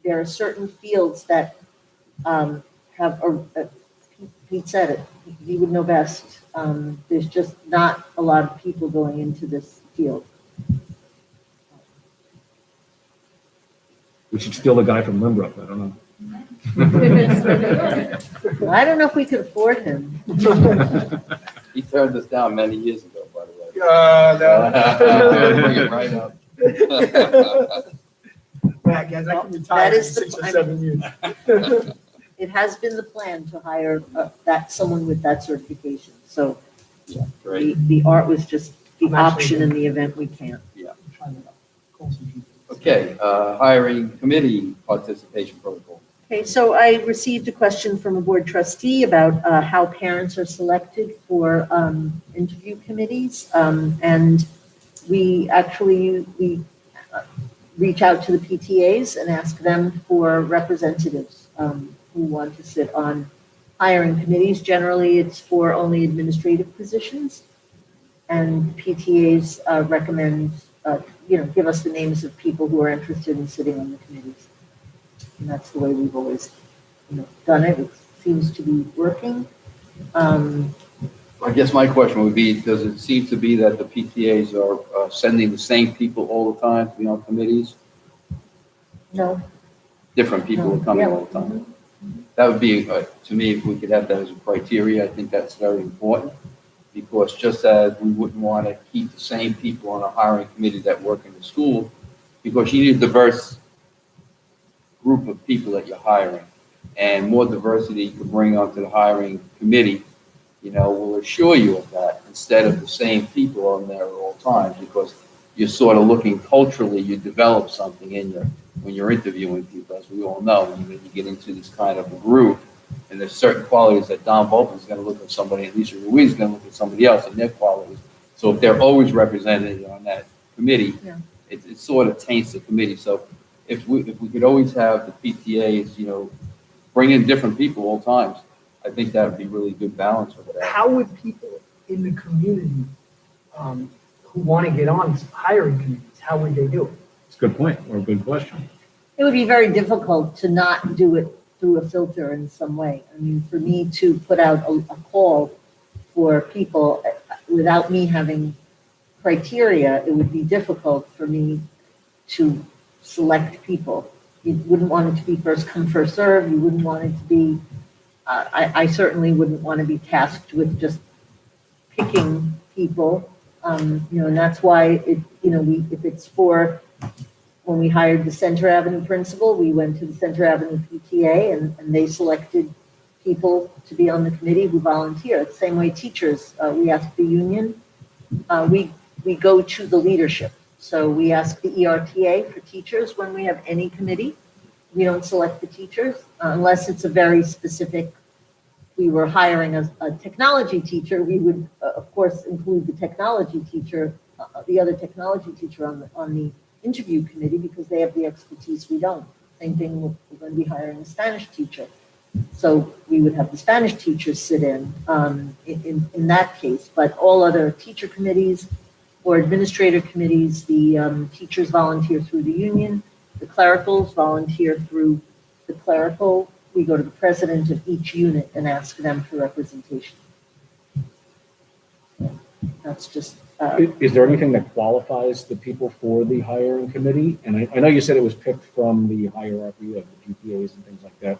There are certain fields that have, Pete said it, he would know best. There's just not a lot of people going into this field. We should steal the guy from Limbrook, I don't know. I don't know if we could afford him. He turned us down many years ago, by the way. Bring it right up. Yeah, guys, I can retire in 6 or 7 years. It has been the plan to hire someone with that certification. So Great. the art was just the option in the event we can't. Yeah. Trying to call some people. Okay, hiring committee participation protocol. Okay, so I received a question from a board trustee about how parents are selected for interview committees. And we reach out to the PTAs and ask them for representatives who want to sit on hiring committees. Generally, it's for only administrative positions. And PTAs recommend, give us the names of people who are interested in sitting on the committees. And that's the way we've always, done it. It seems to be working. I guess my question would be, does it seem to be that the PTAs are sending the same people all the time to be on committees? No. Different people are coming all the time? That would be, to me, if we could have that as a criteria, I think that's very important. Because just as we wouldn't want to keep the same people on a hiring committee that work in the school, because you need a diverse group of people that you're hiring. And more diversity you can bring onto the hiring committee, will assure you of that, instead of the same people on there at all times, because you're sort of looking culturally, you develop something in you when you're interviewing people, as we all know. When you get into this kind of a group, and there's certain qualities that Don Volpin's going to look at somebody, and Lisa Ruiz is going to look at somebody else and their qualities. So if they're always represented on that committee, it sort of taints the committee. So if we could always have the PTAs, bring in different people all times, I think that would be really good balance over that. How would people in the community who want to get on hiring committees, how would they do it? It's a good point, or a good question. It would be very difficult to not do it through a filter in some way. I mean, for me to put out a call for people without me having criteria, it would be difficult for me to select people. You wouldn't want it to be first come, first serve. You wouldn't want it to be, I certainly wouldn't want to be tasked with just picking people. And that's why if it's for, when we hired the Center Avenue principal, we went to the Center Avenue PTA and they selected people to be on the committee who volunteer. The same way teachers, we ask the union, we go to the leadership. So we ask the ERTA for teachers when we have any committee. We don't select the teachers unless it's a very specific, we were hiring a technology teacher, we would of course include the technology teacher, the other technology teacher on the interview committee, because they have the expertise we don't. Same thing, we're going to be hiring a Spanish teacher. So we would have the Spanish teachers sit in that case, but all other teacher committees or administrator committees, the teachers volunteer through the union, the clericals volunteer through the clerical. We go to the president of each unit and ask them for representation. That's just. Is there anything that qualifies the people for the hiring committee? And I know you said it was picked from the hierarchy of the PTAs and things like that,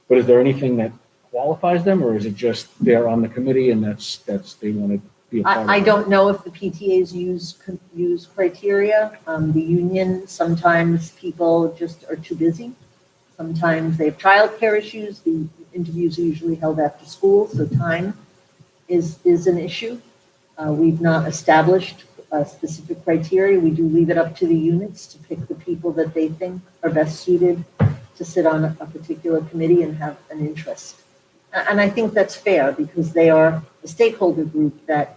but is there anything that qualifies them, or is it just they're on the committee and that's they want to be a part of it? I don't know if the PTAs use criteria. The union, sometimes people just are too busy. Sometimes they have childcare issues. The interviews are usually held after school, so time is an issue. We've not established specific criteria. We do leave it up to the units to pick the people that they think are best suited to sit on a particular committee and have an interest. And I think that's fair, because they are a stakeholder group that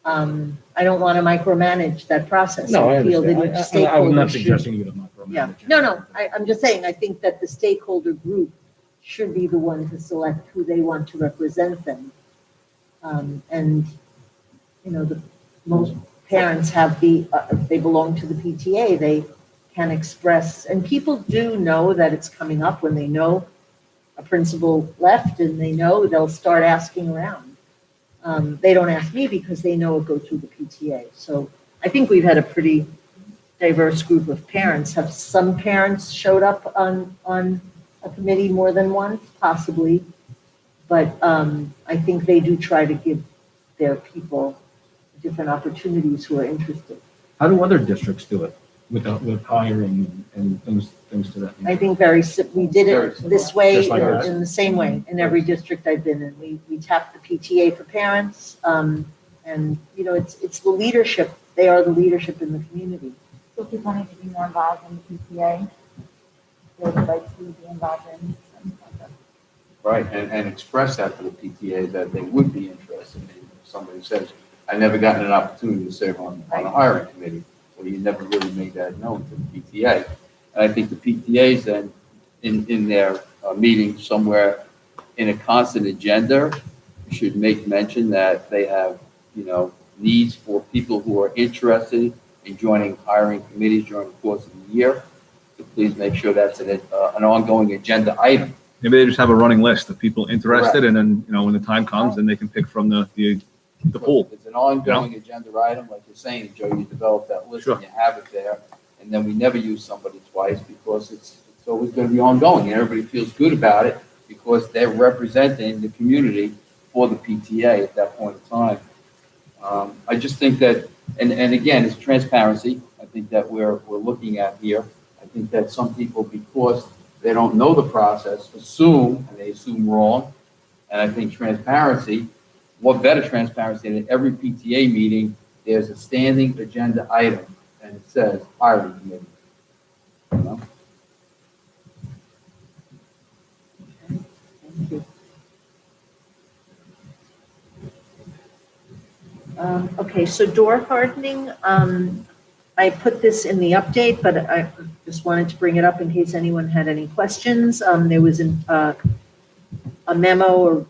I don't want to micromanage that process. No, I feel that understand. each stakeholder I'm not should- suggesting you to micromanage. Yeah, no, I'm just saying, I think that the stakeholder group should be the one to select who they want to represent them. And, most parents have if they belong to the PTA, they can express, and people do know that it's coming up when they know a principal left, and they know they'll start asking around. They don't ask me because they know it goes through the PTA. So I think we've had a pretty diverse group of parents. Have some parents showed up on a committee more than once? Possibly. But I think they do try to give their people different opportunities who are interested. How do other districts do it with hiring and things to that? I think we did it this way, Just like ours. in the same way, in every district I've been in. We tap the PTA for parents, and, it's the leadership. They are the leadership in the community. So people need to be more involved in the PTA. They would like to be involved in something like that. Right, and express that to the PTA that they would be interested in. If somebody says, I never gotten an opportunity to serve on a hiring committee, so you never really made that known to the PTA. And I think the PTAs then, in their meeting somewhere in a constant agenda, should make mention that they have, needs for people who are interested in joining hiring committees during the course of the year. So please make sure that's an ongoing agenda item. Maybe they just have a running list of people interested, and then, you know, when the time comes, then they can pick from the pool. It's an ongoing agenda item, like you're saying, Joe, you develop that list Sure. and you have it there, and then we never use somebody twice because it's always gonna be ongoing, and everybody feels good about it because they're representing the community for the PTA at that point in time. I just think that, and again, it's transparency, I think that we're looking at here. I think that some people, because they don't know the process, assume, and they assume wrong, and I think transparency, what better transparency than at every PTA meeting, there's a standing agenda item, and it says hiring committee. You know? Thank you. Okay, so door hardening, I put this in the update, but I just wanted to bring it up in case anyone had any questions. There was a memo or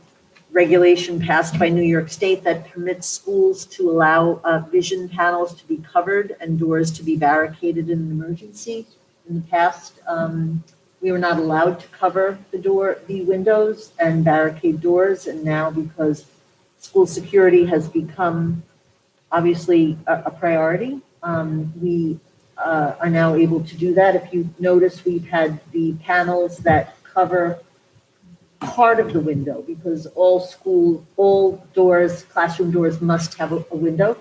regulation passed by New York State that permits schools to allow vision panels to be covered and doors to be barricaded in an emergency. In the past, we were not allowed to cover the windows and barricade doors, and now because school security has become obviously a priority, we are now able to do that. If you notice, we've had the panels that cover part of the window because all doors, classroom doors must have a window.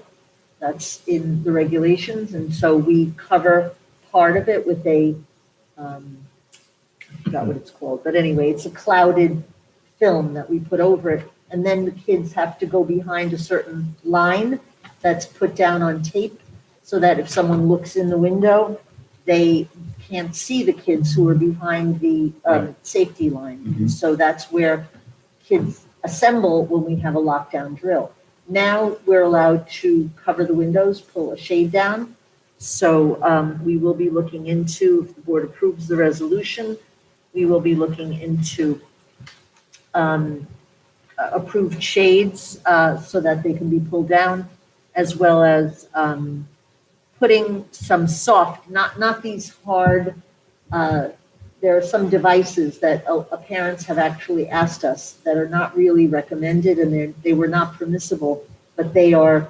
That's in the regulations. And so we cover part of it with I forgot what it's called, but anyway, it's a clouded film that we put over it. And then the kids have to go behind a certain line that's put down on tape so that if someone looks in the window, they can't see the kids who are behind the safety line. Mhm. So that's where kids assemble when we have a lockdown drill. Now we're allowed to cover the windows, pull a shade down. So we will be looking into, if the board approves the resolution, we will be looking into approved shades so that they can be pulled down, as well as putting some soft, not these hard, there are some devices that parents have actually asked us that are not really recommended and they were not permissible, but they are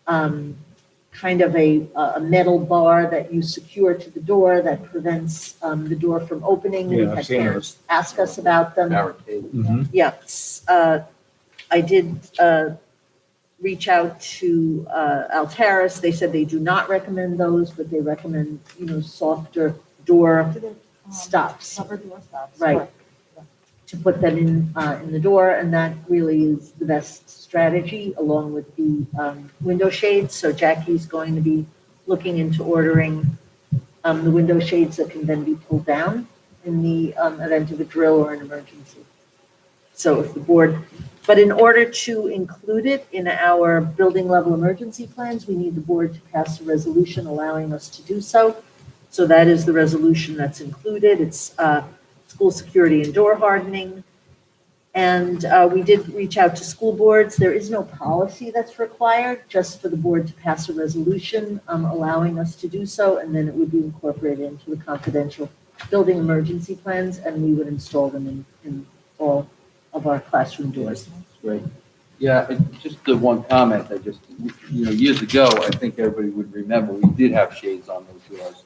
kind of a metal bar that you secure to the door that prevents the door from opening. Yeah, We've I've had seen parents ask us about them. Barricade. Yes, I did reach out to Altaris. They said they do not recommend those, but they recommend, softer door stops. Cover door stops. Right. To put them in the door, and that really is the best strategy, along with the window shades. So Jackie's going to be looking into ordering the window shades that can then be pulled down in the event of a drill or an emergency. So if the board, but in order to include it in our building level emergency plans, we need the board to pass a resolution allowing us to do so. So that is the resolution that's included. It's school security and door hardening. And we did reach out to school boards. There is no policy that's required, just for the board to pass a resolution allowing us to do so, and then it would be incorporated into the confidential building emergency plans, and we would install them in all of our classroom doors. Great. Yeah, just the one comment, years ago, I think everybody would remember, we did have shades on those doors.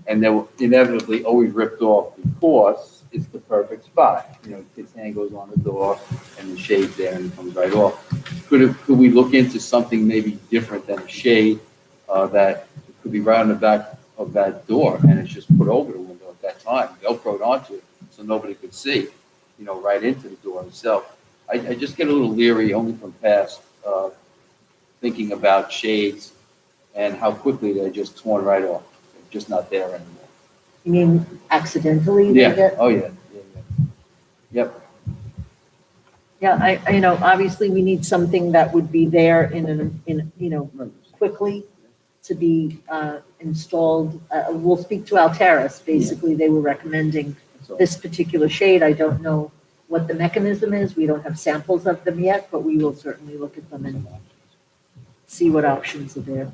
And they were inevitably always ripped off because it's the perfect spot. Kid's hand goes on the door and the shade's there and it comes right off. Could we look into something maybe different than a shade that could be right on the back of that door and it's just put over the window at that time, Velcroed onto it so nobody could see, right into the door itself. I just get a little leery only from past thinking about shades and how quickly they're just torn right off. They're just not there anymore. You mean accidentally? they Yeah, get- oh yeah. Yep. Yeah, obviously we need something that would be there quickly to be installed. We'll speak to Altaris. Basically, they were recommending this particular shade. I don't know what the mechanism is. We don't have samples of them yet, but we will certainly look at them and see what options are there.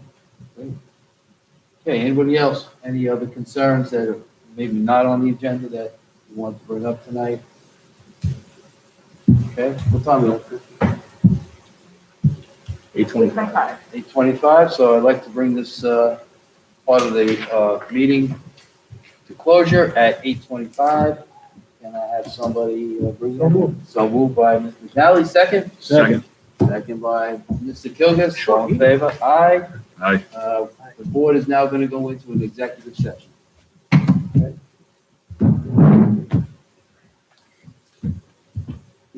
Okay, anybody else? Any other concerns that are maybe not on the agenda that you want to bring up tonight? Okay, what time is it? 8:25. 8:25, so I'd like to bring this part of the meeting to closure at 8:25. Can I have somebody bring it? So moved by Mr. Nally, second? Second. Second by Mr. Kilgus, all in favor? Aye. Aye. The board is now going to go into an executive session. Okay.